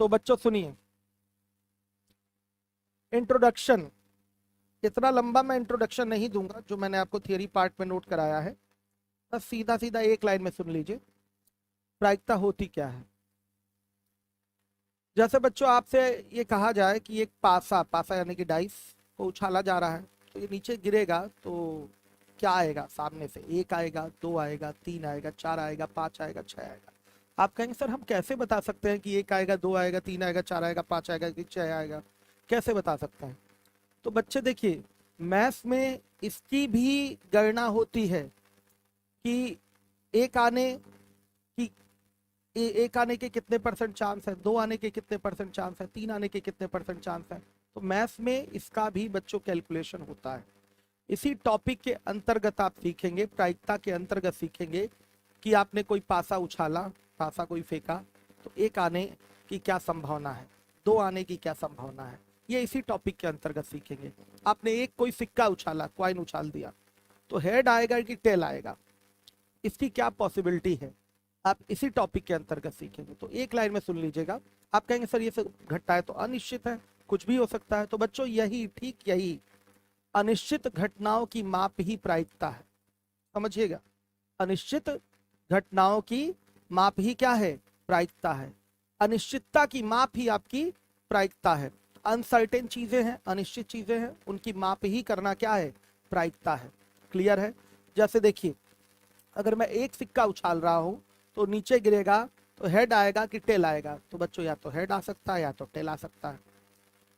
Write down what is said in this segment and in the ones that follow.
तो बच्चों सुनिए, इंट्रोडक्शन, इतना लंबा मैं इंट्रोडक्शन नहीं दूंगा जो मैंने आपको थियरी पार्ट में नोट कराया है। बस सीधा सीधा एक लाइन में सुन लीजिए, प्रायिकता होती क्या है। जैसे बच्चों आपसे ये कहा जाए कि एक पासा पासा यानी कि डाइस को उछाला जा रहा है, तो ये नीचे गिरेगा तो क्या आएगा सामने से? एक आएगा, दो आएगा, तीन आएगा, चार आएगा, पांच आएगा, छह आएगा। आप कहेंगे सर हम कैसे बता सकते हैं कि एक आएगा, दो आएगा, तीन आएगा, चार आएगा, पांच आएगा कि छह आएगा? कैसे बता सकते हैं? तो बच्चे देखिए, मैथ्स में इसकी भी गणना होती है कि एक आने की एक आने के कितने परसेंट चांस है, दो आने के कितने परसेंट चांस है, तीन आने के कितने परसेंट चांस है। तो मैथ्स में इसका भी बच्चों कैलकुलेशन होता है। इसी टॉपिक के अंतर्गत आप सीखेंगे, प्रायिकता के अंतर्गत सीखेंगे कि आपने कोई पासा उछाला, पासा कोई फेंका, तो एक आने की क्या संभावना है, दो आने की क्या संभावना है, ये इसी टॉपिक के अंतर्गत सीखेंगे। आपने एक कोई सिक्का उछाला, कॉइन उछाल दिया, तो हेड आएगा कि टेल आएगा, इसकी क्या पॉसिबिलिटी है, आप इसी टॉपिक के अंतर्गत सीखेंगे। तो एक लाइन में सुन लीजिएगा। आप कहेंगे सर ये सब घटना है तो अनिश्चित है, कुछ भी हो सकता है। तो बच्चों यही, ठीक यही, अनिश्चित घटनाओं की माप ही प्रायिकता है। समझिएगा, अनिश्चित घटनाओं की माप ही क्या है? प्रायिकता है। अनिश्चितता की माप ही आपकी प्रायिकता है। अनसर्टेन चीजें हैं, अनिश्चित चीजें हैं, उनकी माप ही करना क्या है? प्रायिकता है। क्लियर है? जैसे देखिए, अगर मैं एक सिक्का उछाल रहा हूं तो नीचे गिरेगा तो हेड आएगा कि टेल आएगा? तो बच्चों या तो हेड आ सकता है या तो टेल आ सकता है।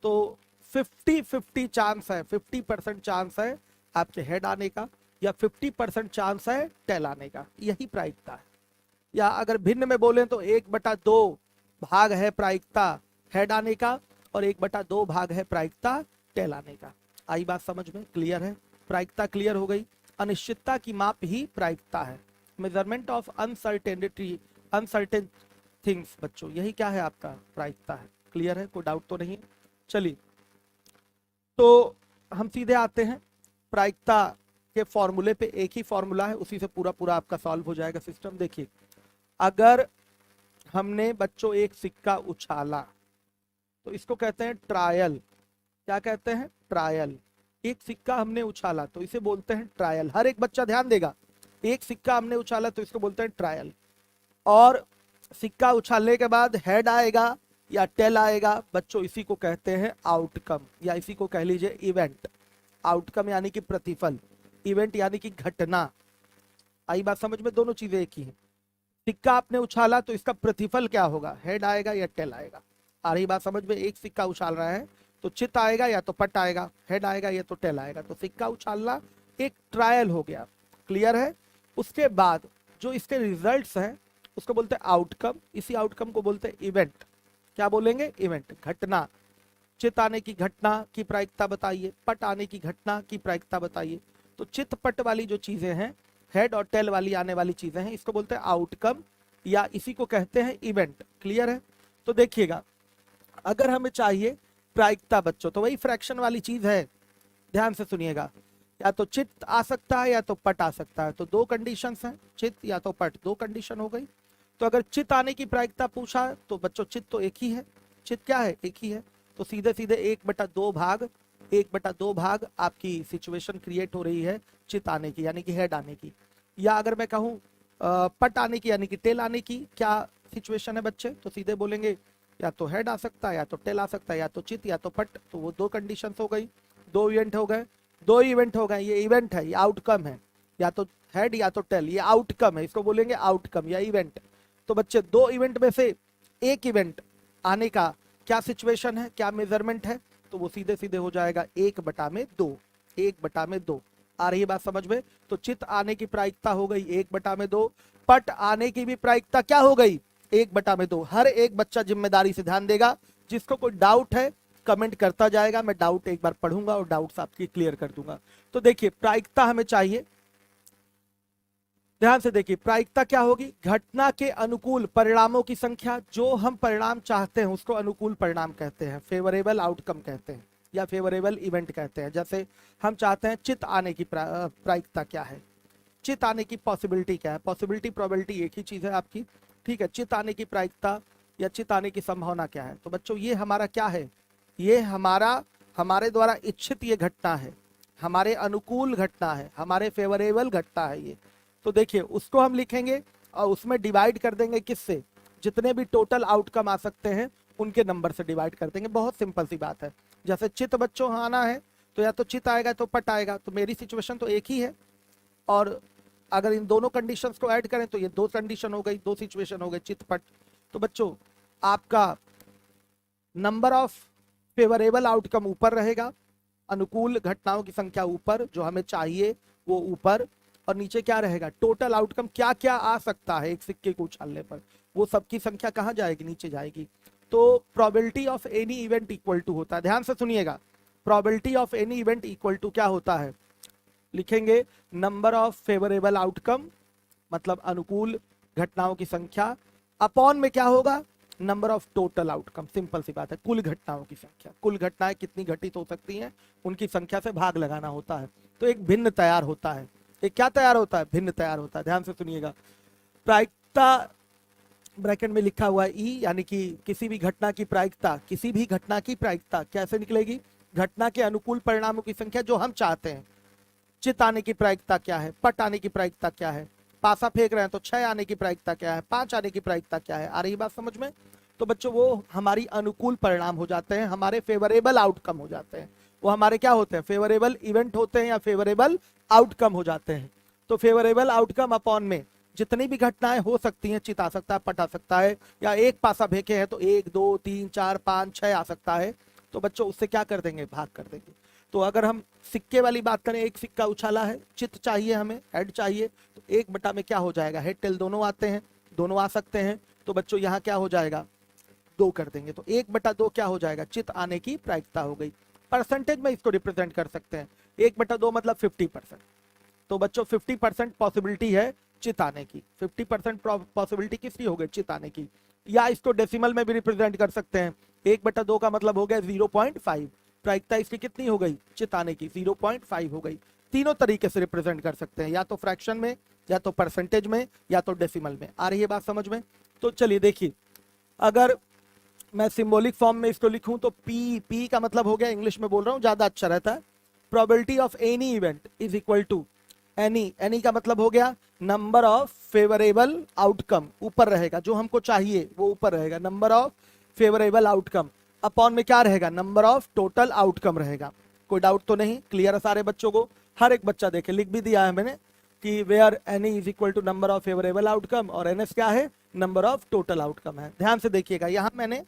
तो 50-50 चांस है, 50% चांस है आपके हेड आने का, या 50% चांस है टेल आने का। यही प्रायिकता है। या अगर भिन्न में बोले तो 1/2 भाग है प्रायिकता हेड आने का, और 1/2 भाग है प्रायिकता टेल आने का। आई बात समझ में? क्लियर है? प्रायिकता क्लियर हो गई। अनिश्चितता की माप ही प्रायिकता है। Measurement of uncertainty, uncertain things, बच्चों यही क्या है? आपका प्रायिकता है। क्लियर है? कोई डाउट तो नहीं? चलिए, तो हम सीधे आते हैं प्रायिकता के फॉर्मूले पे। एक ही फॉर्मूला है, उसी से पूरा पूरा आपका सॉल्व हो जाएगा सिस्टम। देखिए, अगर हमने बच्चों एक सिक्का उछाला तो इसको कहते हैं ट्रायल। क्या कहते हैं? ट्रायल। एक सिक्का हमने उछाला तो इसे बोलते हैं ट्रायल। हर एक बच्चा ध्यान देगा, एक सिक्का हमने उछाला तो इसको बोलते हैं ट्रायल। और सिक्का उछालने के बाद हेड आएगा या टेल आएगा, बच्चों इसी को कहते हैं आउटकम, या इसी को कह लीजिए इवेंट। आउटकम यानी कि प्रतिफल, इवेंट यानी कि घटना। आई बात समझ में? दोनों चीजें एक ही है। सिक्का आपने उछाला तो इसका प्रतिफल क्या होगा? हेड आएगा या टेल आएगा? आ रही बात समझ में? एक सिक्का उछाल रहा है तो चित आएगा या तो पट आएगा, हेड आएगा या तो टेल आएगा। तो सिक्का उछालना एक ट्रायल हो गया। क्लियर है? उसके बाद जो इसके रिजल्ट्स हैं उसको बोलते हैं आउटकम। इसी आउटकम को बोलते हैं इवेंट। क्या बोलेंगे? इवेंट, घटना। चित आने की घटना की प्रायिकता बताइए, पट आने की घटना की प्रायिकता बताइए। तो चित पट वाली जो चीजें हैं, हेड और टेल वाली आने वाली चीजें हैं, इसको बोलते हैं आउटकम, या इसी को कहते हैं इवेंट। क्लियर है? तो देखिएगा, अगर हमें चाहिए प्रायिकता बच्चों, तो वही फ्रैक्शन वाली चीज है। ध्यान से सुनिएगा, या तो चित आ सकता है या तो पट आ सकता है। तो दो कंडीशंस हैं, चित या तो पट, दो कंडीशन हो गई। तो अगर चित आने की प्रायिकता पूछा तो बच्चों चित तो एक ही है। चित क्या है? एक ही है। तो सीधे सीधे 1/2 भाग, 1/2 भाग आपकी सिचुएशन क्रिएट हो रही है चित आने की, यानी कि हेड आने की। या अगर मैं कहूं पट आने की, यानी कि टेल आने की, क्या सिचुएशन है बच्चे? तो सीधे बोलेंगे या तो हेड आ सकता है या तो टेल आ सकता है, या तो चित या तो पट। तो वो दो कंडीशन हो गई, दो इवेंट हो गए, दो इवेंट हो गए। ये इवेंट है, ये आउटकम है। या तो हेड या तो टेल, ये आउटकम है, इसको बोलेंगे आउटकम या इवेंट। तो बच्चे दो इवेंट में से एक इवेंट आने का क्या सिचुएशन है, क्या मेजरमेंट है? तो वो सीधे सीधे हो जाएगा 1/2, 1/2। आ रही है बात समझ में? तो चित आने की प्रायिकता हो गई 1/2, पट आने की भी प्रायिकता क्या हो गई? 1/2। हर एक बच्चा जिम्मेदारी से ध्यान देगा। जिसको कोई डाउट है कमेंट करता जाएगा, मैं डाउट एक बार पढ़ूंगा और डाउट्स आपकी क्लियर कर दूंगा। तो देखिए, प्रायिकता हमें चाहिए, ध्यान से देखिए, प्रायिकता क्या होगी? घटना के अनुकूल परिणामों की संख्या। जो हम परिणाम चाहते हैं उसको अनुकूल परिणाम कहते हैं, फेवरेबल आउटकम कहते हैं, या फेवरेबल इवेंट कहते हैं। जैसे हम चाहते हैं चित आने की प्रायिकता क्या है, चित आने की पॉसिबिलिटी क्या है। पॉसिबिलिटी प्रोबेबिलिटी एक ही चीज है आपकी, ठीक है। चित आने की प्रायिकता या चित आने की संभावना क्या है। तो बच्चों ये हमारा क्या है, ये हमारे द्वारा इच्छित ये घटना है, हमारे अनुकूल घटना है, हमारे फेवरेबल घटना है ये। तो देखिए उसको हम लिखेंगे और उसमें डिवाइड कर देंगे किससे, जितने भी टोटल आउटकम आ सकते हैं उनके नंबर से डिवाइड कर देंगे। बहुत सिंपल सी बात है। जैसे चित बच्चों आना है तो या तो चित आएगा तो पट आएगा, तो मेरी सिचुएशन तो एक ही है। और अगर इन दोनों कंडीशंस को ऐड करें तो ये दो कंडीशन हो गई, दो सिचुएशन हो गई, चित पट। तो बच्चों आपका नंबर ऑफ फेवरेबल आउटकम ऊपर रहेगा, अनुकूल घटनाओं की संख्या ऊपर, जो हमें चाहिए वो ऊपर, और नीचे क्या रहेगा, टोटल आउटकम क्या क्या आ सकता है एक सिक्के को उछालने पर, वो सबकी संख्या कहाँ जाएगी, नीचे जाएगी। तो probability of any event equal to होता है, ध्यान से सुनिएगा, probability of any event equal to क्या होता है, लिखेंगे नंबर ऑफ फेवरेबल आउटकम मतलब अनुकूल घटनाओं की संख्या, अपॉन में क्या होगा, number of total outcome. Simple सी बात है, कुल घटनाओं की संख्या, कुल घटनाएं कितनी घटित हो सकती हैं उनकी संख्या से भाग लगाना होता है। तो एक भिन्न तैयार होता है, एक क्या तैयार होता है, भिन्न तैयार होता है। ध्यान से सुनिएगा, प्रायिकता ब्रैकेट में लिखा हुआ है ई, यानी कि किसी भी घटना की प्रायिकता, किसी भी घटना की प्रायिकता कैसे निकलेगी, घटना के अनुकूल परिणामों की संख्या जो हम चाहते हैं। चित आने की प्रायिकता क्या है, पट आने की प्रायिकता क्या है, पासा फेंक रहे हैं तो 6 आने की प्रायिकता क्या है, 5 आने की प्रायिकता क्या है। आ रही बात समझ में। तो बच्चों वो हमारी अनुकूल परिणाम हो जाते हैं, हमारे फेवरेबल आउटकम हो जाते हैं, वो हमारे क्या होते हैं, फेवरेबल इवेंट होते हैं या फेवरेबल आउटकम हो जाते हैं। तो फेवरेबल आउटकम अपॉन में जितनी भी घटनाएं हो सकती हैं, चित आ सकता है, पट आ सकता है, या एक पासा फेंके हैं तो 1 2 3 4 5 6 आ सकता है। तो बच्चों उससे क्या कर देंगे, भाग कर देंगे। तो अगर हम सिक्के वाली बात करें, एक सिक्का उछाला है, चित चाहिए हमें, हेड चाहिए, तो 1 बटा में क्या हो जाएगा, हेड टेल दोनों आते हैं, दोनों आ सकते हैं। तो बच्चों यहाँ क्या हो जाएगा, 2 कर देंगे, तो 1/2 क्या हो जाएगा, चित आने की प्रायिकता हो गई। परसेंटेज में इसको रिप्रेजेंट कर सकते हैं, 1/2 मतलब 50%। तो बच्चों 50% पॉसिबिलिटी है चित आने की, 50% पॉसिबिलिटी किसकी हो गई, चित आने की। या इसको डेसिमल में भी रिप्रेजेंट कर सकते हैं, 1/2 का मतलब हो गया 0.5, प्रायिकता इसकी कितनी हो गई, चित आने की 0.5 हो गई। तीनों तरीके से रिप्रेजेंट कर सकते हैं, या तो फ्रैक्शन में, या तो परसेंटेज में, या तो डेसिमल में। आ रही है बात समझ में। तो चलिए देखिए, अगर मैं सिंबॉलिक फॉर्म में इसको लिखूं तो पी का मतलब हो गया, इंग्लिश में बोल रहा हूं ज्यादा अच्छा रहता है, probability of any event is equal to N E का मतलब हो गया नंबर ऑफ फेवरेबल आउटकम, ऊपर रहेगा, जो हमको चाहिए वो ऊपर रहेगा, number of favourable outcome, upon में क्या रहेगा, नंबर ऑफ टोटल आउटकम रहेगा। कोई डाउट तो नहीं, क्लियर है सारे बच्चों को। हर एक बच्चा देखे, लिख भी दिया है मैंने कि where N E is equal to number of favourable outcome, और एनएस क्या है, नंबर ऑफ टोटल आउटकम है। ध्यान से देखिएगा, यहां मैंने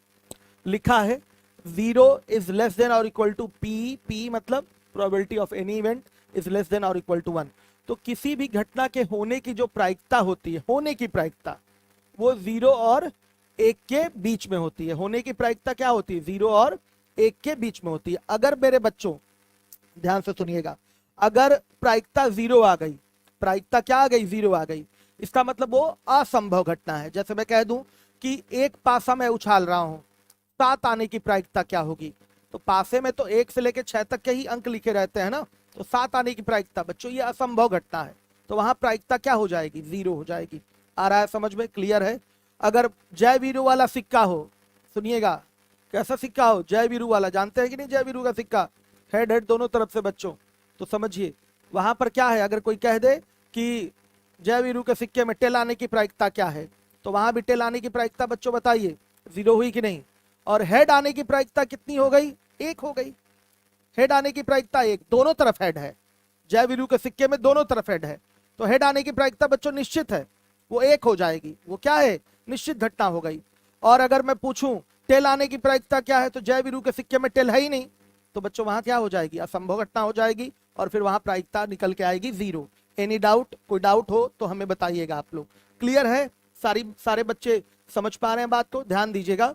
लिखा है 0 इज लेस देन और इक्वल टू पी मतलब probability of any event is less than और इक्वल टू 1। तो किसी भी घटना के होने की जो प्रायिकता होती है, होने की प्रायिकता, वो 0 और 1 के बीच में होती है। होने की प्रायिकता क्या होती है, 0 और 1 के बीच में होती है। अगर मेरे बच्चों ध्यान से सुनिएगा, अगर प्रायिकता 0 आ गई, प्रायिकता क्या आ गई, 0 आ गई, इसका मतलब वो असंभव घटना है। जैसे मैं कह दूं कि एक पासा मैं उछाल रहा हूं, 7 आने की प्रायिकता क्या होगी, तो पासे में तो 1 से लेकर 6 तक के ही अंक लिखे रहते हैं ना, तो 7 आने की प्रायिकता, बच्चों ये असंभव घटना है, तो वहां प्रायिकता क्या हो जाएगी, 0 हो जाएगी। आ रहा है समझ में, क्लियर है। अगर जय वीरू वाला सिक्का हो, सुनिएगा, कैसा सिक्का हो, जय वीरू वाला, जानते हैं कि नहीं जय वीरू का सिक्का, हेड हेड दोनों तरफ से बच्चों, तो समझिए वहां पर क्या है। अगर कोई कह दे कि जय वीरू के सिक्के में टेल आने की प्रायिकता क्या है, तो वहां भी टेल आने की प्रायिकता बच्चों बताइए 0 हुई कि नहीं, और हेड आने की प्रायिकता कितनी हो गई, 1 हो गई। हेड आने की प्रायिकता 1, दोनों तरफ हेड है, जय वीरू के सिक्के में दोनों तरफ हेड है, तो हेड आने की प्रायिकता बच्चों निश्चित है, वो 1 हो जाएगी, वो क्या है, निश्चित घटना हो गई। और अगर मैं पूछूं टेल आने की प्रायिकता क्या है, तो जय वीरू के सिक्के में टेल है ही नहीं, तो बच्चों वहां क्या हो जाएगी, असंभव घटना हो जाएगी, और फिर वहां प्रायिकता निकल के आएगी 0। एनी डाउट, कोई डाउट हो तो हमें बताइएगा आप लोग। क्लियर है, सारे बच्चे समझ पा रहे हैं बात को, ध्यान दीजिएगा।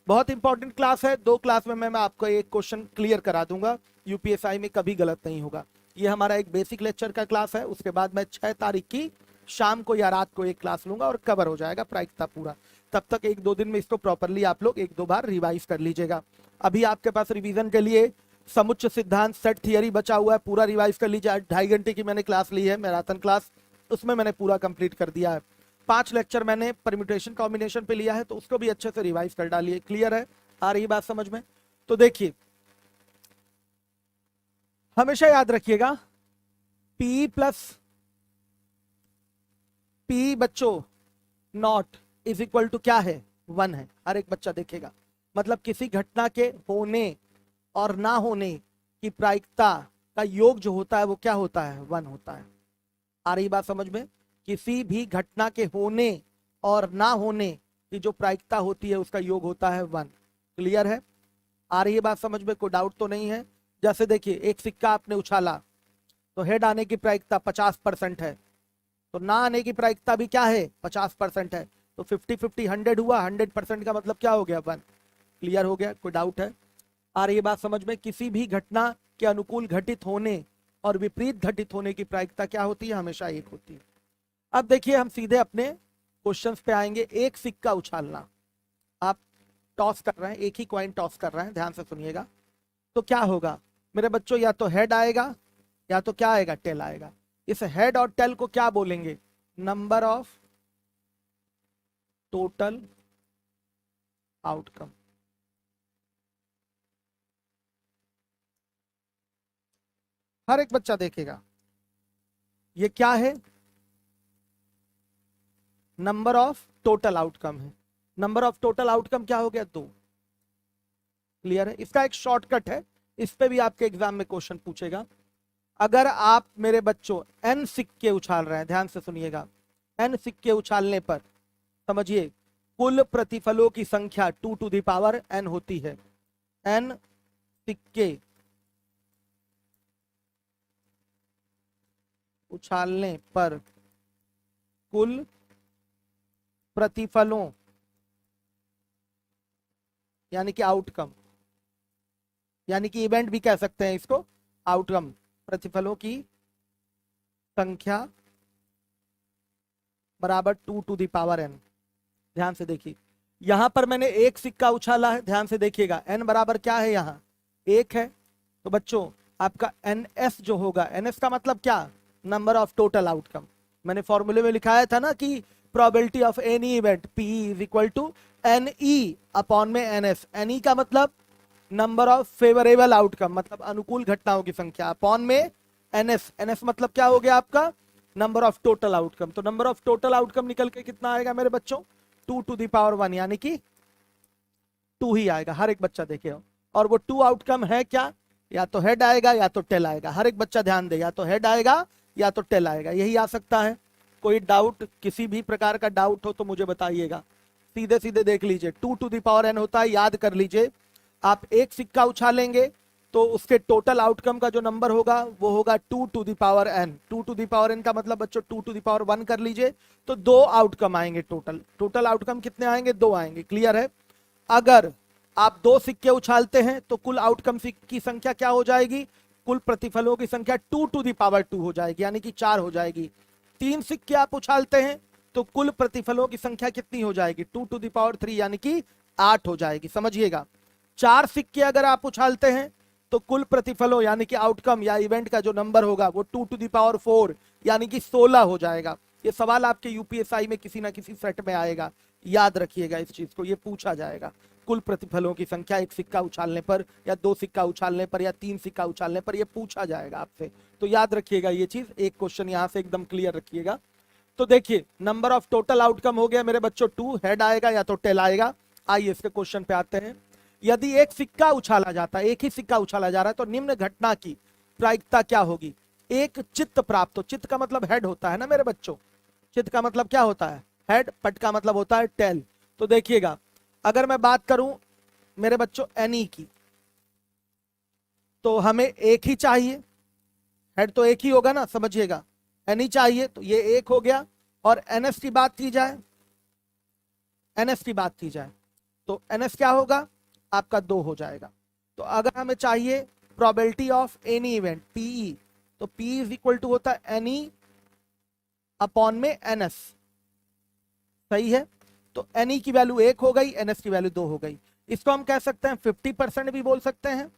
बहुत इंपॉर्टेंट क्लास है, 2 क्लास में मैं आपको एक क्वेश्चन क्लियर करा दूंगा, यूपीएसआई में कभी गलत नहीं होगा। ये हमारा एक बेसिक लेक्चर का क्लास है, उसके बाद मैं 6 तारीख की शाम को या रात को एक क्लास लूंगा और कवर हो जाएगा प्रायिकता पूरा। तब तक 1-2 दिन में इसको प्रॉपरली आप लोग 1-2 बार रिवाइज कर लीजिएगा। अभी आपके पास रिवीजन के लिए समुच्चय सिद्धांत, सेट थियरी बचा हुआ है, पूरा रिवाइज कर लीजिए। 2.5 घंटे की मैंने क्लास ली है, मैराथन क्लास, उसमें मैंने पूरा कंप्लीट कर दिया है। 5 लेक्चर मैंने परम्यूटेशन कॉम्बिनेशन पे लिया है, तो उसको भी अच्छे से रिवाइज कर डालिए। क्लियर है, आ रही बात समझ में? तो देखिए हमेशा याद रखिएगा पी प्लस पी बच्चों नॉट इज इक्वल टू क्या है, 1 है। हर एक बच्चा देखेगा, मतलब किसी घटना के होने और ना होने की प्रायिकता का योग जो होता है वो क्या होता है, 1 होता है। आ रही बात समझ में? किसी भी घटना के होने और ना होने की जो प्रायिकता होती है उसका योग होता है 1। क्लियर है, आ रही है बात समझ में? कोई डाउट तो नहीं है? जैसे देखिए एक सिक्का आपने उछाला तो हेड आने की प्रायिकता 50% है, तो ना आने की प्रायिकता भी क्या है, 50% है। तो 50-50 100 हुआ, 100% का मतलब क्या हो गया, 1। क्लियर हो गया? कोई डाउट है? आ रही है बात समझ में? किसी भी घटना के अनुकूल घटित होने और विपरीत घटित होने की प्रायिकता क्या होती है, हमेशा 1 होती है। अब देखिए हम सीधे अपने क्वेश्चंस पे आएंगे। एक सिक्का उछालना, आप टॉस कर रहे हैं, एक ही कॉइन टॉस कर रहे हैं, ध्यान से सुनिएगा। तो क्या होगा मेरे बच्चों, या तो हेड आएगा या तो क्या आएगा, टेल आएगा। इस हेड और टेल को क्या बोलेंगे, नंबर ऑफ टोटल आउटकम। हर एक बच्चा देखेगा ये क्या है, नंबर ऑफ टोटल आउटकम है। नंबर ऑफ टोटल आउटकम क्या हो गया, 2। क्लियर है? इसका एक शॉर्टकट है, इस पे भी आपके एग्जाम में क्वेश्चन पूछेगा। अगर आप मेरे बच्चों n सिक्के उछाल रहे हैं, ध्यान से सुनिएगा, n सिक्के उछालने पर समझिए कुल प्रतिफलों की संख्या 2 टू द पावर n होती है। n सिक्के उछालने पर कुल प्रतिफलों यानी कि आउटकम, यानी कि इवेंट भी कह सकते हैं इसको, आउटकम, प्रतिफलों की संख्या बराबर 2 टू द पावर n। ध्यान से देखिए यहां पर मैंने एक सिक्का उछाला है, ध्यान से देखिएगा, n बराबर क्या है, यहां 1 है। तो बच्चों आपका ns जो होगा, ns का मतलब क्या, नंबर ऑफ टोटल आउटकम। मैंने फॉर्मूले में लिखाया था ना कि probability of any event P is equal to NE upon में NS। NE का मतलब नंबर ऑफ फेवरेबल आउटकम, मतलब अनुकूल घटनाओं की संख्या, अपॉन में NS। NS मतलब क्या हो गया आपका, नंबर ऑफ टोटल आउटकम। तो नंबर ऑफ टोटल आउटकम निकल के कितना आएगा मेरे बच्चों, 2 टू द पावर 1, यानी कि 2 ही आएगा। हर एक बच्चा देखे, और वो 2 आउटकम है क्या, या तो हेड आएगा या तो टेल आएगा। हर एक बच्चा ध्यान दे, या तो हेड आएगा या तो टेल आएगा, यही आ सकता है। कोई डाउट, किसी भी प्रकार का डाउट हो तो मुझे बताइएगा। सीधे सीधे देख लीजिए, 2 टू द पावर n होता है, याद कर लीजिए। आप एक सिक्का उछालेंगे तो उसके टोटल आउटकम का जो नंबर होगा वो होगा 2 to the power n। 2 to the power n का मतलब बच्चों 2 टू द पावर 1 कर लीजिए, तो 2 आउटकम आएंगे। टोटल आउटकम कितने आएंगे, 2 आएंगे। क्लियर है? अगर आप 2 सिक्के उछालते हैं तो कुल आउटकम की संख्या क्या हो जाएगी, कुल प्रतिफलों की संख्या 2 टू द पावर 2 हो जाएगी, यानी कि 4 हो जाएगी। 3 सिक्के आप उछालते हैं तो कुल प्रतिफलों की संख्या कितनी हो जाएगी, 2 टू द पावर 3, यानी कि 8 हो जाएगी। समझिएगा, 4 सिक्के अगर आप उछालते हैं तो कुल प्रतिफलों यानी कि आउटकम या इवेंट का जो नंबर होगा वो 2 टू द पावर 4 यानी कि 16 हो जाएगा। ये सवाल आपके यूपीएसआई में किसी ना किसी सेट में आएगा, याद रखिएगा इस चीज को, ये पूछा जाएगा। कुल प्रतिफलों की संख्या एक सिक्का उछालने पर या 2 सिक्का उछालने पर या 3 सिक्का उछालने पर, ये पूछा जाएगा आपसे, तो याद रखिएगा ये चीज। एक क्वेश्चन यहां से एकदम क्लियर रखिएगा। तो देखिए नंबर ऑफ टोटल आउटकम हो गया मेरे बच्चों 2, हेड आएगा या तो टेल आएगा। आइए इसके क्वेश्चन पे आते हैं। यदि एक सिक्का उछाला जाता है, एक ही सिक्का उछाला जा रहा है, तो निम्न घटना की प्रायिकता क्या होगी, एक चित्त प्राप्त हो। चित्त का मतलब हेड होता है ना मेरे बच्चों, चित्त का मतलब क्या होता है, हेड, पट का मतलब होता है टेल। तो देखिएगा अगर मैं बात करूं मेरे बच्चों एनी की, तो हमें एक ही चाहिए, हेड तो एक ही होगा ना, समझिएगा, एनी चाहिए तो ये एक हो गया। और एनएस की बात की जाए, एनएस की बात की जाए तो एनएस क्या होगा आपका 2 हो जाएगा। तो अगर हमें चाहिए probability of any event P E, तो पी इज इक्वल टू होता है एनी अपॉन में एनएस। सही है? तो एनी की वैल्यू 1 हो गई, एनएस की वैल्यू 2 हो गई। इसको हम कह सकते हैं 50% भी बोल सकते हैं,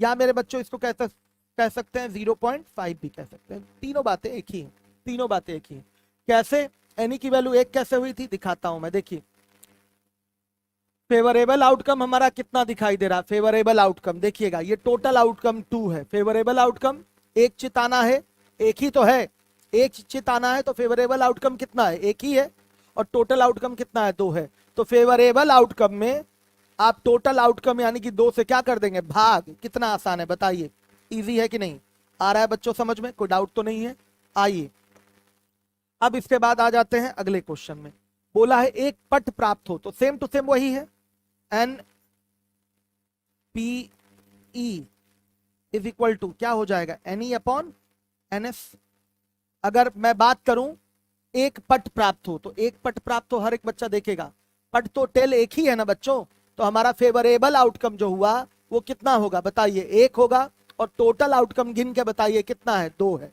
या मेरे बच्चों इसको कह सकते हैं 0.5 भी कह सकते हैं। तीनों बातें एक ही हैं, तीनों बातें एक ही हैं। कैसे? एनी की वैल्यू 1 कैसे हुई थी दिखाता हूं मैं, देखिए फेवरेबल आउटकम हमारा कितना दिखाई दे रहा है, फेवरेबल आउटकम देखिएगा, ये टोटल आउटकम 2 है, फेवरेबल आउटकम एक चिताना है, एक ही तो है, एक चिताना है, तो फेवरेबल आउटकम कितना है, एक ही है, और टोटल आउटकम कितना है, 2 है। तो फेवरेबल आउटकम में आप टोटल आउटकम यानी कि 2 से क्या कर देंगे, भाग। कितना आसान है बताइए, इजी है कि नहीं, आ रहा है बच्चों समझ में, कोई डाउट तो नहीं है। आइए अब इसके बाद आ जाते हैं अगले क्वेश्चन में। बोला है एक पट प्राप्त हो, तो सेम टू सेम वही है, N P E is equal to क्या हो जाएगा, N E upon N S. अगर मैं बात करूं एक पट प्राप्त हो, तो एक पट प्राप्त हो हर एक बच्चा देखेगा, पट तो टेल एक ही है ना बच्चों, तो हमारा फेवरेबल आउटकम जो हुआ वो कितना होगा बताइए, 1 होगा, और टोटल आउटकम गिन के बताइए कितना है, 2 है।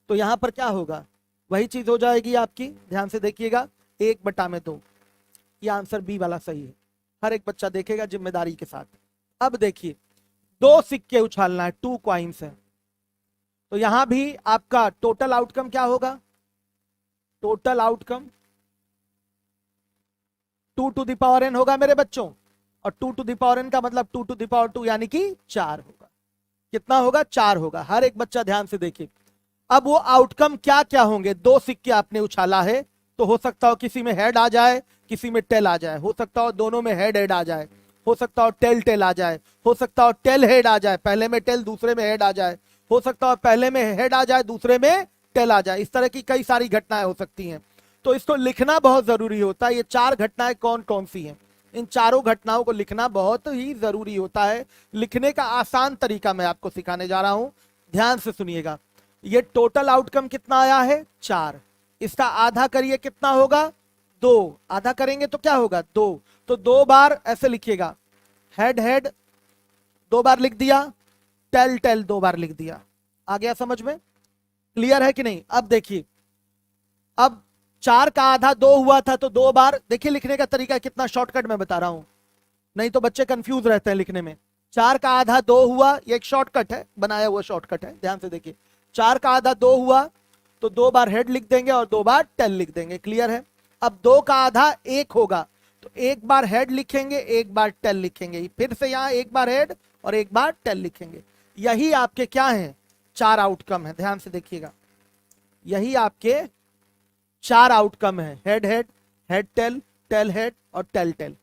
तो यहां पर क्या होगा, वही चीज हो जाएगी आपकी, ध्यान से देखिएगा, 1/2। ये आंसर बी वाला सही है, हर एक बच्चा देखेगा जिम्मेदारी के साथ। अब देखिए 2 सिक्के उछालना है, 2 कॉइन्स है, तो यहां भी आपका टोटल आउटकम क्या होगा, total outcome 2 to the power n होगा मेरे बच्चों, और 2 टू द पावर n का मतलब 2 टू द पावर 2 यानी कि 4 होगा। कितना होगा, 4 होगा, हर एक बच्चा ध्यान से देखिए। अब वो आउटकम क्या क्या होंगे, 2 सिक्के आपने उछाला है, तो हो सकता हो किसी में हेड आ जाए, किसी में टेल आ जाए, हो सकता हो दोनों में हेड हेड आ जाए, हो सकता हो टेल टेल आ जाए, हो सकता हो टेल हेड आ जाए, पहले में टेल दूसरे में हेड आ जाए, हो सकता हो पहले में हेड आ जाए दूसरे में टेल आ जाए, इस तरह की कई सारी घटनाएं हो सकती हैं। तो इसको लिखना बहुत जरूरी होता है, ये 4 घटनाएं कौन कौन सी हैं, इन चारों घटनाओं को लिखना बहुत ही जरूरी होता है। लिखने का आसान तरीका मैं आपको सिखाने जा रहा हूं, ध्यान से सुनिएगा। ये टोटल आउटकम कितना आया है, 4, इसका आधा करिए कितना होगा, 2, आधा करेंगे तो क्या होगा, 2, तो 2 बार ऐसे लिखिएगा, हेड हेड 2 बार लिख दिया, टेल टेल 2 बार लिख दिया, आ गया समझ में, क्लियर है कि नहीं। अब देखिए, अब 4 का आधा 2 हुआ था, तो 2 बार, देखिए लिखने का तरीका कितना शॉर्टकट मैं बता रहा हूं, नहीं तो बच्चे कंफ्यूज रहते हैं लिखने में। 4 का आधा 2 हुआ, ये एक शॉर्टकट है, बनाया हुआ शॉर्टकट है, ध्यान से देखिए, 4 का आधा 2 हुआ, तो 2 बार हेड लिख देंगे और 2 बार टेल लिख देंगे, क्लियर है। अब 2 का आधा 1 होगा, तो 1 बार हेड लिखेंगे, 1 बार टेल लिखेंगे, फिर से यहां 1 बार हेड और 1 बार टेल लिखेंगे। यही आपके क्या है, 4 आउटकम है, ध्यान से देखिएगा, यही आपके 4 आउटकम है, head head, head tail, tail head और टेल टेल।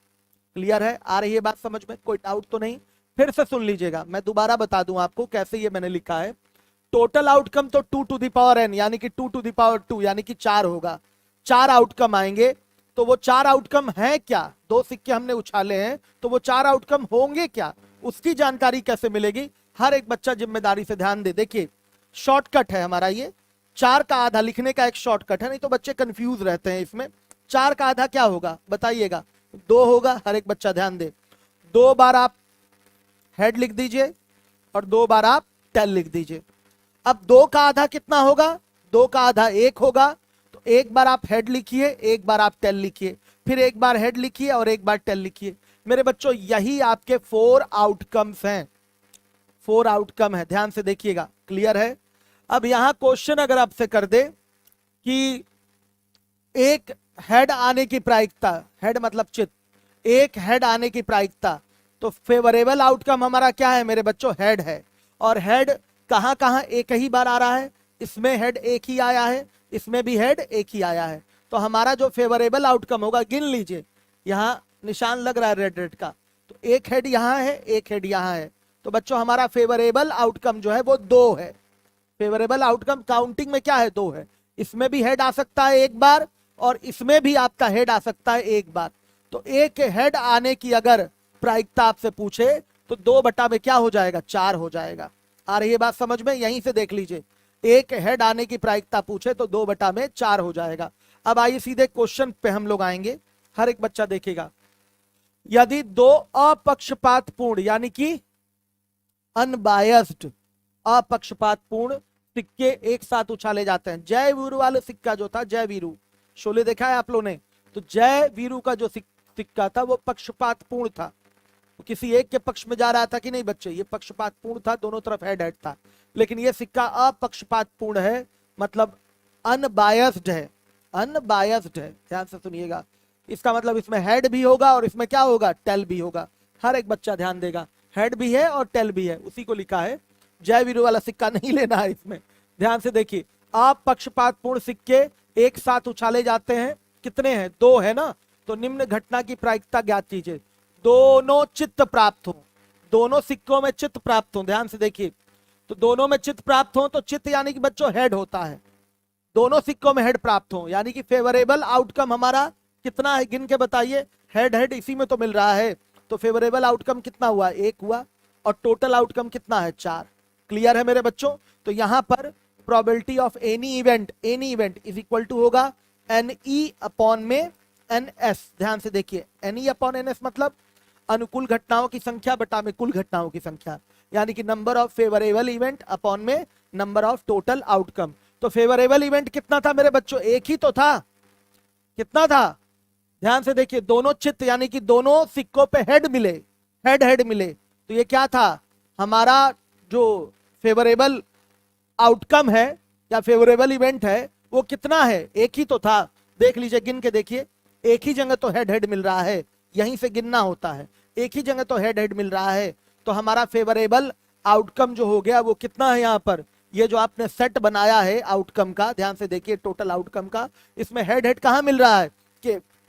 क्लियर है, आ रही है बात समझ में, कोई डाउट तो नहीं। फिर से सुन लीजिएगा, मैं दोबारा बता दूं आपको कैसे ये मैंने लिखा है। टोटल आउटकम तो 2 टू द पावर n यानी कि 2 टू द पावर 2 यानी कि 4 होगा, 4 आउटकम आएंगे। तो वो 4 आउटकम है क्या, 2 सिक्के हमने उछाले हैं, तो वो 4 आउटकम होंगे क्या, उसकी जानकारी कैसे मिलेगी, हर एक बच्चा जिम्मेदारी से ध्यान दे। देखिए शॉर्टकट है हमारा ये, 4 का आधा लिखने का एक शॉर्टकट है, नहीं तो बच्चे कंफ्यूज रहते हैं इसमें। 4 का आधा क्या होगा बताइएगा, 2 होगा, हर एक बच्चा ध्यान दे, 2 बार आप हेड लिख दीजिए और 2 बार आप टेल लिख दीजिए। अब 2 का आधा कितना होगा, 2 का आधा 1 होगा, तो 1 बार आप हेड लिखिए, 1 बार आप टेल लिखिए, फिर 1 बार हेड लिखिए और 1 बार टेल लिखिए। मेरे बच्चों यही आपके 4 आउटकम्स हैं, 4 आउटकम है, ध्यान से देखिएगा, क्लियर है। अब यहां क्वेश्चन अगर आपसे कर दे कि एक हेड आने की प्रायिकता, हेड मतलब चित, एक हेड आने की प्रायिकता, तो फेवरेबल आउटकम हमारा क्या है मेरे बच्चों, हेड है। और हेड कहां कहां एक ही बार आ रहा है, इसमें हेड एक ही आया है, इसमें भी हेड एक ही आया है, तो हमारा जो फेवरेबल आउटकम होगा, गिन लीजिए, यहां निशान लग रहा है रेड रेड का, तो एक हेड यहां है, एक हेड यहां है, तो बच्चों हमारा फेवरेबल आउटकम जो है वो 2 है। फेवरेबल आउटकम काउंटिंग में क्या है, 2 है, इसमें भी हेड आ सकता है 1 बार और इसमें भी आपका हेड आ सकता है 1 बार। तो एक हेड आने की अगर प्रायिकता आपसे पूछे तो 2 में क्या हो जाएगा, 4 हो जाएगा। आ रही है बात समझ में, यहीं से देख लीजिए, एक हेड आने की प्रायिकता पूछे तो 2/4 हो जाएगा। अब आइए सीधे क्वेश्चन पे हम लोग आएंगे, हर एक बच्चा देखेगा। यदि 2 अपक्षपातपूर्ण यानी कि अनबायस्ड, अपक्षपातपूर्ण सिक्के एक साथ उछाले जाते हैं, जय वीरू वाले सिक्का जो था, जय वीरू शोले देखा है आप लोगों ने, तो जय वीरू का जो सिक्का था वो पक्षपातपूर्ण था, तो किसी एक के पक्ष में जा रहा था कि नहीं बच्चे, ये पक्षपातपूर्ण था, दोनों तरफ हेड हेड था। लेकिन ये सिक्का अपक्षपातपूर्ण है, मतलब अनबायस्ड है, अनबायस्ड है। ध्यान से सुनिएगा, इसका मतलब इसमें हेड भी होगा और इसमें क्या होगा, टेल भी होगा। हर एक बच्चा ध्यान देगा, हेड भी है और टेल भी है, उसी को लिखा है। जय वीरू वाला सिक्का नहीं लेना है इसमें। ध्यान से देखिए, अपक्षपातपूर्ण सिक्के एक साथ उछाले जाते हैं, कितने हैं, दो है ना, तो निम्न घटना की प्रायिकता ज्ञात कीजिए। दोनों चित्त प्राप्त हो, दोनों सिक्कों में चित्त प्राप्त हो। ध्यान से देखिए, तो दोनों में चित्त प्राप्त हो, तो चित्त यानी कि बच्चों हेड होता है, दोनों सिक्कों में हेड प्राप्त हो, यानी कि फेवरेबल आउटकम हमारा कितना है, गिन के बताइए। हेड हेड इसी में तो मिल रहा है, तो फेवरेबल आउटकम कितना हुआ, एक हुआ, और टोटल आउटकम कितना है, चार। क्लियर है मेरे बच्चों? तो यहां पर probability of any event is equal to होगा एन ई अपॉन में एन एस। ध्यान से देखिए, N E upon N S मतलब अनुकूल घटनाओं की संख्या बटा में कुल घटनाओं की संख्या, यानी कि number of favourable event upon में नंबर ऑफ टोटल आउटकम। तो फेवरेबल इवेंट कितना था मेरे बच्चों, एक ही तो था, कितना था, ध्यान से देखिए, दोनों चित्त यानी कि दोनों सिक्कों पे हेड मिले, हेड हेड मिले, तो ये क्या था हमारा जो फेवरेबल आउटकम है या फेवरेबल इवेंट है वो कितना है, एक ही तो था। देख लीजिए, गिन के देखिए, एक ही जगह तो हेड हेड मिल रहा है, यहीं से गिनना होता है, एक ही जगह तो हेड हेड मिल रहा है, तो हमारा फेवरेबल आउटकम जो हो गया वो कितना है, यहाँ पर ये जो आपने सेट बनाया है आउटकम का, ध्यान से देखिए टोटल आउटकम का, इसमें हेड हेड कहाँ मिल रहा है,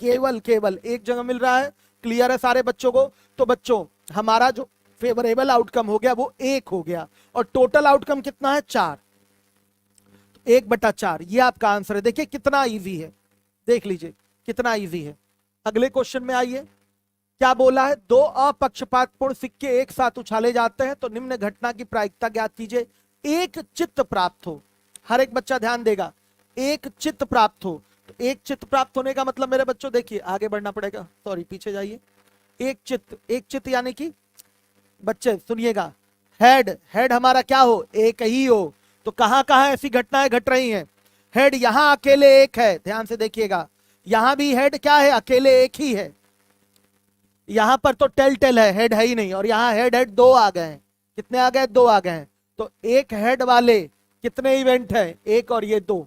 केवल एक जगह मिल रहा है। क्लियर है सारे बच्चों को? तो बच्चों हमारा जो फेवरेबल आउटकम हो गया वो एक हो गया, और टोटल आउटकम कितना है, चार, तो 1/4, ये आपका आंसर है। देखिए कितना इजी है, देख लीजिए कितना इजी है। अगले क्वेश्चन में आइए, क्या बोला है, दो अपक्षपातपूर्ण सिक्के एक साथ उछाले जाते हैं तो निम्न घटना की प्रायिकता ज्ञात कीजिए। एक चित्त प्राप्त हो, हर एक बच्चा ध्यान देगा, एक चित्त प्राप्त हो, तो एक चित्त प्राप्त होने का मतलब मेरे बच्चों देखिए, आगे बढ़ना पड़ेगा, सॉरी पीछे जाइए। एक चित्त यानी कि बच्चे सुनिएगा, हेड हेड हमारा क्या हो, एक ही हो, तो कहां कहां ऐसी घटनाएं घट रही हैं, हेड यहां अकेले एक है, ध्यान से देखिएगा, यहां भी हेड क्या है, अकेले एक ही है, यहां पर तो टेल है, हेड है ही नहीं, और यहां हेड हेड दो आ गए हैं, कितने आ गए, दो आ गए हैं, तो एक हेड वाले कितने इवेंट हैं, एक और ये दो,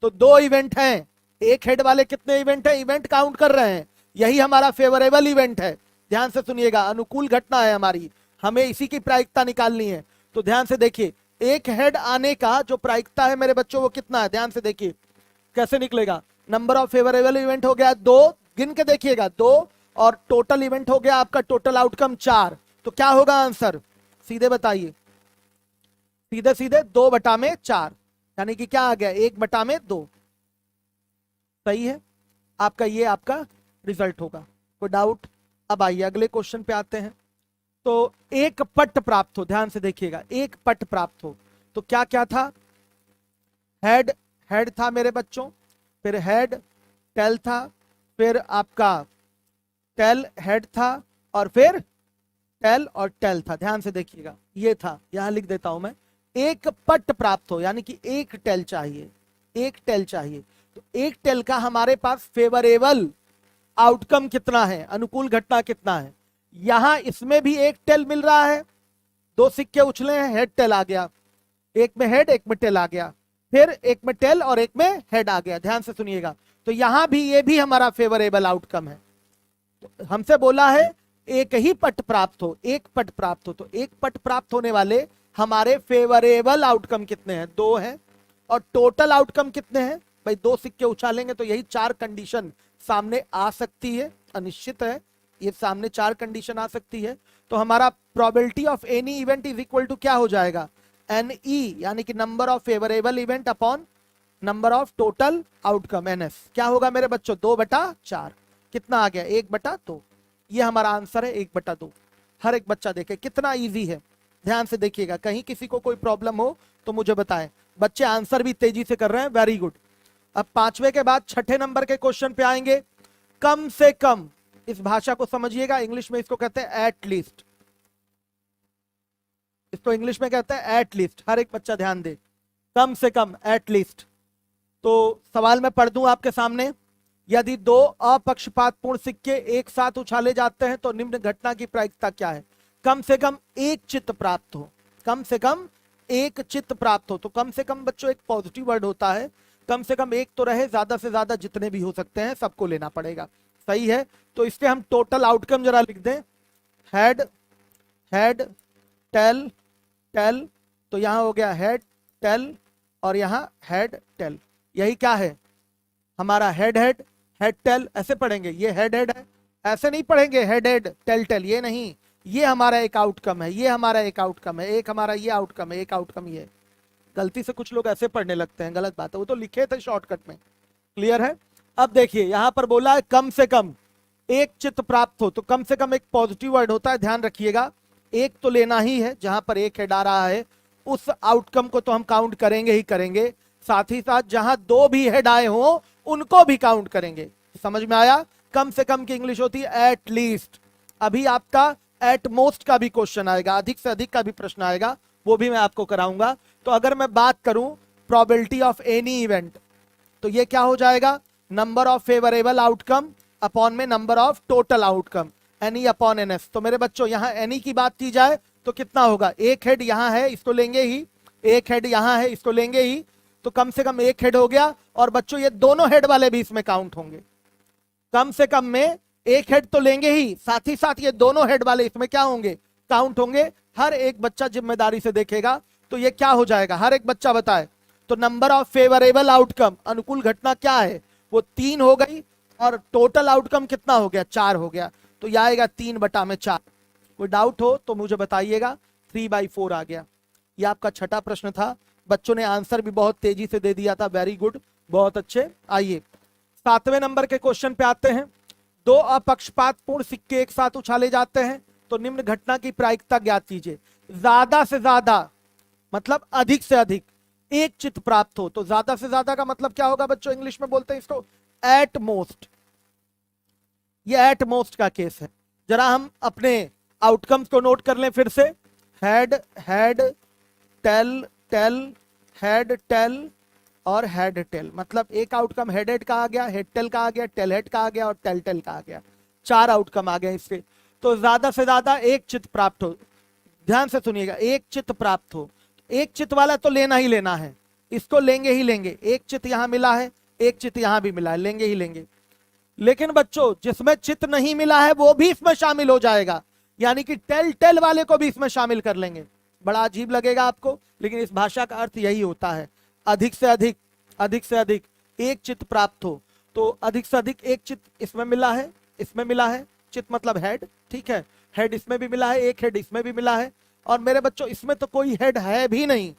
तो दो इवेंट हैं, एक हेड वाले कितने इवेंट हैं, इवेंट काउंट कर रहे हैं, यही हमारा फेवरेबल इवेंट है। ध्यान से सुनिएगा, अनुकूल घटना है हमारी, हमें इसी की प्रायिकता निकालनी है, तो ध्यान से देखिए, एक हेड आने का जो प्रायिकता है मेरे बच्चों वो कितना है, ध्यान से देखिए कैसे निकलेगा, नंबर ऑफ फेवरेबल इवेंट हो गया दो, गिन के देखिएगा दो, और टोटल इवेंट हो गया आपका टोटल आउटकम चार, तो क्या होगा आंसर, सीधे बताइए, सीधे सीधे 2/4, यानी कि क्या आ गया, 1/2। सही है आपका, ये आपका रिजल्ट होगा। कोई डाउट? अब आइए अगले क्वेश्चन पे आते हैं। तो एक पट प्राप्त हो, ध्यान से देखिएगा, एक पट प्राप्त हो, तो क्या क्या था, हेड हेड था मेरे बच्चों, फिर हेड टेल था, फिर आपका टेल हेड था, और फिर टेल और टेल था। ध्यान से देखिएगा, ये था, यहां लिख देता हूं मैं, एक पट प्राप्त हो, यानी कि एक टेल चाहिए, एक टेल चाहिए, तो एक टेल का हमारे पास फेवरेबल आउटकम कितना है, अनुकूल घटना कितना है, यहां इसमें भी एक टेल मिल रहा है, दो सिक्के उछले हैं, हेड टेल आ गया, एक में हेड एक में टेल आ गया, फिर एक में टेल और एक में हेड आ गया। ध्यान से सुनिएगा, तो यहां भी ये भी हमारा फेवरेबल आउटकम है। तो हमसे बोला है एक ही पट प्राप्त हो, एक पट प्राप्त हो, तो एक पट प्राप्त होने वाले हमारे फेवरेबल आउटकम कितने हैं, दो हैं, और टोटल आउटकम कितने हैं, भाई दो सिक्के उछालेंगे तो यही चार कंडीशन सामने आ सकती है, अनिश्चित है, ये सामने चार कंडीशन आ सकती है, तो हमारा probability of any event is equal to क्या हो जाएगा, एन ई, यानी कि number of favourable event upon number of total outcome, N S, क्या होगा मेरे बच्चों, 2/4, कितना आ गया, 1/2, ये हमारा आंसर है, 1/2। हर एक बच्चा देखे कितना इजी है, ध्यान से देखिएगा, कहीं किसी को कोई प्रॉब्लम हो तो मुझे बताएं। बच्चे आंसर भी तेजी से कर रहे हैं, वेरी गुड। अब पांचवे के बाद छठे नंबर के क्वेश्चन पे आएंगे, कम से कम, इस भाषा को समझिएगा, इंग्लिश में इसको कहते हैं एट लीस्ट, इसको इंग्लिश में कहते हैं एट लीस्ट, हर एक बच्चा ध्यान दे, कम से कम, एट लीस्ट। तो सवाल मैं पढ़ दूं आपके सामने, यदि दो अपक्षपातपूर्ण सिक्के एक साथ उछाले जाते हैं तो निम्न घटना की प्रायिकता क्या है, कम से कम एक चित्त प्राप्त हो, कम से कम एक चित्त प्राप्त हो, तो कम से कम बच्चों एक पॉजिटिव वर्ड होता है, कम से कम एक तो रहे, ज्यादा से ज्यादा जितने भी हो सकते हैं सबको लेना पड़ेगा। सही है, तो इसके हम टोटल आउटकम जरा लिख दें। हेड हेड टेल टेल, तो यहां हो गया हेड टेल और यहां हेड टेल। यही क्या है हमारा हेड हेड हेड टेल, ऐसे पढ़ेंगे, ये हेड हेड है, ऐसे नहीं पढ़ेंगे हेड हेड टेल टेल, ये नहीं, ये हमारा एक आउटकम है, ये हमारा एक आउटकम है, एक हमारा ये आउटकम है, एक आउटकम ये। गलती से कुछ लोग ऐसे पढ़ने लगते हैं, गलत बात है, वो तो लिखे थे शॉर्टकट में। क्लियर है? अब देखिए यहां पर बोला है कम से कम एक चित्त प्राप्त हो, तो कम से कम एक पॉजिटिव वर्ड होता है, ध्यान रखिएगा। एक तो लेना ही है, जहां पर एक हेड आ रहा है उस आउटकम को तो हम काउंट करेंगे ही करेंगे, साथ ही साथ जहां दो भी हेड आए हो उनको भी काउंट करेंगे। समझ में आया? कम से कम की इंग्लिश होती है एट लीस्ट। अभी आपका एट मोस्ट का भी क्वेश्चन आएगा, अधिक से अधिक का भी प्रश्न आएगा, वो भी मैं आपको कराऊंगा। तो अगर मैं बात करूं प्रोबेबिलिटी ऑफ एनी इवेंट, तो ये क्या हो जाएगा, number of favourable outcome upon में number of total outcome, N E upon N S. तो मेरे बच्चों यहां एनी की बात की जाए तो कितना होगा, एक हेड यहां है इसको लेंगे ही, एक हेड यहां है इसको लेंगे ही, तो कम से कम एक हेड हो गया। और बच्चों ये दोनों हेड वाले भी इसमें काउंट होंगे, कम से कम में एक हेड तो लेंगे ही, साथ ही साथ ये दोनों हेड वाले इसमें क्या होंगे, काउंट होंगे। हर एक बच्चा जिम्मेदारी से देखेगा, तो ये क्या हो जाएगा, हर एक बच्चा बताए। तो नंबर ऑफ फेवरेबल आउटकम, अनुकूल घटना क्या है, वो 3 हो गई, और टोटल आउटकम कितना हो गया, 4 हो गया। तो यह आएगा 3/4। कोई डाउट हो तो मुझे बताइएगा। 3/4 आ गया। यह आपका छठा प्रश्न था, बच्चों ने आंसर भी बहुत तेजी से दे दिया था, वेरी गुड, बहुत अच्छे। आइए 7वें नंबर के क्वेश्चन पे आते हैं। दो अपक्षपातपूर्ण सिक्के एक साथ उछाले जाते हैं, तो निम्न घटना की प्रायिकता ज्ञात कीजिए। ज्यादा से ज्यादा मतलब अधिक से अधिक एक चित्त प्राप्त हो, तो ज्यादा से ज्यादा का मतलब क्या होगा बच्चों, इंग्लिश में बोलते हैं इसको एट मोस्ट। ये एट मोस्ट का केस है। जरा हम अपने आउटकम्स को नोट कर लें फिर से। Head head tail tail head tail और हेड टेल, मतलब एक आउटकम हेड हेड का आ गया, हेड टेल का आ गया, टेल हेड का आ गया और टेल टेल का आ गया। 4 आउटकम आ गए इससे। तो ज्यादा से ज्यादा एक चित्त प्राप्त हो, ध्यान से सुनिएगा, एक चित्त प्राप्त हो। एक चित्त वाला तो लेना ही लेना है, इसको लेंगे ही लेंगे। एक चित्त यहां मिला है, एक चित्त यहां भी मिला है, लेंगे ही लेंगे। लेकिन बच्चों जिसमें चित्त नहीं मिला है वो भी इसमें शामिल हो जाएगा, यानी कि टेल टेल वाले को भी इसमें शामिल कर लेंगे। बड़ा अजीब लगेगा आपको, लेकिन इस भाषा का अर्थ यही होता है। अधिक से अधिक, अधिक से अधिक एक चित्त प्राप्त हो, तो अधिक से अधिक एक चित्त इसमें मिला है, इसमें मिला है, चित्त मतलब हेड, ठीक है, हेड इसमें भी मिला है, एक हेड इसमें भी मिला है, और मेरे बच्चों इसमें तो कोई हेड है भी नहीं,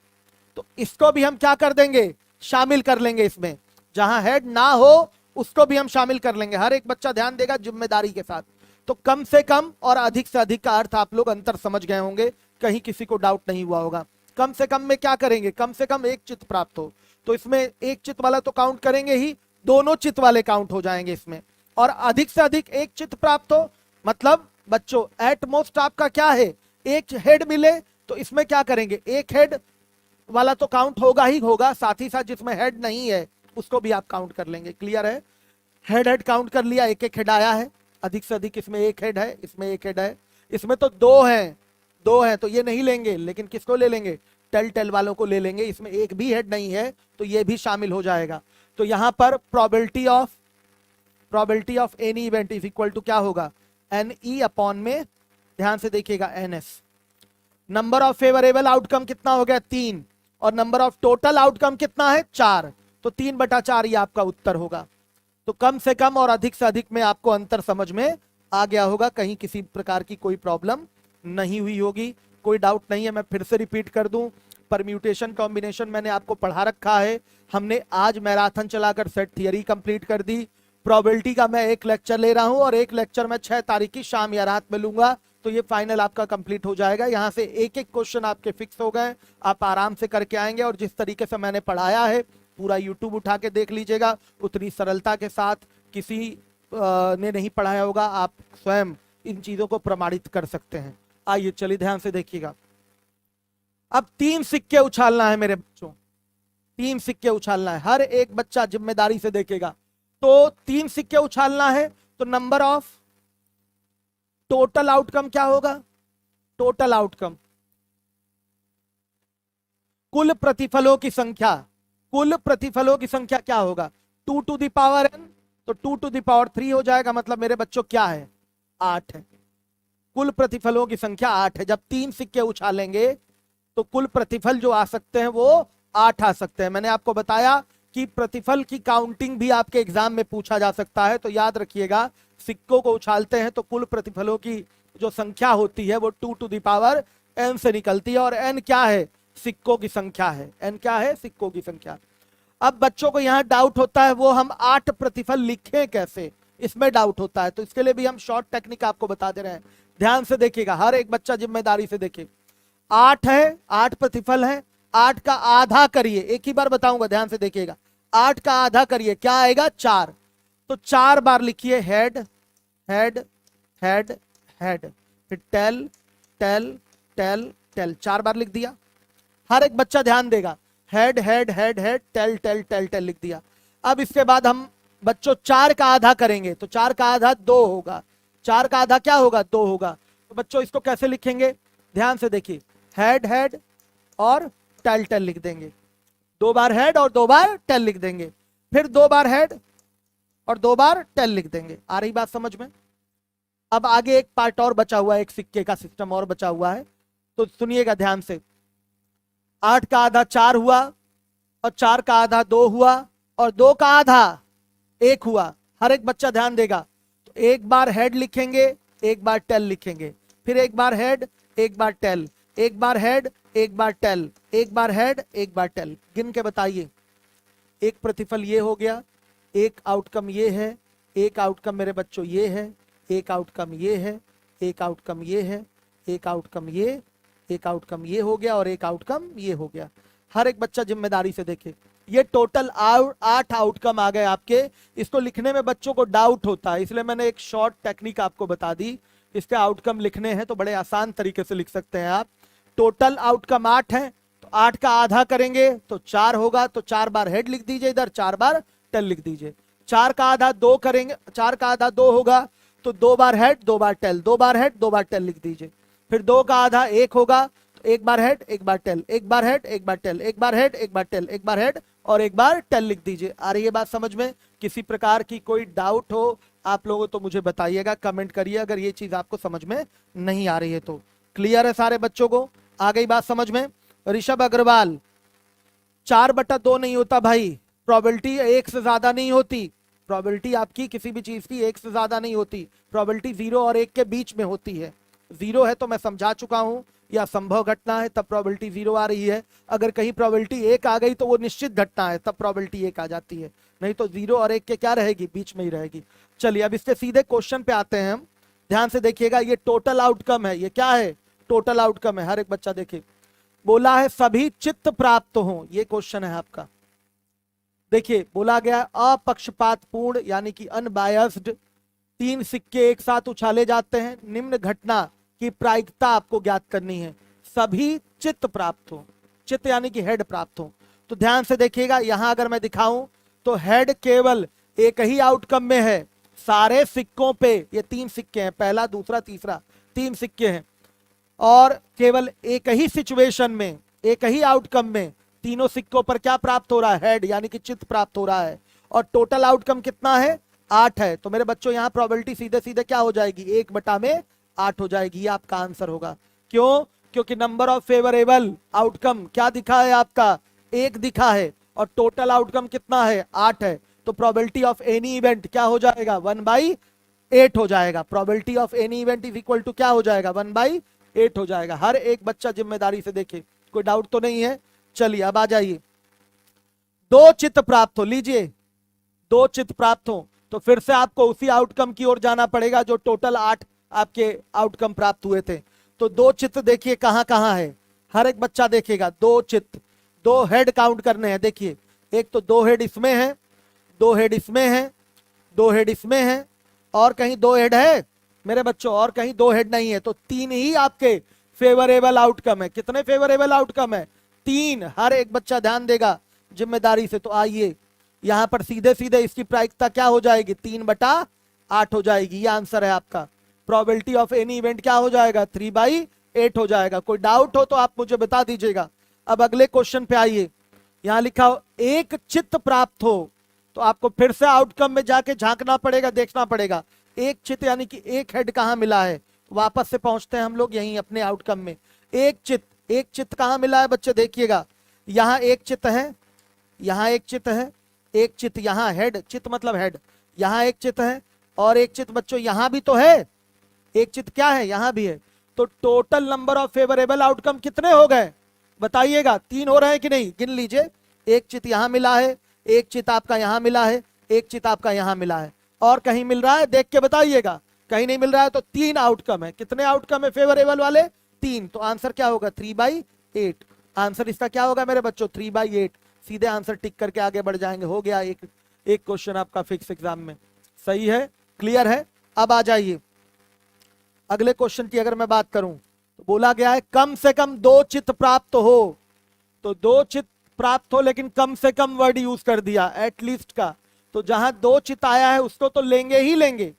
तो इसको भी हम क्या कर देंगे, शामिल कर लेंगे इसमें। जहां हेड ना हो उसको भी हम शामिल कर लेंगे। हर एक बच्चा ध्यान देगा जिम्मेदारी के साथ। तो कम से कम और अधिक से अधिक का अर्थ आप लोग अंतर समझ गए होंगे, कहीं किसी को डाउट नहीं हुआ होगा। कम से कम में क्या करेंगे, कम से कम एक चित्त प्राप्त हो, तो इसमें एक चित्त वाला तो काउंट करेंगे ही, दोनों चित्त वाले काउंट हो जाएंगे इसमें। और अधिक से अधिक एक चित्त प्राप्त हो मतलब बच्चों एट मोस्ट आपका क्या है, एक हेड मिले, तो इसमें क्या करेंगे, एक हेड वाला तो काउंट होगा ही होगा, साथ ही साथ जिसमें हेड नहीं है उसको भी आप काउंट कर लेंगे। क्लियर है? हेड हेड काउंट कर लिया, एक एक हेड आया है, अधिक से अधिक इसमें एक हेड है, इसमें एक हेड है, इसमें तो दो हैं, तो ये नहीं लेंगे, लेकिन किसको ले लेंगे, टेल टेल वालों को ले लेंगे। इसमें एक भी हेड नहीं है तो ये भी शामिल हो जाएगा। तो यहां पर probability of any event is equal to क्या होगा, एन ई अपॉन में, ध्यान से देखिएगा, N S. Number of favourable outcome कितना हो गया, 3, और नंबर ऑफ टोटल आउटकम कितना है, 4, तो 3/4 ये आपका उत्तर होगा। तो कम से कम और अधिक से अधिक में आपको अंतर समझ में आ गया होगा, कहीं किसी प्रकार की कोई प्रॉब्लम नहीं हुई होगी, कोई डाउट नहीं है। मैं फिर से रिपीट कर दूं, परम्यूटेशन कॉम्बिनेशन मैंने आपको पढ़ा रखा है, हमने आज मैराथन चलाकर सेट थियरी कंप्लीट कर दी। प्रोबेबिलिटी का मैं एक लेक्चर ले रहा हूं और एक लेक्चर मैं 6 तारीख की शाम या रात में लूंगा, तो ये फाइनल आपका कंप्लीट हो जाएगा। यहाँ से एक एक क्वेश्चन आपके फिक्स हो गए, आप आराम से करके आएंगे। और जिस तरीके से मैंने पढ़ाया है पूरा यूट्यूब उठा के देख लीजिएगा, उतनी सरलता के साथ किसी ने नहीं पढ़ाया होगा, आप स्वयं इन चीजों को प्रमाणित कर सकते हैं। आइए चलिए ध्यान से देखिएगा। अब 3 सिक्के उछालना है मेरे बच्चों, 3 सिक्के उछालना है, हर एक बच्चा जिम्मेदारी से देखेगा। तो 3 सिक्के उछालना है, तो नंबर ऑफ टोटल आउटकम क्या होगा, टोटल आउटकम कुल प्रतिफलों की संख्या, कुल प्रतिफलों की संख्या क्या होगा, 2 टू द पावर n, तो 2 टू द पावर 3 हो जाएगा, मतलब मेरे बच्चों क्या है, 8 है। कुल प्रतिफलों की संख्या 8 है। जब 3 सिक्के उछालेंगे तो कुल प्रतिफल जो आ सकते हैं वो 8 आ सकते हैं। मैंने आपको बताया कि प्रतिफल की काउंटिंग भी आपके एग्जाम में पूछा जा सकता है, तो याद रखिएगा सिक्कों को उछालते हैं तो कुल प्रतिफलों की जो संख्या होती है वो 2 टू द पावर n से निकलती है, और n क्या है, सिक्कों की संख्या है। n क्या है, सिक्कों की संख्या। अब बच्चों को यहाँ डाउट होता है वो हम 8 प्रतिफल लिखें कैसे, इसमें डाउट होता है, तो इसके लिए भी हम शॉर्ट टेक्निक आपको बता दे रहे हैं। ध्यान से देखिएगा, हर एक बच्चा जिम्मेदारी से देखे। 8 है, 8 प्रतिफल है, 8 का आधा करिए, एक ही बार बताऊंगा, ध्यान से देखिएगा। 8 का आधा करिए, क्या आएगा, 4। तो 4 बार लिखिए हेड हेड हेड हेड, फिर टेल टेल टेल टेल, 4 बार लिख दिया। हर एक बच्चा ध्यान देगा, head head head head tail tail tail tail लिख दिया। अब इसके बाद हम बच्चों 4 का आधा करेंगे, तो 4 का आधा 2 होगा। 4 का आधा क्या होगा, 2 होगा। तो बच्चों इसको कैसे लिखेंगे, ध्यान से देखिए, हेड हेड और टेल टेल लिख देंगे, 2 बार हेड और 2 बार टेल लिख देंगे, फिर 2 बार हेड और 2 बार टेल लिख देंगे। आ रही बात समझ में। अब आगे एक पार्ट और बचा हुआ है, एक सिक्के का सिस्टम और बचा हुआ है, तो सुनिएगा ध्यान से। 8 का आधा 4 हुआ, और 4 का आधा 2 हुआ, और 2 का आधा 1 हुआ। हर एक बच्चा ध्यान देगा, तो एक बार हेड लिखेंगे, एक बार टेल लिखेंगे, फिर एक बार हेड, एक बार टेल, एक बार हेड, एक बार टेल, एक बार हेड, एक बार टेल। गिन के बताइए, एक प्रतिफल ये हो गया, एक आउटकम ये है, एक आउटकम मेरे बच्चों ये है, एक आउटकम ये है, एक आउटकम ये है, एक आउटकम ये, एक आउटकम ये हो गया, और एक आउटकम ये हो गया। हर एक बच्चा जिम्मेदारी से देखे, ये टोटल 8 आउटकम आ गए आपके। इसको लिखने में बच्चों को डाउट होता है, इसलिए मैंने एक शॉर्ट टेक्निक आपको बता दी। इसके आउटकम लिखने हैं तो बड़े आसान तरीके से लिख सकते हैं आप। टोटल आउटकम 8 है, तो 8 का आधा करेंगे तो 4 होगा, तो 4 बार हेड लिख दीजिए इधर, 4 बार टेल लिख दीजिए। 4 का आधा 2 करेंगे, 4 का आधा 2 होगा, तो 2 बार हेड 2 बार टेल, 2 बार हेड 2 बार टेल लिख दीजिए। फिर 2 का आधा 1 होगा, तो 1 बार हेड 1 बार टेल, 1 बार हेड 1 बार टेल, 1 बार हेड 1 बार टेल, 1 बार हेड और 1 बार टेल लिख दीजिए। आ रही है बात समझ में। किसी प्रकार की कोई डाउट हो आप लोगों तो मुझे बताइएगा, कमेंट करिए अगर ये चीज आपको समझ में नहीं आ रही है तो। क्लियर है सारे बच्चों को, आ गई बात समझ में। ऋषभ अग्रवाल, 4/2 नहीं होता भाई, प्रोबेबिलिटी 1 से ज्यादा नहीं होती। प्रोबेबिलिटी आपकी किसी भी चीज की 1 से ज्यादा नहीं होती, प्रोबेबिलिटी 0 और 1 के बीच में होती है। 0 है तो मैं समझा चुका हूं, या संभव घटना है तब प्रोबेबिलिटी 0 आ रही है। अगर कहीं प्रोबेबिलिटी 1 आ गई तो वो निश्चित घटना है, तब प्रोबेबिलिटी 1 आ जाती है, नहीं तो 0 और 1 के क्या रहेगी, बीच में ही रहेगी। चलिए अब इसके सीधे क्वेश्चन पे आते हैं हम। ध्यान से देखिएगा, ये टोटल आउटकम है, ये क्या है, टोटल आउटकम है। हर एक बच्चा देखे, बोला है सभी चित्त प्राप्त हो, ये क्वेश्चन है आपका। देखिए बोला गया अपक्षपातपूर्ण यानी कि अनबायस्ड 3 सिक्के एक साथ उछाले जाते हैं, निम्न घटना की प्रायिकता आपको ज्ञात करनी है। सभी चित्त प्राप्त हो, चित्त यानी कि हेड प्राप्त हो। तो ध्यान से देखिएगा, यहां अगर मैं दिखाऊं तो हेड केवल एक ही आउटकम में है, सारे सिक्कों पे ये 3 सिक्के हैं, पहला दूसरा तीसरा 3 सिक्के हैं, और केवल एक ही सिचुएशन में, एक ही आउटकम में तीनों सिक्कों पर क्या प्राप्त हो रहा है, हेड यानी कि चित्त प्राप्त हो रहा है। और टोटल आउटकम कितना है, 8 है। तो मेरे बच्चों यहाँ प्रोबेबिलिटी सीधे सीधे क्या हो जाएगी, 1/8 हो जाएगी, ये आपका आंसर होगा। क्यों, क्योंकि नंबर ऑफ फेवरेबल आउटकम क्या दिखा है आपका, 1 दिखा है, और टोटल आउटकम कितना है, 8 है। तो प्रोबेबिलिटी ऑफ एनी इवेंट क्या हो जाएगा, 1/8 हो जाएगा। Probability of any event is equal to क्या हो जाएगा, 1/8 हो जाएगा। हर एक बच्चा जिम्मेदारी से देखे, कोई डाउट तो नहीं है। चलिए अब आ जाइए, 2 चित्त प्राप्त हो, लीजिए 2 चित्त प्राप्त हो तो फिर से आपको उसी आउटकम की ओर जाना पड़ेगा जो टोटल 8 आपके आउटकम प्राप्त हुए थे। तो 2 चित्त देखिए कहां कहां है, हर एक बच्चा देखेगा। 2 चित्त, 2 हेड काउंट करने हैं। देखिए एक तो 2 हेड इसमें है, 2 हेड इसमें है, 2 हेड इसमें है, और कहीं 2 हेड है मेरे बच्चों, और कहीं 2 हेड नहीं है। तो 3 ही आपके फेवरेबल आउटकम है। कितने फेवरेबल आउटकम है, 3। हर एक बच्चा ध्यान देगा जिम्मेदारी से। तो आइए यहां पर सीधे सीधे इसकी प्रायिकता क्या हो जाएगी, 3/8 हो जाएगी, ये आंसर है आपका। प्रोबेबिलिटी ऑफ एनी इवेंट क्या हो जाएगा, 3/8 हो जाएगा। कोई डाउट हो तो आप मुझे बता दीजिएगा। अब अगले क्वेश्चन पे आइए। यहां लिखा हो एक चित प्राप्त हो, तो आपको फिर से आउटकम में जाके झांकना पड़ेगा, देखना पड़ेगा एक चित यानी कि एक हेड कहां मिला है। वापस से पहुंचते हैं हम लोग यहीं अपने आउटकम में। एक चित कहां मिला है बच्चे, देखिएगा यहां एक चित है, यहां एक चित है, एक चित यहां हेड, चित मतलब हेड, यहां एक चित है और एक चित बच्चों यहां भी तो है, एक चित क्या है यहां भी है। तो total number of favourable outcome कितने हो गए बताइएगा, 3 हो रहे हैं कि नहीं, गिन लीजिए। एक चित यहां मिला है, एक चित आपका यहां मिला है, एक चित आपका यहां मिला है, और कहीं मिल रहा है देख के बताइएगा, कहीं नहीं मिल रहा है तो 3 आउटकम है। कितने आउटकम है फेवरेबल वाले, 3। तो आंसर क्या होगा 3/8। आंसर इसका क्या होगा मेरे बच्चों 3/8। सीधे आंसर टिक करके आगे बढ़ जाएंगे, हो गया एक क्वेश्चन आपका फिक्स एग्जाम में। सही है, क्लियर है। अब आ जाइए अगले क्वेश्चन की अगर मैं बात करूं तो बोला गया है कम से कम 2 चित प्राप्त हो, तो 2 चित प्राप्त हो लेकिन कम से कम वर्ड यूज कर दिया एटलीस्ट का। तो जहां 2 चित आया है उसको तो लेंगे ही लेंगे,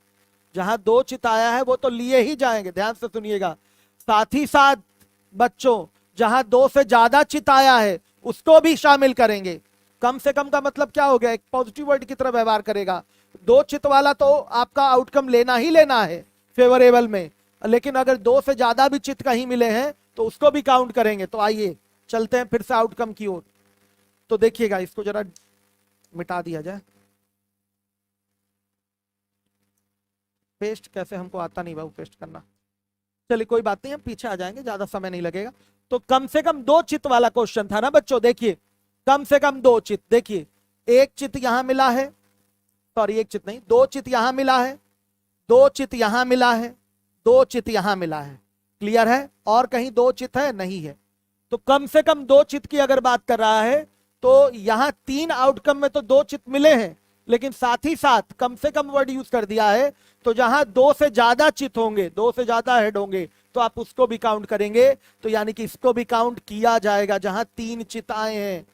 जहां 2 चित आया है वो तो लिए ही जाएंगे, ध्यान से सुनिएगा। साथ ही साथ बच्चों जहां 2 से ज्यादा चित आया है उसको भी शामिल करेंगे। कम से कम का मतलब क्या हो गया, एक पॉजिटिव वर्ड की तरह व्यवहार करेगा। 2 चित वाला तो आपका आउटकम लेना ही लेना है फेवरेबल में, लेकिन अगर 2 से ज्यादा भी चित कहीं मिले हैं तो उसको भी काउंट करेंगे। तो आइए चलते हैं फिर से आउटकम की ओर। तो देखिएगा इसको जरा मिटा दिया जाए, पेस्ट कैसे हमको आता नहीं बाबू पेस्ट करना, चलिए कोई बात नहीं हम पीछे आ जाएंगे, ज्यादा समय नहीं लगेगा। तो कम से कम 2 चित वाला क्वेश्चन था ना बच्चों, देखिए कम से कम 2 चित, देखिए एक चित यहां मिला है, सॉरी एक चित नहीं 2 चित यहां मिला है, 2 चित यहां मिला है, 2 चित यहां मिला है, क्लियर है। और कहीं 2 चित है नहीं है, तो कम से कम 2 चित की अगर बात कर रहा है तो यहां 3 आउटकम में तो 2 चित मिले हैं, लेकिन साथ ही साथ कम से कम वर्ड यूज कर दिया है। तो जहां 2 से ज्यादा चित होंगे, 2 से ज्यादा हेड होंगे तो आप उसको भी काउंट करेंगे, तो यानी कि इसको भी काउंट किया जाएगा। जहां 3 चित आए हैं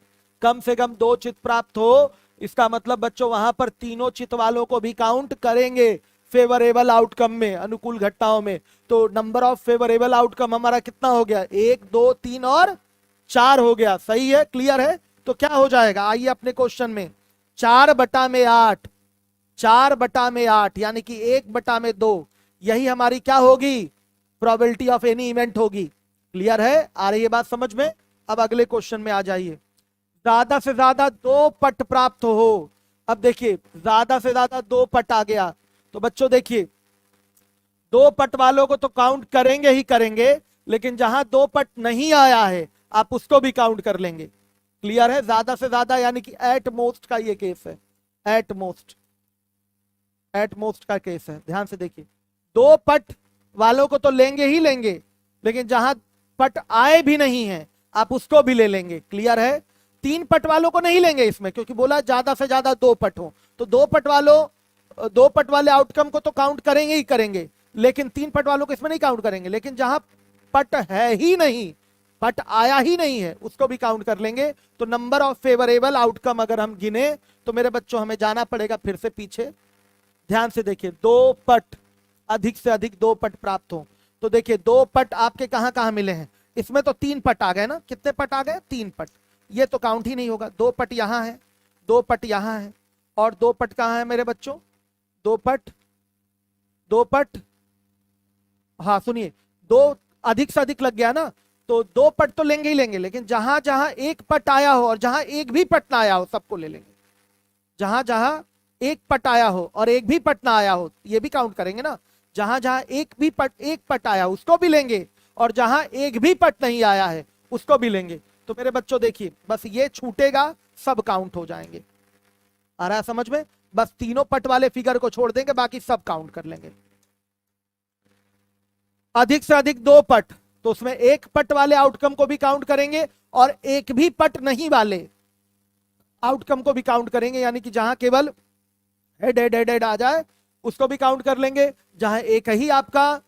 कम से कम 2 चित प्राप्त हो, इसका मतलब बच्चों वहां पर तीनों चित वालों को भी काउंट करेंगे फेवरेबल आउटकम में, अनुकूल घटनाओं में। तो नंबर ऑफ फेवरेबल आउटकम हमारा कितना हो गया, 1 2 3 और 4 हो गया। सही है, क्लियर है। तो क्या हो जाएगा आइए अपने क्वेश्चन में, 4/8, 4/8 यानी कि 1/2, यही हमारी क्या होगी प्रोबेबिलिटी ऑफ एनी इवेंट होगी। क्लियर है, आ रही है बात समझ में। अब अगले क्वेश्चन में आ जाइए, ज्यादा से ज्यादा 2 पट प्राप्त हो। अब देखिए ज्यादा से ज्यादा 2 पट आ गया, तो बच्चों देखिए 2 पट वालों को तो काउंट करेंगे ही करेंगे, लेकिन जहां 2 पट नहीं आया है आप उसको भी काउंट कर लेंगे। क्लियर है, ज्यादा से ज्यादा यानी कि एट मोस्ट का ये केस है, एट मोस्ट का केस है। ध्यान से देखिए 2 पट वालों को तो लेंगे ही लेंगे, लेकिन जहां पट आए भी नहीं है आप उसको भी ले लेंगे। क्लियर है, 3 पट वालों को नहीं लेंगे इसमें, क्योंकि बोला ज्यादा से ज्यादा 2 पट हो, तो 2 पट वाले आउटकम को तो काउंट करेंगे ही करेंगे, लेकिन 3 पट वालों को इसमें नहीं काउंट करेंगे। लेकिन जहां पट है ही नहीं, पट आया ही नहीं है, उसको भी काउंट कर लेंगे। तो नंबर ऑफ फेवरेबल आउटकम अगर हम गिने तो मेरे बच्चों हमें जाना पड़ेगा फिर से पीछे। ध्यान से देखिए 2 पट, अधिक से अधिक 2 पट प्राप्त हो, तो देखिए 2 पट आपके कहां कहां मिले हैं, इसमें तो 3 पट आ गए ना, कितने पट आ गए 3 पट, ये तो काउंट ही नहीं होगा। 2 पट यहां है, 2 पट यहां है, और 2 पट कहां है मेरे बच्चों, 2 पट, हाँ सुनिए 2 अधिक से अधिक लग गया ना, तो 2 पट तो लेंगे ही लेंगे, लेकिन जहां जहां 1 पट आया हो और जहां एक भी पट ना आया हो सबको ले लेंगे। जहां जहां 1 पट आया हो और एक भी पट ना आया हो ये भी काउंट करेंगे ना। जहां जहां एक पट आया उसको भी लेंगे, और जहां एक भी पट नहीं आया है उसको भी लेंगे। तो मेरे बच्चों देखिए बस ये छूटेगा, सब काउंट हो जाएंगे। आ रहा है समझ में, बस तीनों पट वाले फिगर को छोड़ देंगे, बाकी सब काउंट कर लेंगे। अधिक से अधिक 2 पट, तो उसमें 1 पट वाले आउटकम को भी काउंट करेंगे और एक भी पट नहीं वाले आउटकम को भी काउंट करेंगे, यानी कि जहां केवल हेड हेड हेड हेड आ जाए उसको भी काउंट कर लेंगे, जहां एक ही आपका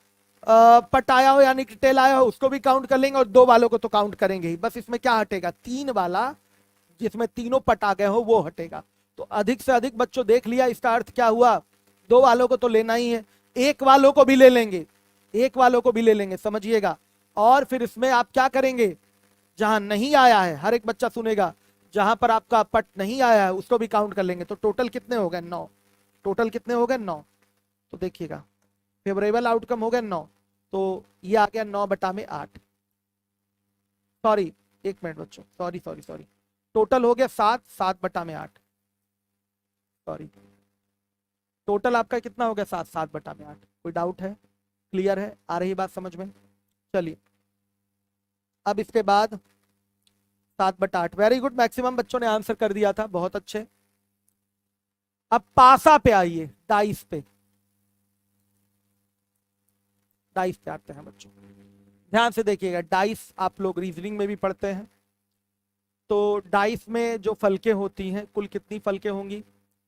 पट आया हो यानी कि टेल आया हो उसको भी काउंट कर लेंगे, और 2 वालों को तो काउंट करेंगे ही। बस इसमें क्या हटेगा, 3 वाला जिसमें तीनों पट आ गए हो वो हटेगा। तो अधिक से अधिक बच्चों देख लिया, इसका अर्थ क्या हुआ, 2 वालों को तो लेना ही है, 1 वालों को भी ले लेंगे, 1 वालों को भी ले लेंगे, समझिएगा। और फिर इसमें आप क्या करेंगे, जहां नहीं आया है हर एक बच्चा सुनेगा, जहां पर आपका पट नहीं आया है उसको भी काउंट कर लेंगे, तो टोटल कितने हो गए 9। टोटल कितने हो गए 9। तो देखिएगा फेवरेबल आउटकम हो गया 9, तो ये आ गया 9/8। सॉरी, एक मिनट बच्चों, सॉरी सॉरी सॉरी, टोटल हो गया 7, 7/8। सॉरी, टोटल आपका कितना हो गया 7, 7/8। कोई डाउट है? क्लियर है? आ रही बात समझ में? चलिए अब इसके बाद 7/8। वेरी गुड, मैक्सिमम बच्चों ने आंसर कर दिया था, बहुत अच्छे। अब पासा पे आइए, डाइस पे। डाइस पे आते हैं बच्चों, ध्यान से देखिएगा। डाइस आप लोग रीजनिंग में भी पढ़ते हैं, तो डाइस में जो फलकें होती हैं, कुल कितनी फलकें होंगी?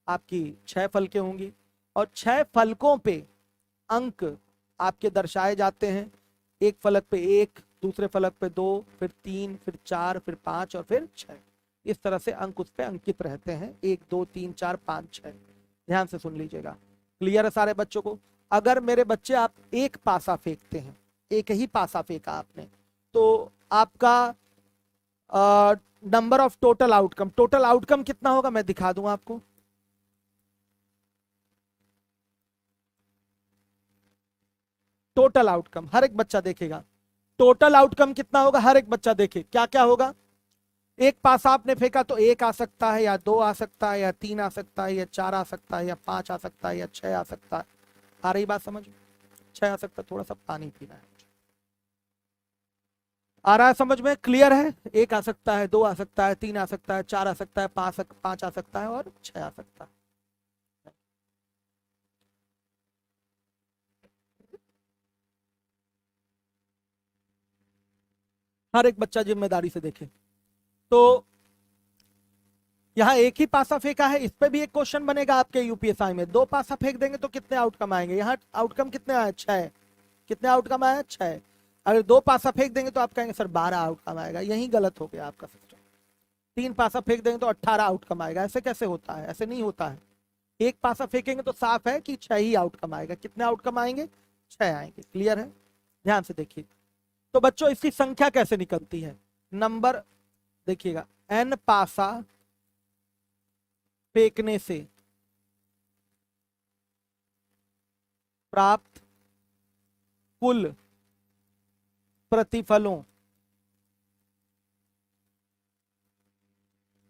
आपकी 6 फलकें होंगी, और 6 फलकों पे अंक आपके दर्शाए जाते हैं। एक फलक पे 1, दूसरे फलक पे 2, फिर 3, फिर 4, फिर 5 और फिर 6। इस तरह से अंक उस पे अंकित रहते हैं, 1 2 3 4 5 6। ध्यान से सुन लीजिएगा। क्लियर है सारे बच्चों को? अगर मेरे बच्चे आप एक पासा फेंकते हैं, एक ही पासा फेंका आपने, तो आपका number of total outcome, total outcome कितना होगा मैं दिखा दूं आपको। टोटल आउटकम हर एक बच्चा देखेगा, टोटल आउटकम कितना होगा हर एक बच्चा देखे। क्या क्या होगा? एक पासा आपने फेंका तो 1 आ सकता है, या 2 आ सकता है, या 3 आ सकता है, या 4 आ सकता है, या 5 आ सकता है, या 6 आ सकता है। आ रही बात समझ में? 6 आ सकता है। थोड़ा सा पानी पीना है। आ रहा है समझ में? क्लियर है? 1 आ सकता है, 2 आ सकता है, 3 आ सकता है, 4 आ सकता है, 5 आ सकता है, और 6 आ सकता है। हर एक बच्चा जिम्मेदारी से देखे। तो यहाँ एक ही पासा फेंका है, इस पे भी एक क्वेश्चन बनेगा आपके यूपीएसआई में। 2 पासा फेंक देंगे तो कितने आउटकम आएंगे? यहाँ आउटकम कितने आए? 6। कितने आउटकम आए? 6। अगर 2 पासा फेंक देंगे तो आप कहेंगे सर 12 आउटकम आएगा। यही गलत हो गया आपका सिस्टम। 3 पासा फेंक देंगे तो 18 आउटकम आएगा। ऐसे कैसे होता है? ऐसे नहीं होता है। एक पासा फेंकेंगे तो साफ है कि 6 ही आउटकम आएगा। कितने आउटकम आएंगे? 6 आएंगे। क्लियर है? ध्यान से देखिए। तो बच्चों इसकी संख्या कैसे निकलती है? नंबर देखिएगा, n पासा फेंकने से प्राप्त कुल प्रतिफलों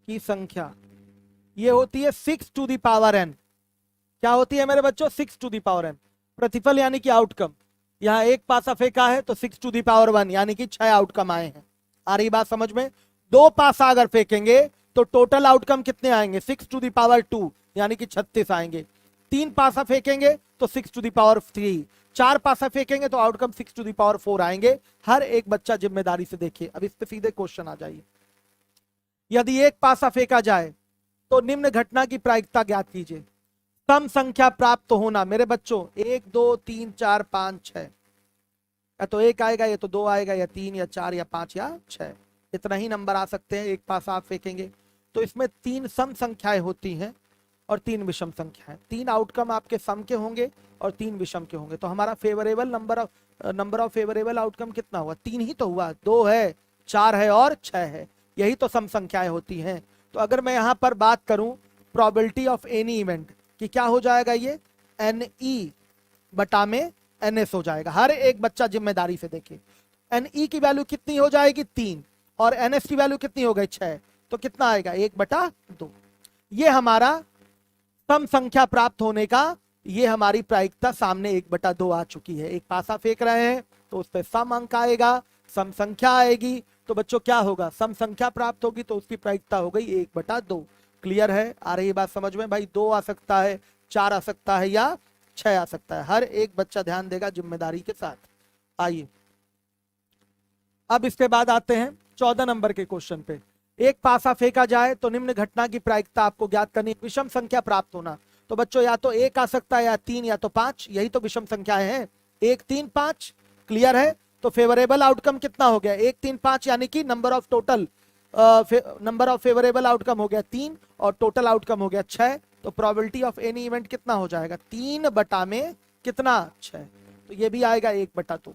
की संख्या, ये होती है 6 टू दी पावर n। क्या होती है मेरे बच्चों? 6 टू दी पावर n। प्रतिफल यानी कि आउटकम। यहां एक पासा फेंका है तो 6 टू दी पावर 1 यानी कि 6 आउटकम आए हैं। आ रही बात समझ में? 2 पासा अगर फेंकेंगे तो टोटल आउटकम कितने आएंगे? 6 टू दी पावर 2 यानी कि 36 आएंगे। 3 पासा फेंकेंगे तो 6 टू दी पावर 3। 4 पासा फेंकेंगे तो आउटकम 6 टू दी पावर 4 आएंगे। हर एक बच्चा जिम्मेदारी से देखिए। अब इस पे सीधे क्वेश्चन आ जाइए। यदि एक पासा फेंका जाए तो निम्न घटना की प्रायिकता ज्ञात कीजिए। सम संख्या प्राप्त होना मेरे बच्चों 1 2 3 4 5 6, या तो 1 आएगा, या तो 2 आएगा, या 3 या 4 या 5 या 6। इतना ही नंबर आ सकते हैं एक पास आप फेंकेंगे। तो इसमें 3 सम संख्याएं होती हैं और 3 विषम संख्याएं। 3 आउटकम आपके सम के होंगे और 3 विषम के होंगे। तो हमारा favourable number of favourable outcome कितना हुआ? 3 ही तो हुआ। 2 है, 4 है और 6 है। यही तो सम संख्याएं होती हैं। तो अगर मैं यहां पर बात करूं प्रोबेबिलिटी ऑफ एनी इवेंट कि क्या हो जाएगा, ये NE बटा में NS हो जाएगा। हर एक बच्चा जिम्मेदारी से देखे। NE की वैल्यू कितनी हो जाएगी? 3, और NS की वैल्यू कितनी हो गई? 6। तो कितना आएगा? 1/2। ये हमारा सम संख्या प्राप्त होने का, ये हमारी प्रायिकता सामने 1/2 आ चुकी है। एक पासा फेंक रहे हैं तो उस पर सम अंक आएगा, सम संख्या आएगी। तो बच्चों क्या होगा? सम संख्या प्राप्त होगी तो उसकी प्रायिकता हो गई 1/2। क्लियर है? आ रही बात समझ में भाई? 2 आ सकता है, 4 आ सकता है, या 6 आ सकता है। हर एक बच्चा ध्यान देगा जिम्मेदारी के साथ। आइए अब इसके बाद आते हैं 14 नंबर के क्वेश्चन पे। एक पासा फेंका जाए तो निम्न घटना की प्रायिकता आपको ज्ञात करनी। विषम संख्या प्राप्त होना, तो बच्चों या तो 1 आ सकता है, या 3, या तो 5। यही तो विषम संख्याएं हैं, 1 3 5। क्लियर है? तो फेवरेबल आउटकम कितना हो गया? 1 3 5 यानी कि नंबर ऑफ फेवरेबल आउटकम हो गया 3 और टोटल आउटकम हो गया 6। तो प्रोबेबिलिटी ऑफ एनी इवेंट कितना हो जाएगा? 3 बटा में कितना? 6। तो ये भी आएगा 1/2।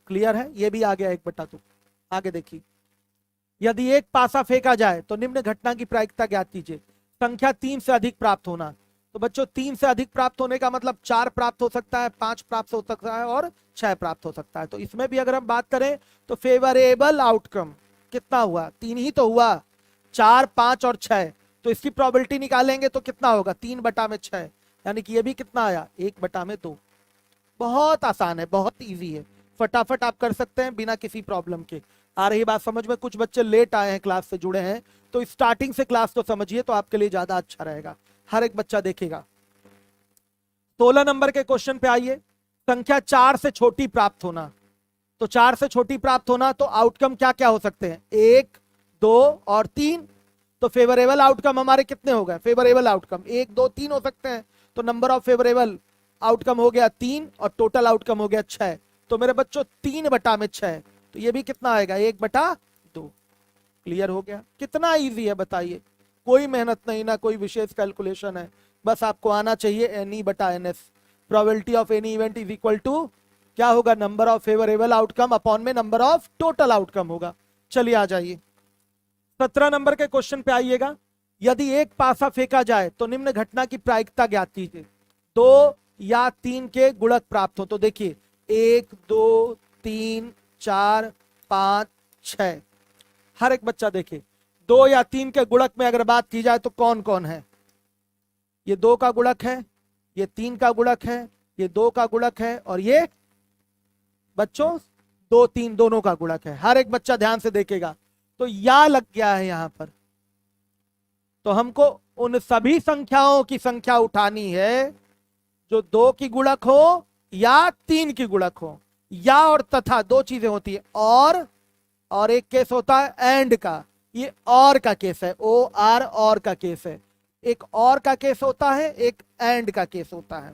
क्लियर है? ये भी आ गया 1/2। आगे देखिए, यदि एक पासा फेंका जाए तो निम्न घटना की प्रायिकता ज्ञात कीजिए। संख्या 3 से अधिक प्राप्त होना। तो बच्चों 3 से अधिक प्राप्त होने का मतलब 4 प्राप्त हो सकता है, 5 प्राप्त हो सकता है और 6 प्राप्त हो सकता है। तो इसमें भी अगर हम बात करें तो फेवरेबल आउटकम कितना हुआ, 3 ही तो हुआ, 4, 5 और 6। तो इसकी प्रोबेबिलिटी निकालेंगे तो कितना होगा, 3/6, यानी कि ये भी कितना आया, 1/2। बहुत आसान है, बहुत इजी है, फटाफट आप कर सकते हैं बिना किसी प्रॉब्लम के। आ रही बात समझ में? कुछ बच्चे लेट आए हैं, क्लास से जुड़े हैं, तो स्टार्टिंग से क्लास तो समझिए तो आपके लिए ज्यादा अच्छा रहेगा, हर एक बच्चा देखेगा। 16 नंबर के क्वेश्चन पे आइए। संख्या 4 से छोटी प्राप्त होना। तो 4 से छोटी प्राप्त होना तो आउटकम क्या क्या हो सकते हैं, 1, 2 और 3। तो फेवरेबल आउटकम हमारे कितने हो गए, फेवरेबल आउटकम 1, 2, 3 हो सकते हैं। तो नंबर ऑफ फेवरेबल आउटकम हो गया 3 और टोटल आउटकम हो गया 6। तो मेरे बच्चों 3/6, तो ये भी कितना आएगा, 1/2। क्लियर हो गया? कितना इजी है बताइए, कोई मेहनत नहीं ना कोई विशेष कैलकुलेशन है, बस आपको आना चाहिए NE/NS। Probability of any event is equal to क्या होगा, number of favourable outcome upon में नंबर ऑफ टोटल आउटकम होगा। चलिए आ जाइए 17 नंबर के क्वेश्चन पे आइएगा। यदि एक पासा फेंका जाए तो निम्न घटना की प्रायिकता ज्ञात कीजिए। 2 या 3 के गुणक प्राप्त हो। तो देखिए 1, 2, 3, 4, 5, 6। हर एक बच्चा देखे 2 या 3 के गुणक में अगर बात की जाए तो कौन कौन है, ये 2 का गुणक है, ये 3 का गुणक है, ये 2 का गुणक है और ये बच्चों 2, 3 दोनों का गुणक है। हर एक बच्चा ध्यान से देखेगा। तो या लग गया है यहां पर, तो हमको उन सभी संख्याओं की संख्या उठानी है जो 2 की गुणक हो या 3 की गुणक हो। या और तथा दो चीजें होती है, और एक केस होता है एंड का, ये और का केस है, OR और का केस है। एक और का केस होता है, एक एंड का केस होता है।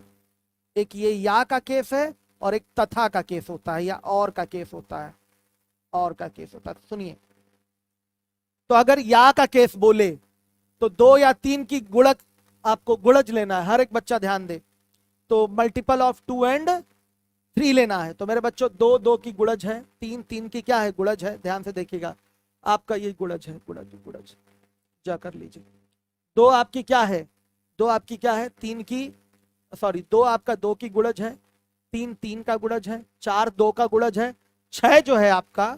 एक ये या का केस है और एक तथा का केस होता है, या और का केस होता है, और का केस होता है। सुनिए, तो अगर या का केस बोले तो 2 या 3 की गुणक आपको गुणज लेना है, हर एक बच्चा ध्यान दे। तो मल्टीपल ऑफ 2 एंड 3 लेना है। तो मेरे बच्चों 2, 2 की गुणज है, 3, 3 की क्या है, गुणज है। ध्यान से देखिएगा, आपका ये गुणज है, गुणज जा कर लीजिए। 2 आपकी क्या है, 2 आपकी क्या है, 3 की, सॉरी 2 आपका 2 की गुणज है, 3 3 का गुणज है, 4 2 का गुणज है, 6 जो है आपका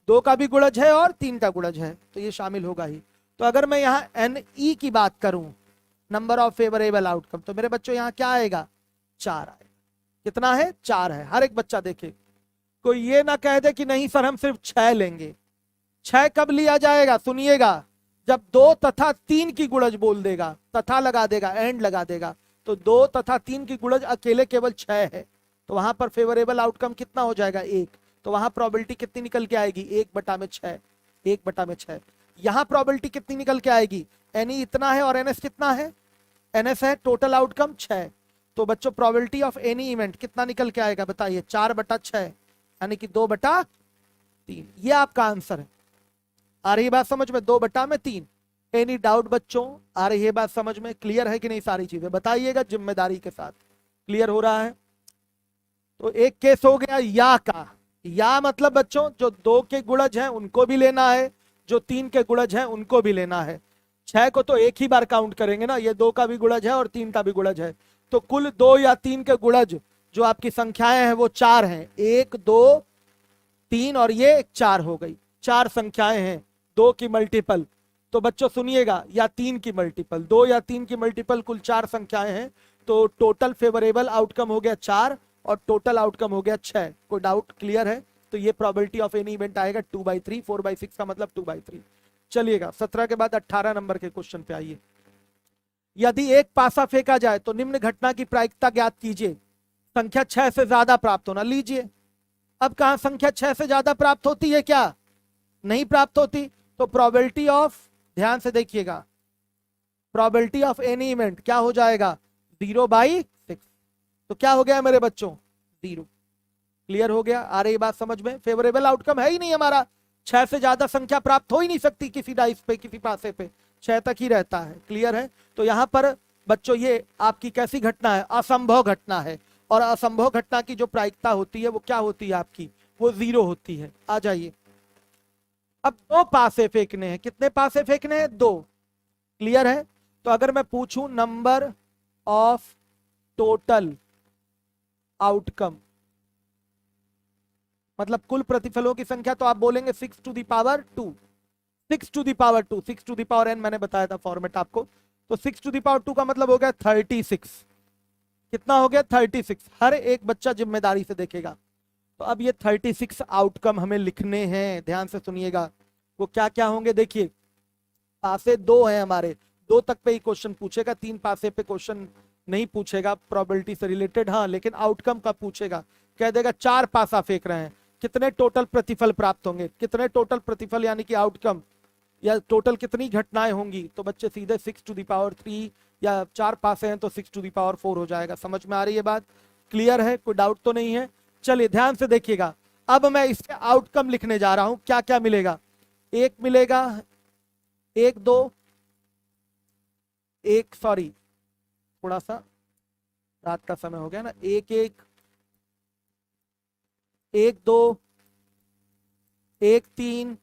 2 का भी गुणज है और 3 का गुणज है, तो ये शामिल होगा ही। तो अगर मैं यहाँ NE की बात करूं, नंबर ऑफ फेवरेबल आउटकम, तो मेरे बच्चों यहाँ क्या आएगा, 4 आएगा। कितना है, 4 है। हर एक बच्चा देखे, कोई ये ना कह दे कि नहीं सर हम सिर्फ 6 लेंगे। 6 कब लिया जाएगा, सुनिएगा, जब 2 तथा 3 की गुणज बोल देगा, तथा लगा देगा, एंड लगा देगा। तो 2 तथा 3 की गुणज अकेले केवल 6 है, तो वहां पर फेवरेबल आउटकम कितना हो जाएगा, 1। तो वहां प्रोबेबिलिटी कितनी निकल के आएगी, 1/6, 1/6। यहां प्रोबेबिलिटी कितनी निकल के आएगी, NE इतना है और NS कितना है, NS है टोटल आउटकम 6। तो बच्चों प्रोबेबिलिटी ऑफ एनी इवेंट कितना निकल के आएगा बताइए, 4/6, यानी कि 2/3। ये आपका आंसर है। आ रही बात समझ में, 2/3। एनी डाउट बच्चों, आ रही है बात समझ में, क्लियर है कि नहीं, सारी चीजें बताइएगा जिम्मेदारी के साथ। क्लियर हो रहा है? तो एक केस हो गया या का। या मतलब बच्चों जो 2 के गुणज हैं उनको भी लेना है, जो 3 के गुणज हैं उनको भी लेना है। 6 को तो एक ही बार काउंट करेंगे ना, ये 2 का भी गुणज है और 3 का भी गुणज है। तो कुल 2 या 3 के गुणज जो आपकी संख्याएं हैं वो 4 हैं, 1, 2, 3 और ये 4 हो गई। 4 संख्याएं हैं, 2 की मल्टीपल। तो बच्चों सुनिएगा, या 3 की मल्टीपल, 2 या 3 की मल्टीपल, कुल 4 संख्याएं हैं। तो टोटल फेवरेबल आउटकम हो गया 4 और टोटल आउटकम हो गया 6। कोई डाउट, क्लियर है? तो ये प्रोबेबिलिटी ऑफ एनी इवेंट आएगा 2/3, 4/6 का मतलब 2/3। चलिएगा 17 के बाद 18 नंबर के क्वेश्चन पे आइए। यदि एक पासा फेंका जाए तो निम्न घटना की प्रायिकता ज्ञात कीजिए। संख्या 6 से ज्यादा प्राप्त होना। लीजिए, अब कहां संख्या 6 से ज्यादा प्राप्त होती है, क्या नहीं प्राप्त होती? तो प्रोबेबिलिटी ऑफ, ध्यान से देखिएगा, प्रोबेबिलिटी ऑफ एनी इवेंट क्या हो जाएगा, 0/6। तो क्या हो गया मेरे बच्चों, 0। क्लियर हो गया? आ रही बात समझ में? फेवरेबल आउटकम है ही नहीं हमारा, 6 से ज्यादा संख्या प्राप्त हो ही नहीं सकती किसी डाइस पे, किसी पासे पे, 6 तक ही रहता है। क्लियर है? तो यहां पर बच्चों ये आपकी कैसी घटना है, असंभव घटना है। और असंभव घटना की जो प्रायिकता होती है वो क्या होती है आपकी, वो 0 होती है। आ जाइए अब दो पासे फेंकने हैं, कितने पासे फेंकने हैं? दो। क्लियर है? तो अगर मैं पूछूं नंबर ऑफ टोटल आउटकम, मतलब कुल प्रतिफलों की संख्या, तो आप बोलेंगे 6⁻²। 6⁻², 6⁻n मैंने बताया था फॉर्मेट आपको। तो 6⁻² का मतलब हो गया 36। कितना हो गया? 36। हर एक बच्चा जिम्मेदारी से देखेगा। तो अब ये 36 आउटकम हमें लिखने हैं, ध्यान से सुनिएगा। वो क्या क्या होंगे देखिए। पासे दो हैं हमारे, दो तक पे ही क्वेश्चन पूछेगा, तीन पासे पे क्वेश्चन नहीं पूछेगा प्रोबेबिलिटी से रिलेटेड, हाँ, लेकिन आउटकम का पूछेगा। कह देगा 4 पासा फेंक रहे हैं, कितने टोटल प्रतिफल प्राप्त होंगे, कितने टोटल प्रतिफल यानी कि आउटकम, या टोटल कितनी घटनाएं होंगी, तो बच्चे सीधे 6⁻3, या 4 पासे हैं तो 6⁻4 हो जाएगा। समझ में आ रही है बात? क्लियर है? कोई डाउट तो नहीं है? चलिए ध्यान से देखिएगा। अब मैं इसके आउटकम लिखने जा रहा हूं, क्या क्या मिलेगा। एक मिलेगा, एक दो, एक, सॉरी थोड़ा सा रात का समय हो गया ना, एक एक, एक दो, एक तीन,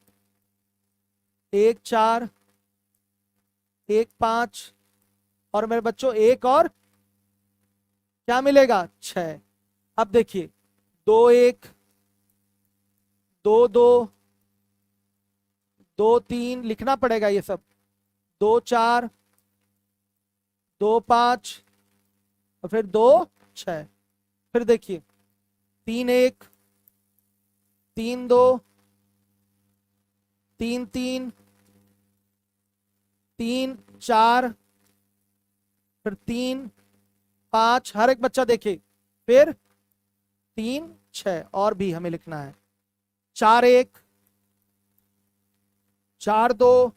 एक चार, एक पांच, और मेरे बच्चों एक और क्या मिलेगा? 6। अब देखिए, दो एक, दो दो, दो तीन लिखना पड़ेगा ये सब, दो चार, दो पांच, और फिर दो 6। फिर देखिए, तीन एक, तीन दो, तीन तीन, तीन चार, फिर तीन पांच, हर एक बच्चा देखे, फिर तीन 6, और भी हमें लिखना है। चार एक, चार दो,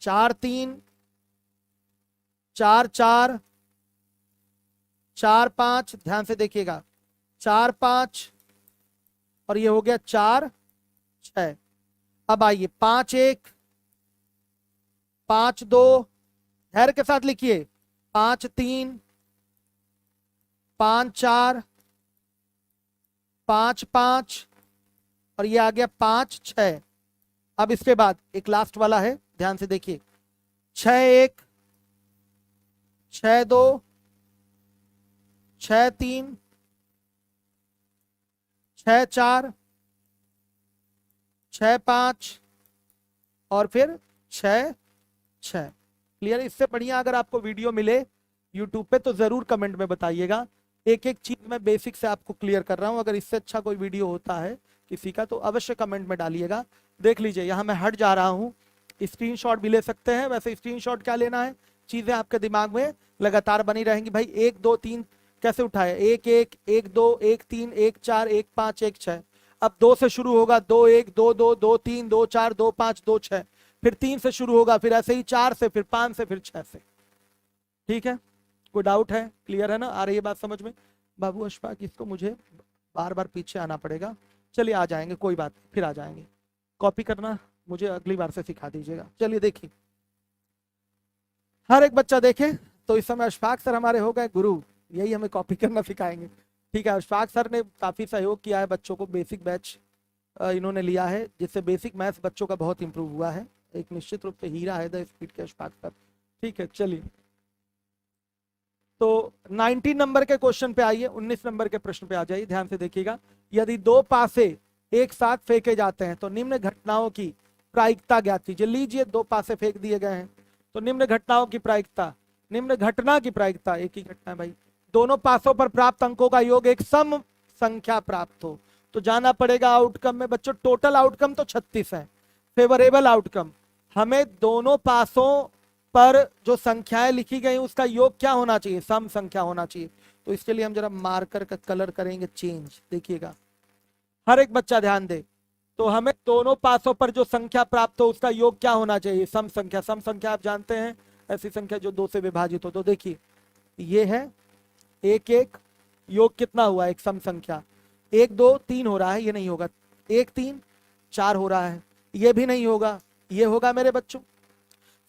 चार तीन, चार चार, चार पांच, ध्यान से देखिएगा, चार पांच, और ये हो गया 4 6। अब आइए, पांच एक, पांच दो, धैर्य के साथ लिखिए, पांच तीन, पांच चार, पांच पांच, और ये आ गया 5 6। अब इसके बाद एक लास्ट वाला है, ध्यान से देखिए, 6 1, 6 2, 6 3, 6 4, 6 5, और फिर 6 6। क्लियर? इससे बढ़िया अगर आपको वीडियो मिले यूट्यूब पे तो जरूर कमेंट में बताइएगा। एक एक चीज मैं बेसिक से आपको क्लियर कर रहा हूं। अगर इससे अच्छा कोई वीडियो होता है किसी का तो अवश्य कमेंट में डालिएगा। देख लीजिए, यहाँ मैं हट जा रहा हूँ, स्क्रीनशॉट भी ले सकते हैं। वैसे स्क्रीनशॉट क्या लेना है, चीजें आपके दिमाग में लगातार बनी रहेंगी। भाई 1 2 3 कैसे उठाए, 1 1, 1 2, 1 3, 1 4, 1 5, 1 6। अब 2 से शुरू होगा, 2 1, 2 2, 2 3, 2 4, 2 5, 2 6। फिर 3 से शुरू होगा, फिर ऐसे ही 4 से, फिर 5 से, फिर 6 से। ठीक है? कोई डाउट है? क्लियर है ना? आ रही है बात समझ में? बाबू अशफाक, इसको मुझे बार बार पीछे आना पड़ेगा। चलिए आ जाएंगे, कोई बात, फिर आ जाएंगे। कॉपी करना मुझे अगली बार से सिखा दीजिएगा। चलिए देखिए, हर एक बच्चा देखे। तो इस समय अशफाक सर हमारे हो गए गुरु, यही हमें कॉपी करना सिखाएंगे। ठीक है, अशफाक सर ने काफी सहयोग किया है बच्चों को, बेसिक बैच इन्होंने लिया है, जिससे बेसिक मैथ्स बच्चों का बहुत इंप्रूव हुआ है। एक निश्चित रूप से हीरा है द स्पीड के अशफाक सर। ठीक है, चलिए तो 19 नंबर के क्वेश्चन पे आइए, 19 नंबर के प्रश्न पे आ जाइए। ध्यान से देखिएगा, यदि दो पासे एक साथ फेंके जाते हैं तो निम्न घटनाओं की प्रायिकता ज्ञात कीजिए। लीजिए, दो पासे फेंक दिए गए हैं, तो निम्न घटनाओं की प्रायिकता, निम्न घटना की प्रायिकता, एक ही घटना है भाई, दोनों पासों पर प्राप्त अंकों का योग एक सम संख्या प्राप्त हो। तो जाना पड़ेगा आउटकम में बच्चों। टोटल आउटकम तो 36 है, फेवरेबल आउटकम, हमें दोनों पासों पर जो संख्याएं लिखी गई उसका योग क्या होना चाहिए? सम संख्या होना चाहिए। तो इसके लिए हम जरा मार्कर का कलर करेंगे चेंज। देखिएगा, हर एक बच्चा ध्यान दे। तो हमें दोनों पासों पर जो संख्या प्राप्त हो उसका योग क्या होना चाहिए? सम संख्या। सम संख्या आप जानते हैं, ऐसी संख्या जो 2 से विभाजित हो। तो देखिए, ये है 1 1, योग कितना हुआ? एक सम संख्या। 1 2 3 हो रहा है, ये नहीं होगा। 1 3 4 हो रहा है, ये भी नहीं होगा, ये होगा मेरे बच्चों।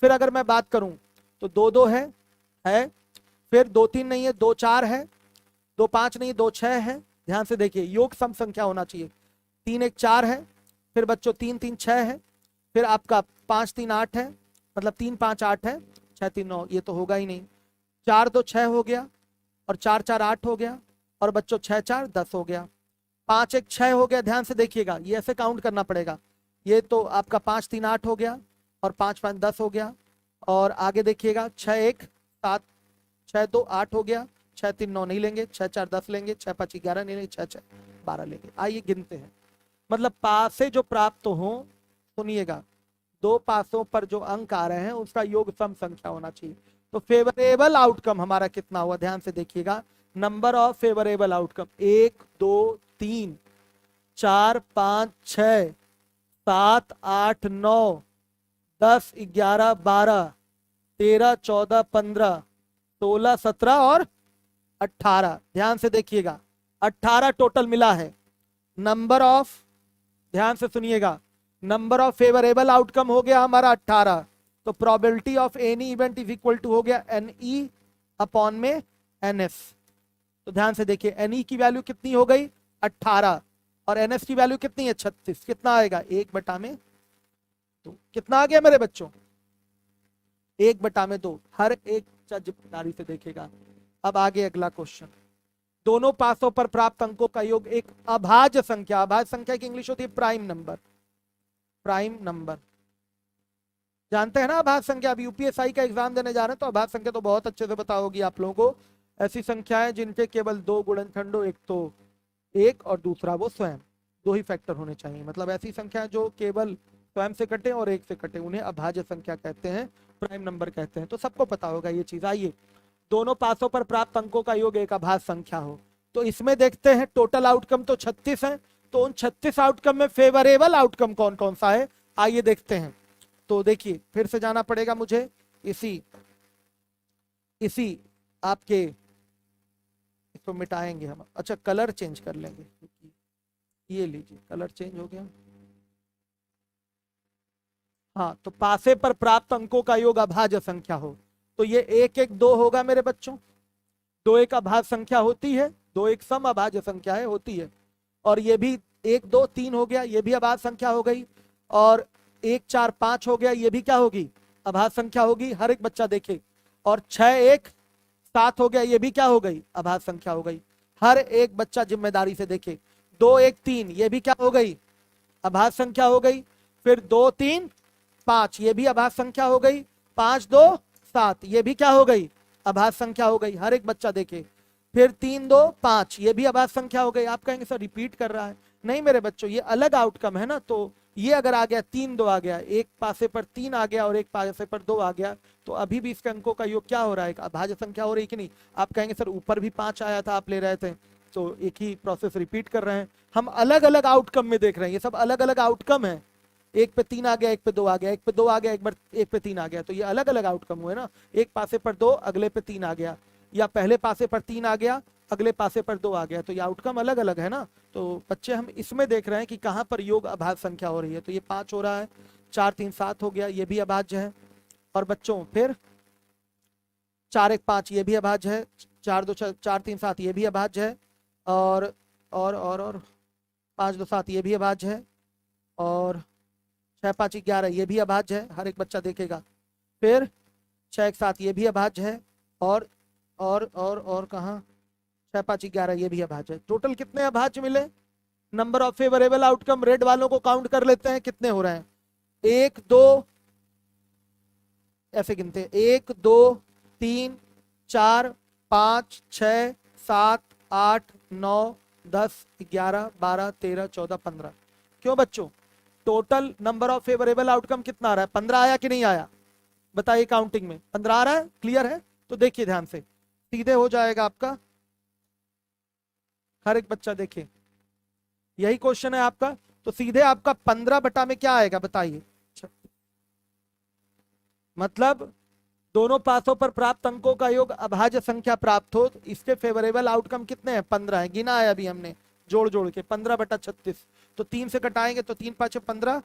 फिर अगर मैं बात करूं तो 2 2 है, फिर 2 3 नहीं है, 2 4 है, 2 5 नहीं, 2 6 है। ध्यान से देखिए, योग सम संख्या होना चाहिए। 3 1 4 है, फिर बच्चों 3 3 6 है, फिर आपका 5 3 8 है, मतलब 3 5 8 है, 6 3 9, ये तो होगा ही नहीं। 4 2 6 हो गया, और 4 4 8 हो गया, और बच्चों 6 4 10 हो गया। 5 1 6 हो गया, ध्यान से देखिएगा, ये ऐसे काउंट करना पड़ेगा। ये तो आपका 5 3 8 हो गया, और 5 5 10 हो गया। और आगे देखिएगा 6 1 7, 6 2 8 हो गया, 6 3 9 नहीं लेंगे, 6 4 10 लेंगे, 6 5 11 नहीं लेंगे, 6 6 12 लेंगे। आइए गिनते हैं। मतलब पासे जो प्राप्त हो, सुनिएगा, दो पासों पर जो अंक आ रहे हैं उसका योग सम संख्या होना चाहिए। तो फेवरेबल आउटकम हमारा कितना हुआ, ध्यान से देखिएगा। नंबर ऑफ फेवरेबल आउटकम 1 2 3 4 5 6 7 8 9 10 11 12 13 14 15 16 17 और 18। ध्यान से देखिएगा, 18 टोटल मिला है। नंबर ऑफ, ध्यान से सुनिएगा, नंबर ऑफ फेवरेबल आउटकम हो गया हमारा 18। तो probability of any event is equal to हो गया NE अपॉन में NS। तो ध्यान से देखिए, NE की वैल्यू कितनी हो गई 18, और NS की वैल्यू कितनी है 36। कितना आएगा 1/2। तो कितना आ गया मेरे बच्चों 1/2। हर एक जिम्मेदारी से देखेगा। अब आगे अगला क्वेश्चन, दोनों पासों पर प्राप्त अंकों का योग एक अभाज्य संख्या, अभाज्य संख्या की इंग्लिश होती है प्राइम नंबर। प्राइम नंबर जानते हैं ना अभाज्य संख्या, अब यूपीएसआई का एग्जाम देने जा रहे हैं तो अभाज्य संख्या तो बहुत अच्छे से पता होगी आप लोगों को। ऐसी संख्याएं जिनके केवल 2 गुणनखंडों, एक तो 1 और दूसरा वो स्वयं, 2 ही फैक्टर होने चाहिए। मतलब ऐसी संख्या जो केवल स्वयं से कटे और 1 से कटे, उन्हें अभाज्य संख्या कहते हैं, प्राइम नंबर कहते हैं। तो सबको पता होगा ये चीज। आइए, दोनों पासों पर प्राप्त अंकों का योग एक अभाज्य संख्या हो, तो इसमें देखते हैं टोटल आउटकम तो 36 है। तो उन 36 आउटकम में फेवरेबल आउटकम कौन कौन सा है, आइए देखते हैं। तो देखिए, फिर से जाना पड़ेगा मुझे इसी आपके, इसको मिटाएंगे हम। अच्छा, कलर चेंज कर लेंगे, ये लीजिए कलर चेंज हो गया। हाँ, तो पासे पर प्राप्त अंकों का योग अभाज्य संख्या हो, तो ये 1 1 2 होगा मेरे बच्चों। 2 1 अभाज्य संख्या होती है, 2 1 सम अभाज्य संख्या है, होती है। और ये भी 1 2 3 हो गया, ये भी अभाज्य संख्या हो गई। और 1 4 5 हो गया, ये भी क्या होगी अभाज्य संख्या होगी, हर एक बच्चा देखे। और 6 1 7 हो गया, ये भी क्या हो गई अभाज्य संख्या हो गई, हर एक बच्चा जिम्मेदारी से देखे। 2 1 3 ये भी क्या हो गई अभाज्य संख्या हो गई। फिर 2 3 5 ये भी अभाज्य संख्या हो गई। 5 2 7 ये भी क्या हो गई अभाज्य संख्या हो गई, हर एक बच्चा देखे। फिर 3 2 5 ये भी अभाज्य संख्या हो गई। आप कहेंगे सर रिपीट कर रहा है, नहीं मेरे बच्चों, ये अलग आउटकम है ना। तो ये अगर आ गया 3 2 आ गया, एक पासे पर 3 आ गया और एक पासे पर 2 आ गया, तो अभी भी इसके अंकों का योग क्या हो रहा है, अभाज्य संख्या हो रही कि नहीं। आप कहेंगे सर ऊपर भी 5 आया था, आप ले रहे थे, तो एक ही प्रोसेस रिपीट कर रहे हैं। हम अलग अलग आउटकम में देख रहे हैं, ये सब अलग अलग आउटकम है। एक पे 3 आ गया, एक पे 2 आ गया, एक पे 2 आ गया, एक बार एक पे 3 आ गया, तो ये अलग अलग आउटकम हुए ना। एक पासे पर 2 अगले पे 3 आ गया, या पहले पासे पर 3 आ गया अगले पासे पर 2 आ गया, तो ये आउटकम अलग अलग है ना। तो बच्चे हम इसमें देख रहे हैं कि कहाँ पर योग अभाज्य संख्या हो रही है। तो ये 5 हो रहा है, 4 3 7 हो गया, ये भी अभाज्य है। और बच्चों फिर 4 1 5 ये भी अभाज्य है, 4 2 4 3 7 ये भी अभाज्य है, और 5 2 7 ये भी अभाज्य है, और 6 5 11 ये भी अभाज्य है, हर एक बच्चा देखेगा। फिर 6 1 7 ये भी अभाज्य है, और कहाँ 6 5 11 ये भी अभाज्य है। टोटल कितने अभाज्य मिले, number of favourable outcome red वालों को काउंट कर लेते हैं कितने हो रहे हैं। 1 2 ऐसे गिनते हैं, 1 2 3 4 5 6 7 8 9 10 11 12 13 14 15। क्यों बच्चों, total number of favourable outcome कितना आ रहा है, 15 आया कि नहीं आया, बताइए काउंटिंग में 15 आ रहा है, क्लियर है। तो देखिए ध्यान से, सीधे हो जाएगा आपका, हर एक बच्चा देखे, यही क्वेश्चन है आपका। तो सीधे आपका 15 बटा में क्या आएगा बताइए, मतलब दोनों पासों पर प्राप्त अंकों का योग अभाज्य संख्या प्राप्त हो, इसके फेवरेबल आउटकम कितने हैं 15 है, गिना है अभी हमने जोड़ जोड़ के, 15 बटा 36। तो 3 से कटाएंगे तो 3 5 15,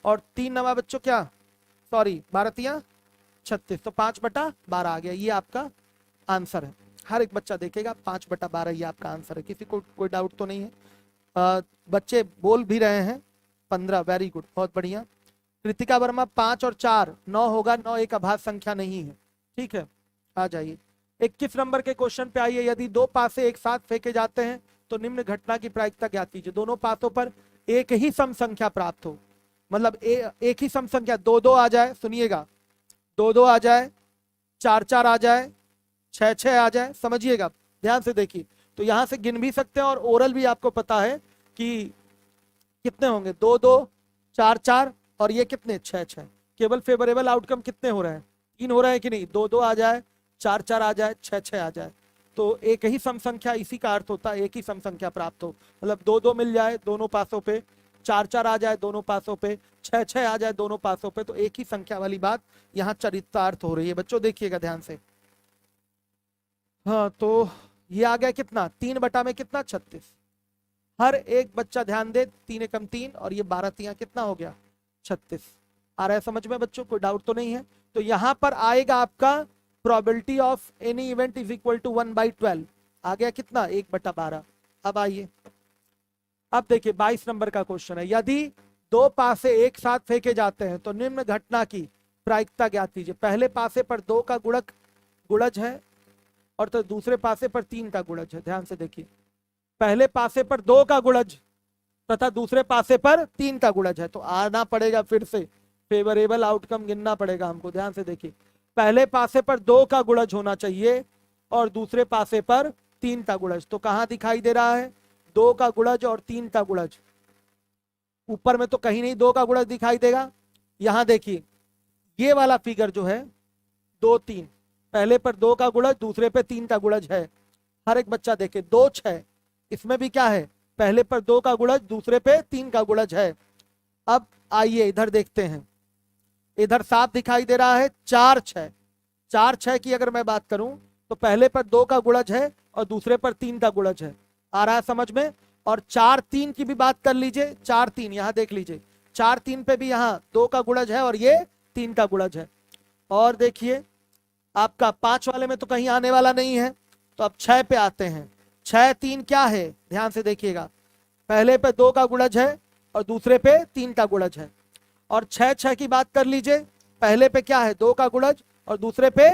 और 3 नवा बच्चों क्या, सॉरी 12 तिया 36, तो 5 बटा 12 आ गया, ये आपका आंसर है। हर एक बच्चा देखेगा 5 बटा 12 ये आपका आंसर है, किसी को कोई डाउट तो नहीं है। बच्चे बोल भी रहे हैं 15, वेरी गुड, बहुत बढ़िया। कृतिका वर्मा 5 और 4 9 होगा, 9 एक अभाज्य संख्या नहीं है, ठीक है। आ जाइए 21 नंबर के क्वेश्चन पे आइए। यदि दो पासे एक साथ फेंके जाते हैं तो निम्न घटना की प्रायिकता ज्ञात कीजिए। दोनों पासों पर एक ही सम संख्या प्राप्त हो, मतलब एक ही सम संख्या, 2 2 आ जाए, सुनिएगा, 2 2 आ जाए, 4 4 आ जाए, 6 6 आ जाए, समझिएगा, ध्यान से देखिए। तो यहां से गिन भी सकते हैं और ओरल भी आपको पता है कि कितने होंगे, 2 2 4 4 और ये कितने 6 6। केवल फेवरेबल आउटकम कितने हो रहे हैं, 3 हो रहे हैं कि नहीं, 2 2 आ जाए, 4 4 आ जाए, 6 6 आ जाए, तो एक ही सम संख्या, इसी का अर्थ होता है एक ही सम संख्या प्राप्त हो, मतलब 2 2 मिल जाए दोनों पासों पे, 4 4 आ जाए दोनों पासों पे, 6 6 आ जाए दोनों पासों पे, तो एक ही संख्या वाली बात यहाँ चरितार्थ हो रही है। बच्चों देखिएगा ध्यान से। हाँ तो ये आ गया कितना, 3 बटा में कितना, 36। हर एक बच्चा ध्यान दे, 3 एकम 3 और ये 12 तिया कितना हो गया, 36। आ रहा है समझ में बच्चों, कोई डाउट तो नहीं है। तो यहां पर आएगा आपका probability of any event is equal to 1/12, आ गया कितना, 1/12। अब आइए, अब देखिए 22 नंबर का क्वेश्चन है। यदि दो पासे एक साथ फेंके जाते हैं तो निम्न घटना की प्रायिकता ज्ञात कीजिए। पहले पासे पर 2 का गुणक गुणज है और तो दूसरे पासे पर 3 का गुणज है। ध्यान से देखिए, पहले पासे पर 2 का गुणज तथा दूसरे पासे पर 3 का गुणज है, तो आना पड़ेगा फिर से, फेवरेबल आउटकम गिनना पड़ेगा हमको। ध्यान से देखिए, पहले पासे पर 2 का गुणज होना चाहिए और दूसरे पासे पर 3 का गुणज, तो कहां दिखाई दे रहा है, 2 का गुणज और 3 का गुणज। ऊपर में तो कहीं नहीं 2 का गुणज दिखाई देगा। यहां देखिए ये वाला फिगर जो है 2 3, पहले पर 2 का गुणज दूसरे पे 3 का गुणज है। हर एक बच्चा देखे 2 6, इसमें भी क्या है, पहले पर 2 का गुणज दूसरे पे 3 का गुणज है। अब आइए इधर देखते हैं, इधर साफ दिखाई दे रहा है 4 6। 4 6 की अगर मैं बात करूं तो पहले पर 2 का गुणज है और दूसरे पर 3 का गुणज है। आ रहा है समझ में। और 4 3 की भी बात कर लीजिए, 4 3 यहां देख लीजिए, 4 3 पे भी यहाँ 2 का गुणज है और ये 3 का गुणज है। और देखिए आपका 5 वाले में तो कहीं आने वाला नहीं है, तो अब 6 पे आते हैं। 6 3 क्या है, ध्यान से देखिएगा, पहले पे 2 का गुणज है और दूसरे पे 3 का गुणज है। और 6 6 की बात कर लीजिए, पहले पे क्या है, 2 का गुणज और दूसरे पे,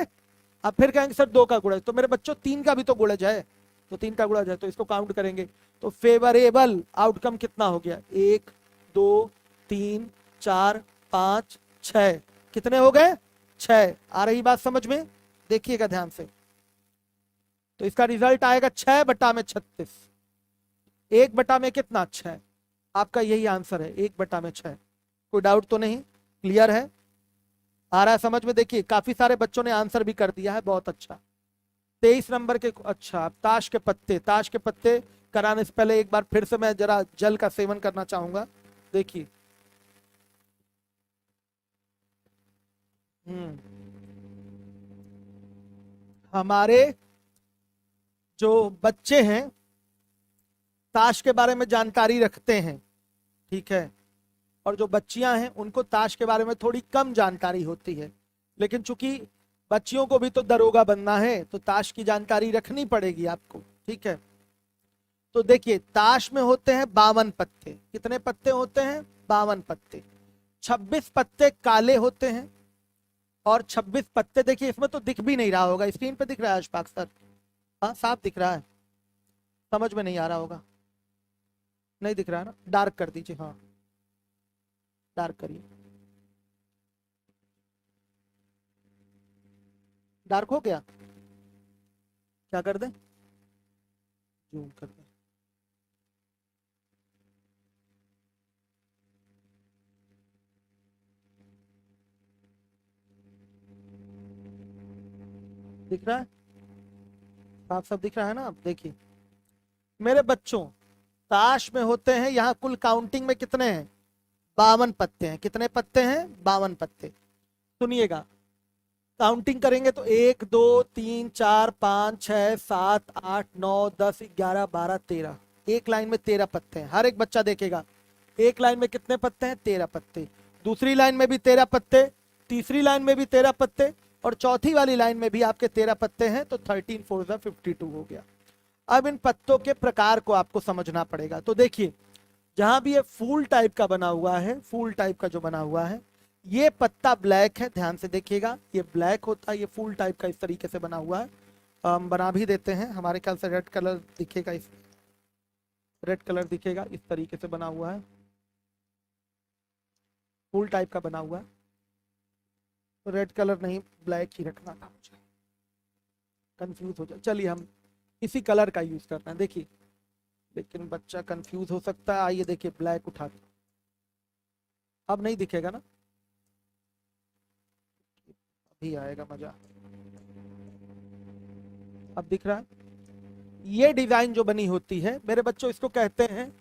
अब फिर कहेंगे सर 2 का गुणज, तो मेरे बच्चों 3 का भी तो गुणज है, तो 3 का गुणज है, तो इसको काउंट करेंगे। तो फेवरेबल आउटकम कितना हो गया, 1 2 3 4 5 6, कितने हो गए, 6। आ रही बात समझ में, देखिएगा ध्यान से। तो इसका रिजल्ट आएगा 6 बटा में 36, 1 बटा में कितना, 6। आपका यही आंसर है, 1 बटा में 6। कोई डाउट तो नहीं, क्लियर है, आ रहा है समझ में। देखिए काफी सारे बच्चों ने आंसर भी कर दिया है, बहुत अच्छा। 23 नंबर के, अच्छा ताश के पत्ते, ताश के पत्ते कराने से पहले एक बार फिर से मैं जरा जल का सेवन करना चाहूंगा। देखिए हमारे जो बच्चे हैं ताश के बारे में जानकारी रखते हैं, ठीक है, और जो बच्चियां हैं उनको ताश के बारे में थोड़ी कम जानकारी होती है, लेकिन चूंकि बच्चियों को भी तो दरोगा बनना है तो ताश की जानकारी रखनी पड़ेगी आपको, ठीक है। तो देखिए ताश में होते हैं 52 पत्ते, कितने पत्ते होते हैं, 52 पत्ते। 26 पत्ते काले होते हैं और 26 पत्ते, देखिए इसमें तो दिख भी नहीं रहा होगा, स्क्रीन पे दिख रहा है अशफाक सर, हाँ साफ दिख रहा है, समझ में नहीं आ रहा होगा, नहीं दिख रहा है ना, डार्क कर दीजिए, हाँ डार्क करिए, डार्क हो गया, क्या कर दें, जूम कर दें, दिख रहा है, साफ साफ दिख रहा है ना। आप देखिए मेरे बच्चों, ताश में होते हैं यहाँ कुल काउंटिंग में कितने हैं, 52 पत्ते हैं। कितने पत्ते हैं, 52 पत्ते। सुनिएगा काउंटिंग करेंगे तो 1 2 3 4 5 6 7 8 9 10 11 12 13, एक लाइन में 13 पत्ते हैं। हर एक बच्चा देखेगा एक लाइन में कितने पत्ते हैं, 13 पत्ते। दूसरी लाइन में भी 13 पत्ते, तीसरी लाइन में भी 13 पत्ते और चौथी वाली लाइन में भी आपके 13 पत्ते हैं, तो 13 4 52 हो गया। अब इन पत्तों के प्रकार को आपको समझना पड़ेगा। तो देखिए जहां भी ये फूल टाइप का बना हुआ है, फूल टाइप का जो बना हुआ है, ये पत्ता ब्लैक है, ध्यान से देखिएगा, ये ब्लैक होता है, ये फूल टाइप का इस तरीके से बना हुआ है। हम बना भी देते हैं, हमारे ख्याल से रेड कलर दिखेगा, इस रेड कलर दिखेगा, इस तरीके से बना हुआ है, फूल टाइप का बना हुआ है। तो रेड कलर नहीं, ब्लैक ही रखना था, मुझे कंफ्यूज हो जाए। चलिए हम इसी कलर का यूज करते हैं, देखिए, लेकिन बच्चा कंफ्यूज हो सकता है। आइए देखिए, ब्लैक उठा के, अब नहीं दिखेगा ना, अभी आएगा मजा, अब दिख रहा है। ये डिजाइन जो बनी होती है मेरे बच्चों, इसको कहते हैं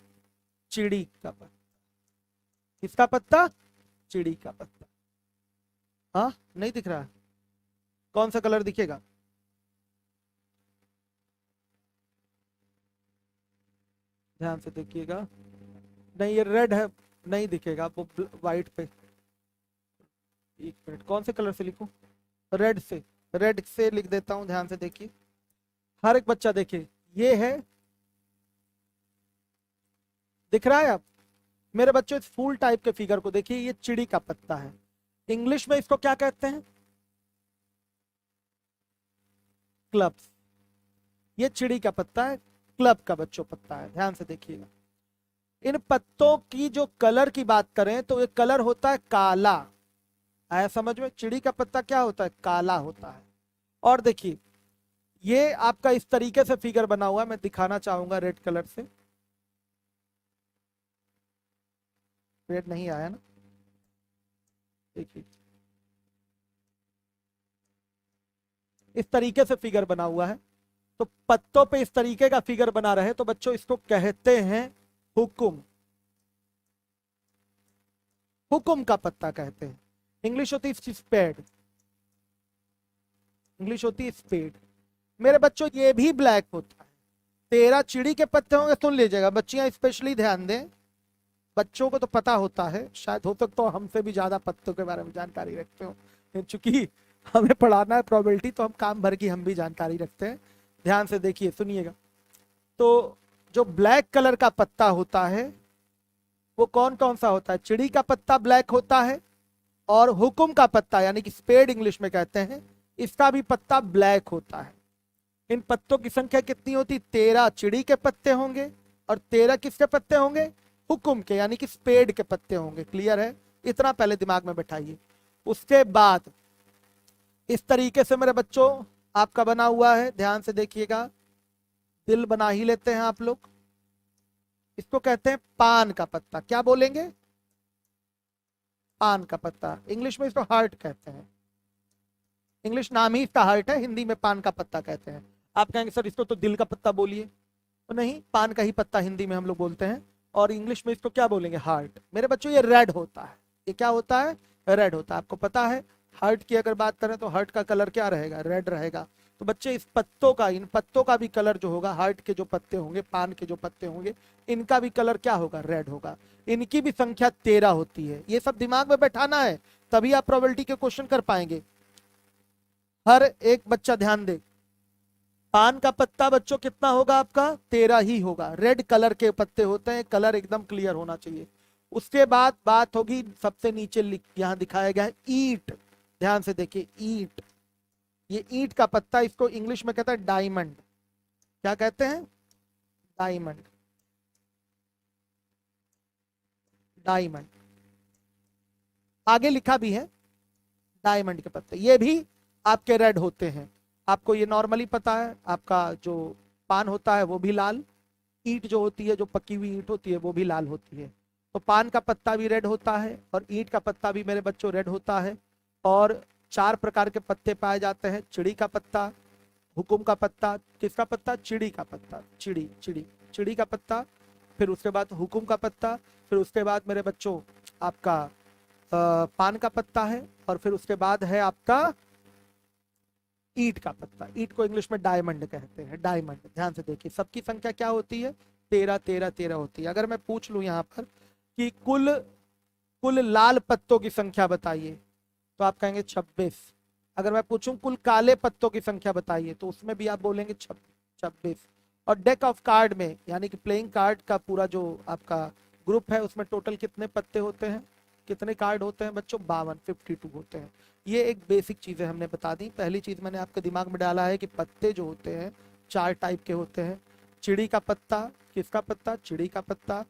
चिड़ी का पत्ता। किसका पत्ता? चिड़ी का पत्ता। हाँ, नहीं दिख रहा है? कौन सा कलर दिखेगा? ध्यान से देखिएगा, नहीं ये रेड है, नहीं दिखेगा वो व्हाइट पे। एक मिनट, कौन से कलर से लिखूं? रेड से, रेड से लिख देता हूं, ध्यान से देखिए। हर एक बच्चा देखिए, ये है, दिख रहा है आप मेरे बच्चों? इस फूल टाइप के फिगर को देखिए, ये चिड़ी का पत्ता है। इंग्लिश में इसको क्या कहते हैं? क्लब्स। ये चिड़ी का पत्ता है, क्लब का बच्चों पत्ता है, ध्यान से देखिएगा। इन पत्तों की जो कलर की बात करें तो ये कलर होता है काला। आया समझ में? चिड़ी का पत्ता क्या होता है? काला होता है। और देखिए, ये आपका इस तरीके से फिगर बना हुआ है, मैं दिखाना चाहूंगा रेड कलर से। रेड नहीं आया ना, देखिए इस तरीके से फिगर बना हुआ है। तो पत्तों पे इस तरीके का फिगर बना रहे तो बच्चों इसको कहते हैं हुकुम। हुकुम का पत्ता कहते हैं। इंग्लिश होती है स्पेड, इंग्लिश होती है स्पेड। मेरे बच्चों ये भी ब्लैक होता है। 13 चिड़ी के पत्ते होंगे, सुन लीजिएगा बच्चियां स्पेशली ध्यान दें, बच्चों को तो पता होता है, शायद हो सकता तो हमसे भी ज्यादा पत्तों के बारे में जानकारी रखते हो, चूंकि हमें पढ़ाना है प्रोबेबिलिटी, तो हम काम भर की हम भी जानकारी रखते हैं। ध्यान से देखिए, सुनिएगा। तो जो ब्लैक कलर का पत्ता होता है वो कौन कौन सा होता है? चिड़ी का पत्ता ब्लैक होता है, और हुकुम का पत्ता यानी कि स्पेड इंग्लिश में कहते हैं, इसका भी पत्ता ब्लैक होता है। इन पत्तों की संख्या कितनी होती? 13 चिड़ी के पत्ते होंगे, और 13 किसके पत्ते होंगे? हुकुम के, यानी कि स्पेड के पत्ते होंगे। क्लियर है? इतना पहले दिमाग में बैठाइए। उसके बाद इस तरीके से मेरे बच्चों आपका बना हुआ है, ध्यान से देखिएगा, दिल बना ही लेते हैं आप लोग। इसको कहते हैं पान का पत्ता। क्या बोलेंगे? पान का पत्ता। इंग्लिश में इसको हार्ट कहते हैं। इंग्लिश नाम ही इसका हार्ट है, हिंदी में पान का पत्ता कहते हैं। आप कहेंगे सर इसको तो दिल का पत्ता बोलिए, तो नहीं, पान का ही पत्ता हिंदी में हम लोग बोलते हैं, और इंग्लिश में इसको क्या बोलेंगे? हार्ट। मेरे बच्चों ये रेड होता है। ये क्या होता है? रेड होता है। आपको पता है हार्ट की अगर बात करें तो हार्ट का कलर क्या रहेगा? रेड रहेगा। तो बच्चे इस पत्तों का, इन पत्तों का भी कलर जो होगा, हार्ट के जो पत्ते होंगे, पान के जो पत्ते होंगे, इनका भी कलर क्या होगा? रेड होगा। इनकी भी संख्या 13 होती है। ये सब दिमाग में बैठाना है, तभी आप प्रोबेबिलिटी के क्वेश्चन कर पाएंगे। हर एक बच्चा ध्यान दे। पान का पत्ता बच्चों कितना होगा आपका? 13 ही होगा। रेड कलर के पत्ते होते हैं, कलर एकदम क्लियर होना चाहिए। उसके बाद बात होगी सबसे नीचे, यहां दिखाया गया है ईट। ध्यान से देखिए, ईट। ये ईट का पत्ता, इसको इंग्लिश में कहता है डायमंड। क्या कहते हैं? डायमंड। डायमंड आगे लिखा भी है, डायमंड के पत्ते ये भी आपके रेड होते हैं। आपको ये नॉर्मली पता है। आपका जो पान होता है वो भी लाल, ईंट जो होती है, जो पकी हुई ईंट होती है, वो भी लाल होती है। तो पान का पत्ता भी रेड होता है, और ईंट का पत्ता भी मेरे बच्चों रेड होता है। और 4 प्रकार के पत्ते पाए जाते हैं। चिड़ी का पत्ता, हुकुम का पत्ता, किसका पत्ता? चिड़ी का पत्ता। चिड़ी चिड़ी चिड़ी का पत्ता, फिर उसके बाद हुकुम का पत्ता, फिर उसके बाद मेरे बच्चों आपका पान का पत्ता है, और फिर उसके बाद है आपका ईंट का पत्ता। ईंट को इंग्लिश में डायमंड कहते हैं। डायमंड। ध्यान से देखिए, सबकी संख्या क्या होती है? 13 13 13 होती है। अगर मैं पूछ लूं यहाँ पर कि कुल कुल लाल पत्तों की संख्या बताइए, तो आप कहेंगे 26। अगर मैं पूछूं कुल काले पत्तों की संख्या बताइए, तो उसमें भी आप बोलेंगे 26। और डेक ऑफ कार्ड में, यानी कि प्लेइंग कार्ड का पूरा जो आपका ग्रुप है उसमें टोटल कितने पत्ते होते हैं, कितने कार्ड होते हैं बच्चों, 52, 52 होते हैं। ये एक बेसिक चीजें हमने बता दी। पहली चीज मैंने आपके दिमाग में डाला है कि पत्ते जो होते हैं 4 टाइप के होते हैं। चिड़ी का पत्ता, किसका पत्ता, चिड़ी का पत्ता,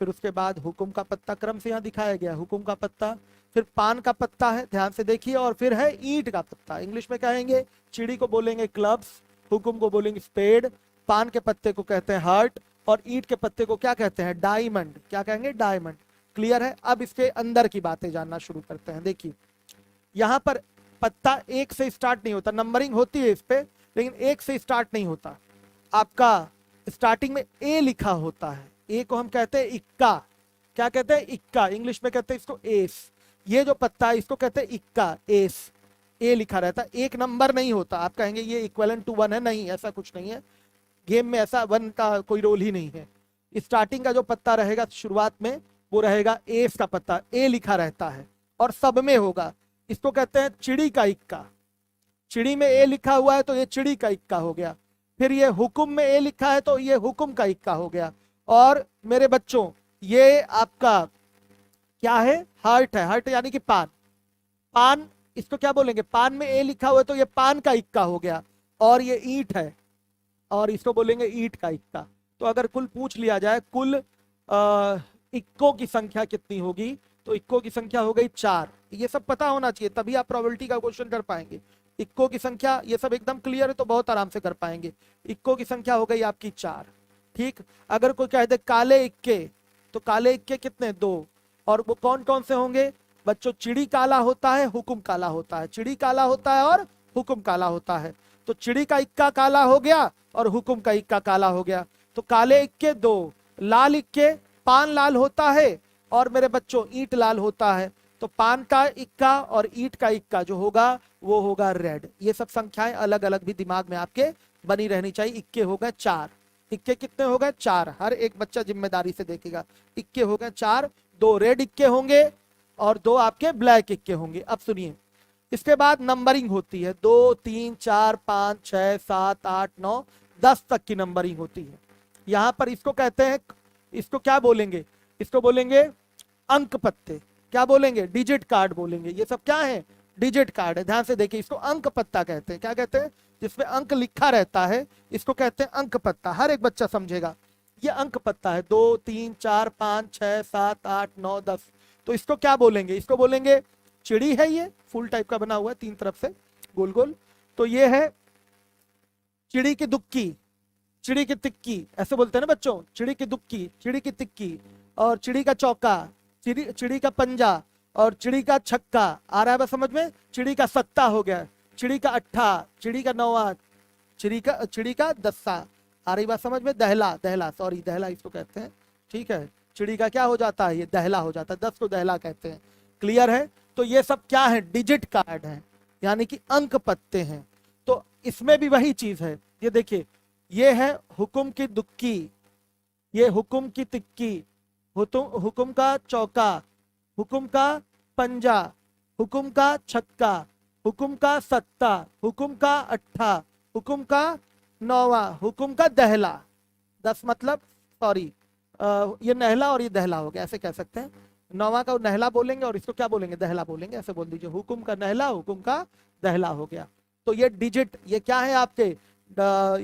फिर उसके बाद हुकुम का पत्ता, क्रम से यहाँ दिखाया गया हुकुम का पत्ता, फिर पान का पत्ता है, ध्यान से देखिए, और फिर है ईंट का पत्ता। इंग्लिश में कहेंगे, चिड़ी को बोलेंगे क्लब्स, हुकुम को बोलेंगे स्पेड, पान के पत्ते को कहते हैं हार्ट, और ईंट के पत्ते को क्या कहते हैं, डायमंड। क्या कहेंगे, डायमंड। क्लियर है। अब इसके अंदर की बातें जानना शुरू करते हैं। देखिए यहाँ पर पत्ता एक से स्टार्ट नहीं होता, नंबरिंग होती है इस पे, लेकिन एक से स्टार्ट नहीं होता। आपका स्टार्टिंग में ए लिखा होता है, ए को हम कहते हैं इक्का। क्या कहते हैं, इक्का। इंग्लिश में कहते हैं इसको एस। ये जो पत्ता है इसको कहते हैं इक्का, एस। ए लिखा रहता है, एक नंबर नहीं होता। आप कहेंगे ये इक्विवेलेंट टू 1 है, नहीं, ऐसा कुछ नहीं है। गेम में ऐसा 1 का कोई रोल ही नहीं है। स्टार्टिंग का जो पत्ता रहेगा शुरुआत में, वो रहेगा एस का पत्ता, ए लिखा रहता है, और सब में होगा। इसको कहते हैं चिड़ी का इक्का। चिड़ी में ए लिखा हुआ है तो ये चिड़ी का इक्का हो गया। फिर ये हुकुम में ए लिखा है तो ये हुकुम का इक्का हो गया। और मेरे बच्चों ये आपका क्या है, हार्ट है। हार्ट यानी कि पान। पान, इसको क्या बोलेंगे, पान में ए लिखा हुआ है तो ये पान का इक्का हो गया। और ये ईंट है, और इसको बोलेंगे ईंट का इक्का। तो अगर कुल पूछ लिया जाए कुल इक्कों की संख्या कितनी होगी, तो इक्कों की संख्या हो गई 4। ये सब पता होना चाहिए, तभी आप प्रोबेबिलिटी का क्वेश्चन कर पाएंगे। इक्कों की संख्या, ये सब एकदम क्लियर है तो बहुत आराम से कर पाएंगे। इक्कों की संख्या हो गई आपकी 4। ठीक। अगर कोई कह दे काले इक्के, तो काले इक्के कितने, 2। और वो कौन कौन से होंगे बच्चों, चिड़ी काला होता है, हुकुम काला होता है। चिड़ी काला होता है और हुकुम काला होता है। तो चिड़ी का इक्का काला हो गया और हुकुम का इक्का काला हो गया। तो काले इक्के 2, लाल इक्के, पान लाल होता है और मेरे बच्चों ईंट लाल होता है। तो पान का इक्का और ईंट का इक्का जो होगा वो होगा रेड। ये सब संख्याएं अलग अलग भी दिमाग में आपके बनी रहनी चाहिए। इक्के हो गए 4। इक्के कितने हो गए, 4। हर एक बच्चा जिम्मेदारी से देखेगा। इक्के हो गए 4, 2 रेड इक्के होंगे और 2 आपके ब्लैक इक्के होंगे। अब सुनिए, इसके बाद नंबरिंग होती है, 2, 3, 4, 5, 6, 7, 8, 9, 10 तक की नंबरिंग होती है। यहां पर इसको कहते हैं, इसको क्या बोलेंगे, इसको बोलेंगे अंक पत्ते। क्या बोलेंगे, डिजिट कार्ड बोलेंगे। ये सब क्या है, डिजिट कार्ड है। ध्यान से देखिए, इसको अंक पत्ता कहते हैं। क्या कहते हैं, जिसमें अंक लिखा रहता है, इसको कहते हैं अंक पत्ता। हर एक बच्चा समझेगा, ये अंक पत्ता है। 2, 3, 4, 5, 6, 7, 8, 9, 10। तो इसको क्या बोलेंगे, इसको बोलेंगे चिड़ी है। ये फुल टाइप का बना हुआ है, 3 तरफ से गोल गोल। तो ये है चिड़ी की दुक्की, चिड़ी की तिक्की, ऐसे बोलते हैं ना बच्चों, चिड़ी की दुक्की, चिड़ी की तिक्की, और चिड़ी का चौका, चिड़ी का पंजा, और चिड़ी का छक्का। आ रहा है बस समझ में। चिड़ी का सत्ता हो गया, चिड़ी का अट्ठा, चिड़ी का नौवा, चिड़ी का दस्सा। आ रही बात समझ में। दहला, दहला, सॉरी दहला इसको कहते हैं। ठीक है, चिड़ी का क्या हो जाता है, ये दहला हो जाता है। 10 को दहला कहते हैं। क्लियर है। तो ये सब क्या है, डिजिट कार्ड है, यानी कि अंक पत्ते हैं। तो इसमें भी वही चीज है। ये देखिए, ये है हुकुम की दुक्की, ये हुकुम की तिक्की, हुकुम का चौका, हुकुम का पंजा, हुकुम का छक्का, हुकुम का सत्ता, हुकुम का अट्ठा, हुकुम का नौवा, हुकुम का दहला। 10 मतलब, सॉरी, ये नहला और ये दहला हो गया, ऐसे कह सकते हैं। नौवा का नहला बोलेंगे और इसको क्या बोलेंगे, दहला बोलेंगे। ऐसे बोल दीजिए, हुकुम का नहला, हुकुम का दहला हो गया। तो ये डिजिट, ये क्या है आपके,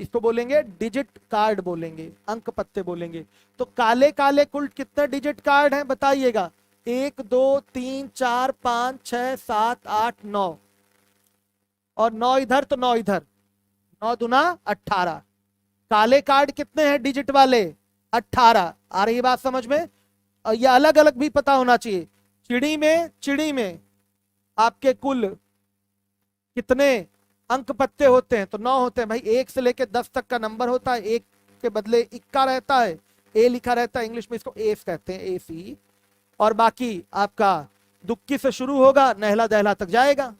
इसको बोलेंगे डिजिट कार्ड बोलेंगे, अंक पत्ते बोलेंगे। तो काले काले कुल कितने डिजिट कार्ड हैं बताइएगा। 1, 2, 3, 4, 5, 6, 7, 8, 9, और 9 इधर तो 9 इधर, 9 दूना 18। काले कार्ड कितने हैं डिजिट वाले, 18। आ रही बात समझ में। और ये अलग अलग भी पता होना चाहिए। चिड़ी में आपके कुल कितने अंक पत्ते होते हैं, तो 9 होते हैं भाई। 1 से लेके 10 तक का नंबर होता है, 1 के बदले इक्का रहता है, ए लिखा रहता है, इंग्लिश में इसको एस कहते हैं, AC। और बाकी आपका दुक्की से शुरू होगा, नहला दहला तक जाएगा,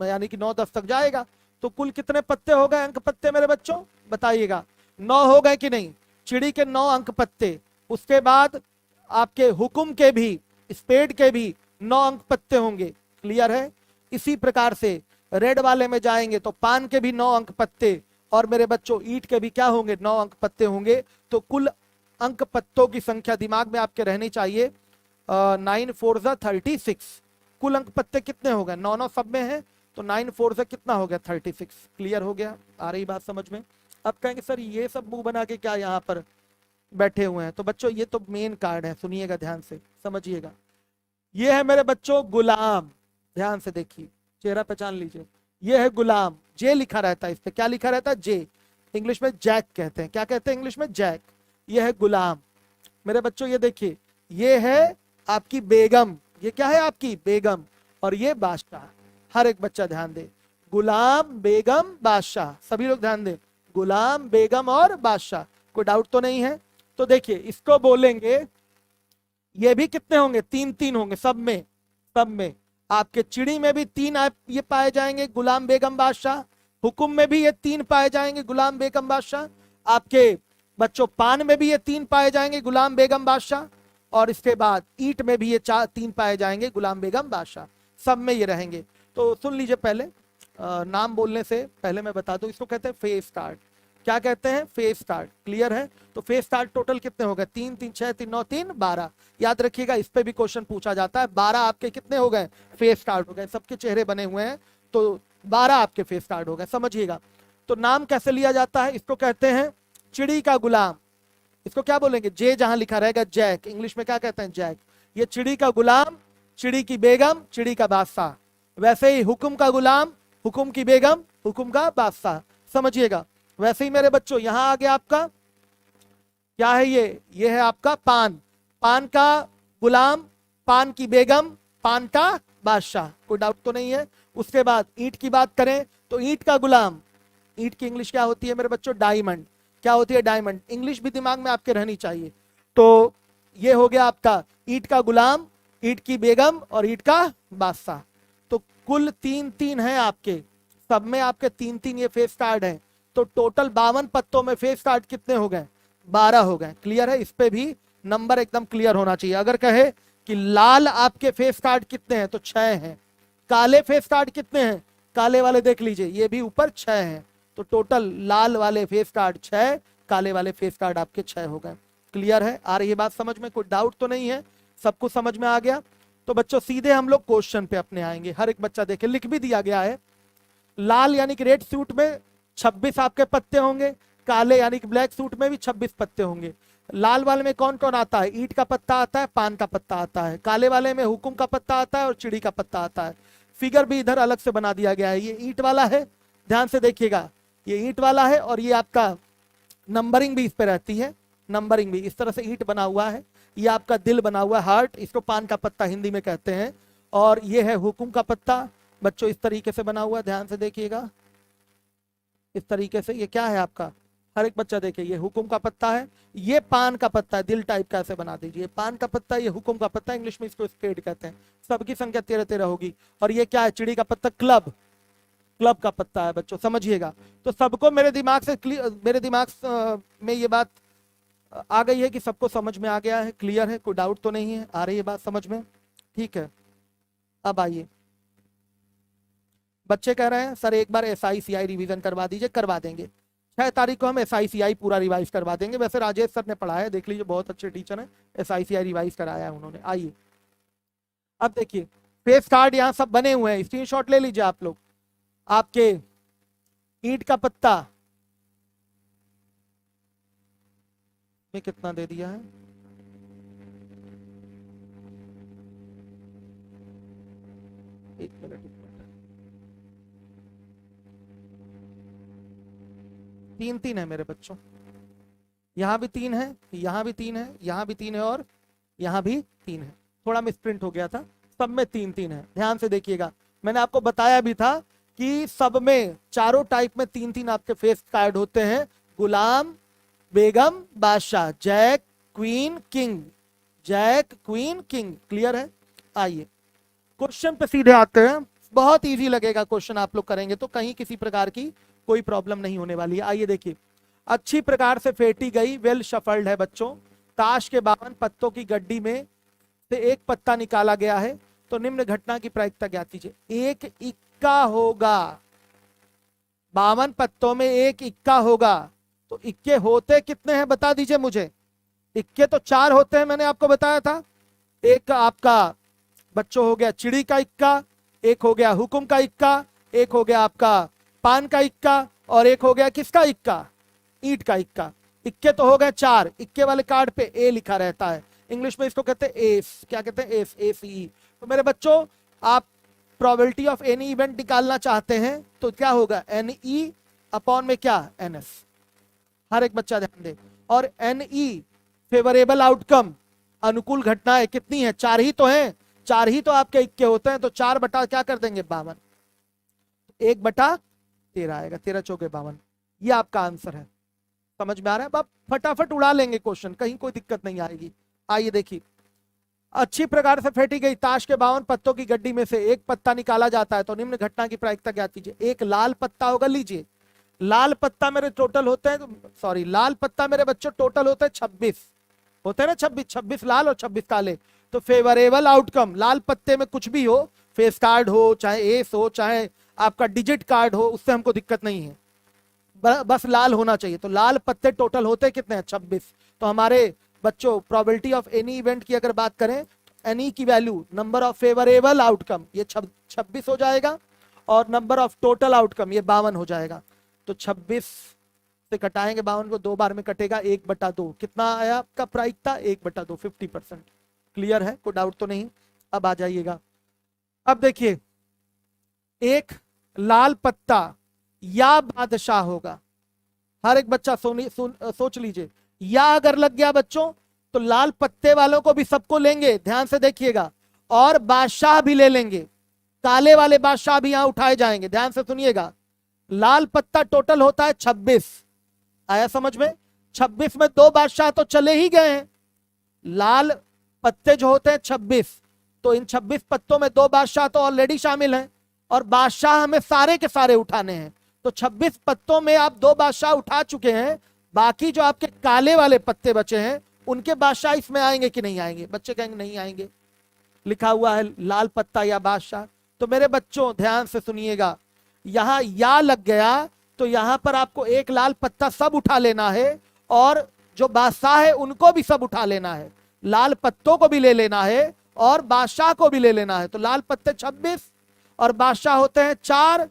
यानी कि 9, 10 तक जाएगा। तो कुल कितने पत्ते हो गए, अंक पत्ते मेरे बच्चों बताइएगा। 9 हो गए कि नहीं, चिड़ी के 9 अंक पत्ते। उसके बाद आपके हुकुम के भी, स्पेड के भी 9 अंक पत्ते होंगे। क्लियर है। इसी प्रकार से रेड वाले में जाएंगे तो पान के भी 9 अंक पत्ते, और मेरे बच्चों ईंट के भी क्या होंगे, 9 अंक पत्ते होंगे। तो कुल अंक पत्तों की संख्या दिमाग में आपके रहनी चाहिए। 9 4 36। कुल अंक पत्ते कितने हो गए? 9 9 सब में है, तो 9 4 से कितना हो गया? 36। क्लियर हो गया? आ रही बात समझ में? अब कहेंगे सर ये सब मुंह बना के क्या यहाँ पर बैठे हुए हैं? तो बच्चों ये तो मेन कार्ड है, सुनिएगा ध्यान से, समझिएगा। ये है मेरे बच्चों गुलाम, ध्यान से देखिए, चेहरा पहचान लीजिए। ये है गुलाम, जे लिखा रहता है इस पे, क्या लिखा रहता है? जे। इंग्लिश में जैक कहते हैं, क्या कहते हैं इंग्लिश में? जैक। ये है गुलाम मेरे बच्चों। ये देखिए, ये है आपकी बेगम, ये क्या है? आपकी बेगम। और ये बादशाह। हर एक बच्चा ध्यान दे, गुलाम, बेगम, बादशाह, सभी लोग ध्यान दे, गुलाम, बेगम और बादशाह। कोई डाउट तो नहीं है? तो देखिए इसको बोलेंगे, ये भी कितने होंगे? 3 3 होंगे सब में, सब में। आपके चिड़ी में भी 3 आप ये पाए जाएंगे, गुलाम, बेगम, बादशाह। हुकुम में भी ये 3 पाए जाएंगे, गुलाम, बेगम, बादशाह। आपके बच्चों पान में भी ये 3 पाए जाएंगे, गुलाम, बेगम, बादशाह। और इसके बाद ईंट में भी ये 3 पाए जाएंगे, गुलाम, बेगम, बादशाह। सब में ये रहेंगे। तो सुन लीजिए, पहले नाम बोलने से पहले मैं बता दूं, इसको कहते हैं फेस कार्ड। क्या कहते हैं? Face card. क्लियर है? तो फेस कार्ड टोटल कितने हो गए? 3 3 6 3 9 3 12। याद रखिएगा, इस पे भी क्वेश्चन पूछा जाता है। 12 आपके कितने हो गए? फेस कार्ड हो गए। सबके चेहरे बने हुए हैं, तो 12 आपके फेस कार्ड हो गए, समझिएगा। तो नाम कैसे लिया जाता है? इसको कहते हैं चिड़ी का गुलाम। इसको क्या बोलेंगे? जे जहां लिखा रहेगा जैक, इंग्लिश में क्या कहते हैं? जैक। ये चिड़ी का गुलाम, चिड़ी की बेगम, चिड़ी का बादशाह। वैसे ही हुकुम का गुलाम, हुकुम की बेगम, हुकुम का बादशाह, समझिएगा। वैसे ही मेरे बच्चों यहां आ गया आपका, क्या है ये है आपका पान। पान का गुलाम, पान की बेगम, पान का बादशाह। कोई डाउट तो नहीं है? उसके बाद ईंट की बात करें तो ईंट का गुलाम, ईंट की इंग्लिश क्या होती है मेरे बच्चों? डायमंड। क्या होती है? डायमंड। इंग्लिश भी दिमाग में आपके रहनी चाहिए। तो ये हो गया आपका ईंट का गुलाम, ईंट की बेगम और ईंट का बादशाह। तो कुल 3 3 है आपके, सब में आपके 3 3 ये फेस कार्ड है। तो टोटल 52 पत्तों में फेस कार्ड कितने हो गए? 12 हो गए। क्लियर है? इस पे भी नंबर एकदम क्लियर होना चाहिए। अगर कहे कि लाल आपके फेस कार्ड कितने हैं, तो 6 हैं। काले फेस कार्ड कितने हैं? काले वाले देख लीजिए, ये भी ऊपर 6 हैं। तो टोटल लाल वाले फेस कार्ड 6, काले वाले फेस कार्ड आपके 6 हो गए। क्लियर है? आ रही है बात समझ में? कोई डाउट तो नहीं है? सब कुछ समझ में आ गया? तो बच्चों सीधे हम लोग क्वेश्चन पे अपने आएंगे। हर एक बच्चा देखे, लिख भी दिया गया है। लाल यानी कि रेड सूट में 26 आपके पत्ते होंगे, काले यानी कि ब्लैक सूट में भी 26 पत्ते होंगे। लाल वाले में कौन कौन आता है? ईंट का पत्ता आता है, पान का पत्ता आता है। काले वाले में हुकुम का पत्ता आता है और चिड़ी का पत्ता आता है। फिगर भी इधर अलग से बना दिया गया है। ये ईंट वाला है, ध्यान से देखिएगा, ये ईंट वाला है। और ये आपका नंबरिंग भी इस पे रहती है, नंबरिंग भी इस तरह से ईंट बना हुआ है। ये आपका दिल बना हुआ है, हार्ट, इसको पान का पत्ता हिंदी में कहते हैं। और ये है हुकुम का पत्ता बच्चों, इस तरीके से बना हुआ है, ध्यान से देखिएगा, इस तरीके से। ये क्या है आपका? हर एक बच्चा देखे, ये हुकुम का पत्ता है, ये पान का पत्ता है, दिल टाइप का ऐसे बना दीजिए। पान का पत्ता, ये हुकुम का पत्ता, इंग्लिश में इसको स्पेड कहते हैं। सबकी संख्या 13 13 होगी। और ये क्या है? चिड़ी का पत्ता, क्लब, क्लब का पत्ता है बच्चों, समझिएगा। तो सबको मेरे दिमाग से मेरे दिमाग में ये बात आ गई है कि सबको समझ में आ गया है? क्लियर है? कोई डाउट तो नहीं है? आ रही है बात समझ में? ठीक है, अब आइए। बच्चे कह रहे हैं सर एक बार SICI रिवीजन करवा दीजिए। करवा देंगे, 6 तारीख को हम SICI पूरा रिवाइज करवा देंगे। वैसे राजेश सर ने पढ़ाया, देख लीजिए, बहुत अच्छे टीचर हैं, SICI रिवाइज कराया है उन्होंने। आइए अब देखिए, फेस कार्ड यहाँ सब बने हुए हैं, स्क्रीनशॉट ले लीजिए आप लोग। आपके ईंट का पत्ता में कितना दे दिया है? एक मिनट, 3 3 है मेरे बच्चों। यहाँ भी 3 है, यहाँ भी 3 है, यहाँ भी 3 है और यहाँ भी 3 है। थोड़ा मिसप्रिंट हो गया था, सब में 3 3 है। ध्यान से देखिएगा, मैंने आपको बताया भी था कि सब में चारों टाइप में 3 3 आपके फेस कार्ड होते हैं। गुलाम, बेगम, बादशाह, jack, queen, king, jack, queen, king. Clear है? आइए क्वेश्चन पे सीधे आते हैं। बहुत इजी लगेगा क्वेश्चन, आप लोग करेंगे तो कहीं किसी प्रकार की कोई प्रॉब्लम नहीं होने वाली है। आइए देखिए, अच्छी प्रकार से फेंटी गई, वेल शफल्ड है बच्चों, ताश के 52 पत्तों की गड्डी में से एक पत्ता निकाला गया है, तो निम्न घटना की प्रायिकता ज्ञात कीजिए। एक इक्का होगा, 52 पत्तों में एक इक्का होगा, तो इक्के होते कितने हैं बता दीजिए मुझे। इक्के तो 4 होते हैं, मैंने आपको बताया था। एक आपका बच्चों हो गया चिड़ी का इक्का, एक हो गया हुकुम का इक्का, एक हो गया आपका पान का इक्का, और एक हो गया किसका इक्का, ईंट का इक्का। इक्के तो हो गए 4। इक्के वाले कार्ड पे ए लिखा रहता है, इंग्लिश में इसको कहते हैं एस। क्या कहते हैं? S, ACE। तो मेरे बच्चों, आप प्रोबेबिलिटी ऑफ एनी इवेंट निकालना चाहते हैं तो क्या होगा? NE अपॉन में क्या? NS। हर एक बच्चा ध्यान दे। और NE फेवरेबल आउटकम, अनुकूल घटनाएं कितनी है? 4 ही तो हैं, 4 ही तो आपके इक्के होते हैं। तो 4 बटा क्या कर देंगे? 52। 1/13 आएगा, 13 चौके 52। ये आपका आंसर है। समझ में आ रहा है? आप फटाफट उड़ा लेंगे क्वेश्चन, कहीं कोई दिक्कत नहीं आएगी। आइए देखिए, अच्छी प्रकार से फेंटी गई ताश के 52 पत्तों की गड्डी में से एक पत्ता निकाला जाता है तो निम्न घटना की प्रायिकता ज्ञात कीजिए। एक लाल पत्ता होगा, लीजिए लाल पत्ता मेरे टोटल होते हैं, सॉरी लाल पत्ता मेरे बच्चों टोटल होते हैं 26 होते हैं ना, 26 लाल और 26 काले। तो फेवरेबल आउटकम, लाल पत्ते में कुछ भी हो, फेस कार्ड हो, चाहे एस हो, चाहे आपका डिजिट कार्ड हो, उससे हमको दिक्कत नहीं है, बस लाल होना चाहिए। तो लाल पत्ते टोटल होते कितने हैं? 26। तो हमारे बच्चों प्रोबेबिलिटी ऑफ एनी इवेंट की अगर बात करें, एनी की value number of favourable outcome ये 26 हो जाएगा, और नंबर ऑफ टोटल आउटकम ये 52 हो जाएगा। तो 26 से कटाएंगे 52 को, 2 बार में कटेगा, 1/2। कितना आया आपका प्रायिकता? 1/2, 50%। क्लियर है? कोई डाउट तो नहीं? अब आ जाइएगा। अब देखिए, एक लाल पत्ता या बादशाह होगा, हर एक बच्चा सोच लीजिए। या अगर लग गया बच्चों तो लाल पत्ते वालों को भी सबको लेंगे, ध्यान से देखिएगा, और बादशाह भी ले लेंगे, काले वाले बादशाह भी यहां उठाए जाएंगे, ध्यान से सुनिएगा। लाल पत्ता टोटल होता है 26, आया समझ में? 26 में 2 बादशाह तो चले ही गए हैं, लाल पत्ते जो होते हैं 26, तो इन 26 पत्तों में 2 बादशाह तो ऑलरेडी शामिल हैं, और बादशाह हमें सारे के सारे उठाने हैं। तो 26 पत्तों में आप 2 बादशाह उठा चुके हैं, बाकी जो आपके काले वाले पत्ते बचे हैं उनके बादशाह इसमें आएंगे कि नहीं आएंगे? बच्चे कहेंगे नहीं आएंगे, लिखा हुआ है लाल पत्ता या बादशाह। तो मेरे बच्चों ध्यान से सुनिएगा, यहां या लग गया तो यहां पर आपको एक लाल पत्ता सब उठा लेना है, और जो बादशाह है उनको भी सब उठा लेना है, लाल पत्तों को भी ले लेना है और बादशाह को भी ले लेना है। तो लाल पत्ते 26 और बादशाह होते हैं 4,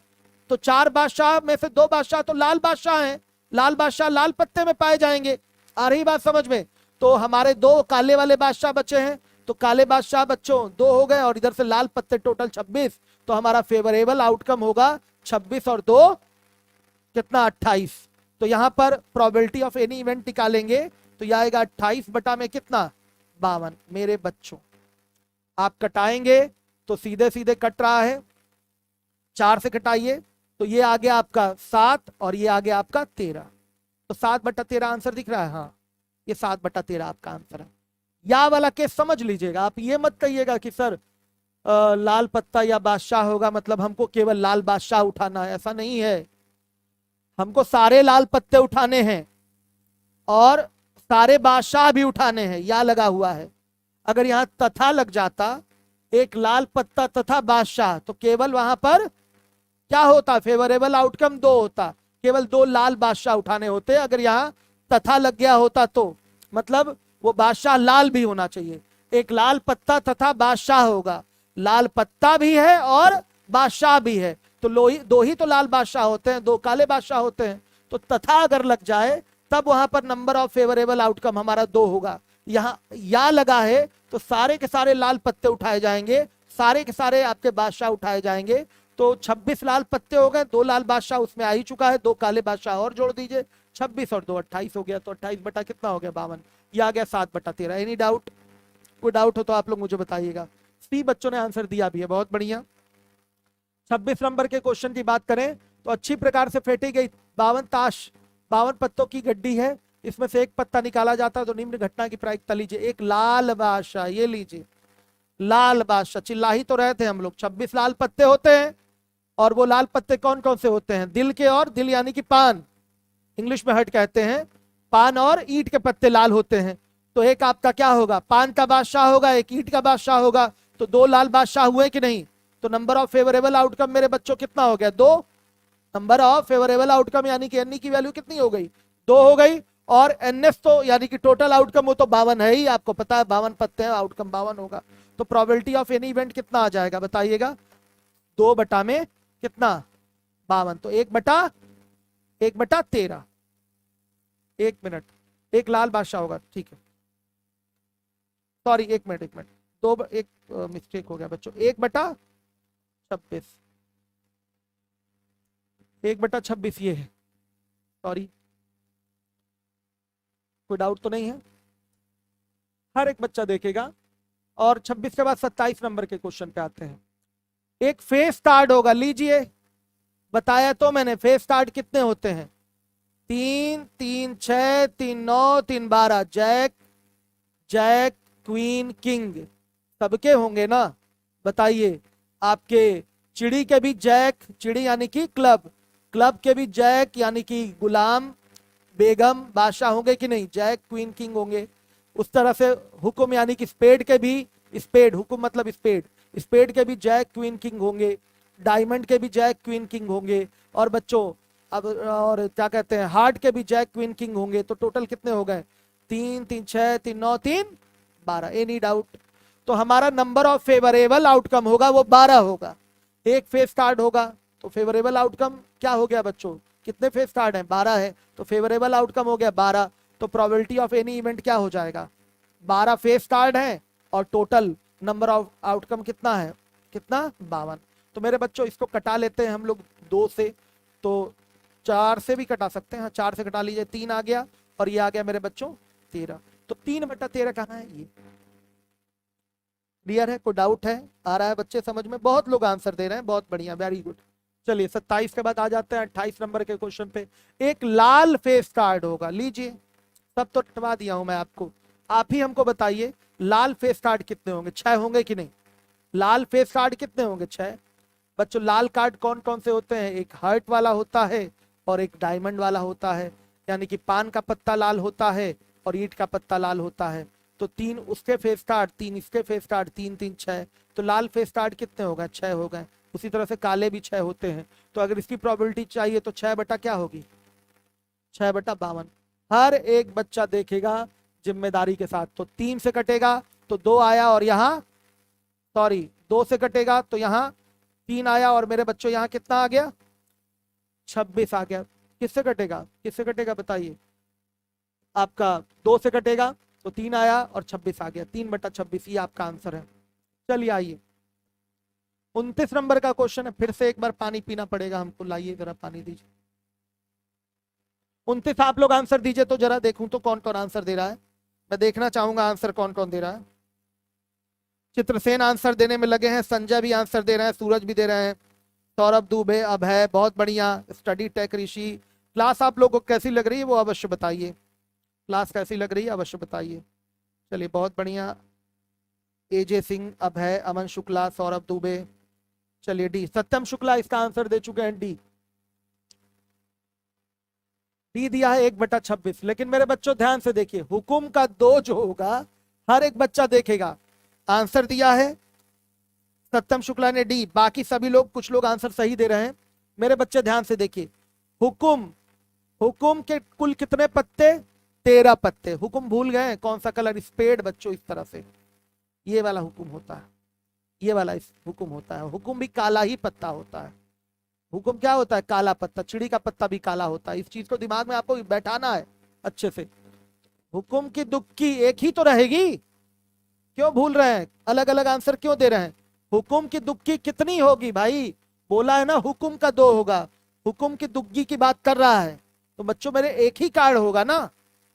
तो 4 बादशाह में से 2 बादशाह तो लाल बादशाह हैं, लाल बादशाह लाल पत्ते में पाए जाएंगे। आ रही बात समझ में? तो हमारे 2 काले वाले बादशाह बचे हैं, तो काले बादशाह बच्चों 2 हो गए, और इधर से लाल पत्ते टोटल 26। तो हमारा फेवरेबल आउटकम होगा 26 और 2 कितना? 28। तो यहां पर प्रोबेबिलिटी ऑफ एनी इवेंट निकालेंगे तो यह आएगा 28 बटा में कितना? 52। मेरे बच्चों आप कटाएंगे तो सीधे सीधे कट रहा है, 4 से कटाइए तो ये आ गया आपका 7 और ये आ गया आपका 13। तो 7/13 आंसर दिख रहा है? हाँ, ये 7/13 आपका आंसर है। या वाला केस समझ लीजिएगा, आप ये मत कहिएगा कि सर लाल पत्ता या बादशाह होगा मतलब हमको केवल लाल बादशाह उठाना है, ऐसा नहीं है। हमको सारे लाल पत्ते उठाने हैं और सारे बादशाह भी उठाने हैं, या लगा हुआ है। अगर यहां तथा लग जाता, एक लाल पत्ता तथा बादशाह, तो केवल वहां पर क्या होता? फेवरेबल आउटकम 2 होता, केवल 2 लाल बादशाह उठाने होते। अगर यहाँ तथा लग गया होता तो मतलब वो बादशाह लाल भी होना चाहिए। एक लाल पत्ता तथा बादशाह होगा, लाल पत्ता भी है और बादशाह भी है, तो 2 ही तो लाल बादशाह होते हैं, 2 काले बादशाह होते हैं। तो तथा अगर लग जाए तब वहां पर नंबर ऑफ फेवरेबल आउटकम हमारा 2 होगा। यहाँ या लगा है तो सारे के सारे लाल पत्ते उठाए जाएंगे, सारे के सारे आपके बादशाह उठाए जाएंगे। तो 26 लाल पत्ते हो गए, 2 लाल बादशाह उसमें आ ही चुका है, 2 काले बादशाह और जोड़ दीजिए, 26 और 2 28 हो गया। तो 28 बटा कितना हो गया? 52। ये आ गया 7/13। Any doubt? कोई डाउट हो तो आप लोग मुझे बताइएगा। सी बच्चों ने आंसर दिया भी है, बहुत बढ़िया। 26 नंबर के क्वेश्चन की बात करें तो अच्छी प्रकार से फेंटी गई 52 पत्तों की गड्डी है, इसमें से एक पत्ता निकाला जाता है तो निम्न घटना की प्रायिकता लीजिए। एक लाल बादशाह, ये लीजिए लाल बादशाह, चिल्ला ही तो रहे थे हम लोग। 26 लाल पत्ते होते हैं, और वो लाल पत्ते कौन कौन से होते हैं? दिल के, और दिल यानी कि पान, इंग्लिश में हर्ट कहते हैं, पान और ईंट के पत्ते लाल होते हैं। तो एक आपका क्या होगा? पान का बादशाह होगा, एक ईंट का बादशाह होगा, तो 2 लाल बादशाह हुए कि नहीं? तो नंबर ऑफ फेवरेबल आउटकम मेरे बच्चों कितना हो गया? 2। नंबर ऑफ फेवरेबल आउटकम यानी कि एन की वैल्यू कितनी हो गई? 2 हो गई। और एनएस तो यानी कि टोटल आउटकम वो तो 52 है ही, आपको पता है 52 पत्ते हैं, आउटकम 52 होगा। तो प्रोबेबिलिटी ऑफ एनी इवेंट कितना आ जाएगा बताइएगा, 2 में कितना 52, तो 1/13। 1 मिनट, एक लाल बादशाह होगा, ठीक है, सॉरी 1 मिनट, एक मिस्टेक हो गया बच्चों, 1/26, 1/26 ये है, सॉरी, कोई डाउट तो नहीं है, हर एक बच्चा देखेगा। और 26 के बाद 27 नंबर के क्वेश्चन पे आते हैं। एक फेस कार्ड होगा, लीजिए, बताया तो मैंने, फेस कार्ड कितने होते हैं, 3 3 6 3 9 3 12, जैक जैक क्वीन किंग सबके होंगे ना, बताइए। आपके चिड़ी के भी जैक, चिड़ी यानी कि क्लब, क्लब के भी जैक यानी कि गुलाम बेगम बादशाह होंगे कि नहीं, जैक क्वीन किंग होंगे। उस तरह से हुक्म यानी कि स्पेड के भी, स्पेड हुक्म मतलब स्पेड, स्पेड के भी जैक क्वीन किंग होंगे, डायमंड के भी जैक क्वीन किंग होंगे। और बच्चों अब और क्या कहते हैं, हार्ट के भी जैक क्वीन किंग होंगे। तो टोटल कितने हो गए, 3 3 6 3 9 3 12, एनी डाउट। तो हमारा नंबर ऑफ फेवरेबल आउटकम होगा वो 12 होगा। एक फेस कार्ड होगा तो फेवरेबल आउटकम क्या हो गया बच्चों, कितने फेस कार्ड हैं, 12 है, तो फेवरेबल आउटकम हो गया 12। तो प्रोबेबिलिटी ऑफ एनी इवेंट क्या हो जाएगा, 12 फेस कार्ड है और टोटल नंबर ऑफ आउटकम कितना है, कितना 52। तो मेरे बच्चों इसको कटा लेते हैं हम लोग 2 से, तो 4 से भी कटा सकते हैं, हाँ 4 से कटा लीजिए, 3 आ गया और ये आ गया मेरे बच्चों 13। तो 3/13 कहाँ है, ये क्लियर है, कोई डाउट है, आ रहा है बच्चे समझ में, बहुत लोग आंसर दे रहे हैं, बहुत बढ़िया, वेरी गुड। चलिए 27 के बाद आ जाते हैं 28 नंबर के क्वेश्चन पे। एक लाल फेस कार्ड होगा, लीजिए, सब तो हटवा दिया हूं मैं आपको, आप ही हमको बताइए लाल फेस कार्ड कितने होंगे, 6 होंगे कि नहीं, लाल फेस कार्ड कितने होंगे, 6। बच्चों लाल कार्ड कौन कौन से होते हैं, एक हार्ट वाला होता है और एक डायमंड वाला होता है, यानी कि पान का पत्ता लाल होता है और ईंट का पत्ता लाल होता है। तो 3 उसके फेस कार्ड, 3 इसके फेस कार्ड, 3 3 6, तो लाल फेस कार्ड कितने हो गए, 6 हो गए। उसी तरह से काले भी 6 होते हैं। तो अगर इसकी प्रोबेबिलिटी चाहिए तो 6 बटा क्या होगी, 6/52। हर एक बच्चा देखेगा जिम्मेदारी के साथ। तो 3 से कटेगा तो 2 आया और यहाँ, सॉरी 2 से कटेगा तो यहाँ 3 आया और मेरे बच्चों यहाँ कितना आ गया, 26 आ गया। किससे कटेगा, किससे कटेगा बताइए, आपका 2 से कटेगा तो 3 आया और 26 आ गया, 3/26, ये आपका आंसर है। चलिए आइए 29 नंबर का क्वेश्चन है, फिर से एक बार पानी पीना पड़ेगा हमको, लाइए जरा पानी दीजिए। 29 आप लोग आंसर दीजिए तो जरा देखूं तो कौन कौन आंसर दे रहा है, मैं देखना चाहूंगा आंसर कौन कौन दे रहा है। चित्रसेन आंसर देने में लगे हैं, संजय भी आंसर दे रहे हैं, सूरज भी दे रहे हैं, सौरभ दुबे, अभय, बहुत बढ़िया, स्टडी टेक ऋषि। क्लास आप लोगों को कैसी लग रही है वो अवश्य बताइए, क्लास कैसी लग रही है अवश्य बताइए। चलिए बहुत बढ़िया, एजे सिंह, अभय, अमन शुक्ला, सौरभ दुबे। चलिए डी, सत्यम शुक्ला इसका आंसर दे चुके हैं, डी डी दिया है 1/26। लेकिन मेरे बच्चों ध्यान से देखिए, हुकुम का 2 जो होगा हर एक बच्चा देखेगा, आंसर दिया है सत्यम शुक्ला ने डी, बाकी सभी लोग, कुछ लोग आंसर सही दे रहे हैं। मेरे बच्चे ध्यान से देखिए, हुकुम, हुकुम के कुल कितने पत्ते, 13 पत्ते। हुकुम भूल गए कौन सा कलर, स्पेड बच्चों, इस तरह से ये वाला हुकुम होता है, ये वाला इस हुकुम होता है। हुकुम भी काला ही पत्ता होता है, हुकुम क्या होता है, काला पत्ता, चिड़ी का पत्ता भी काला होता है। इस चीज को दिमाग में आपको बैठाना है अच्छे से। हुकुम की दुक्की एक ही तो रहेगी, क्यों भूल रहे हैं, अलग अलग आंसर क्यों दे रहे हैं। हुकुम की दुक्की कितनी होगी भाई, बोला है ना हुकुम का 2 होगा, हुकुम की दुक्की की बात कर रहा है। तो बच्चों मेरे एक ही कार्ड होगा ना,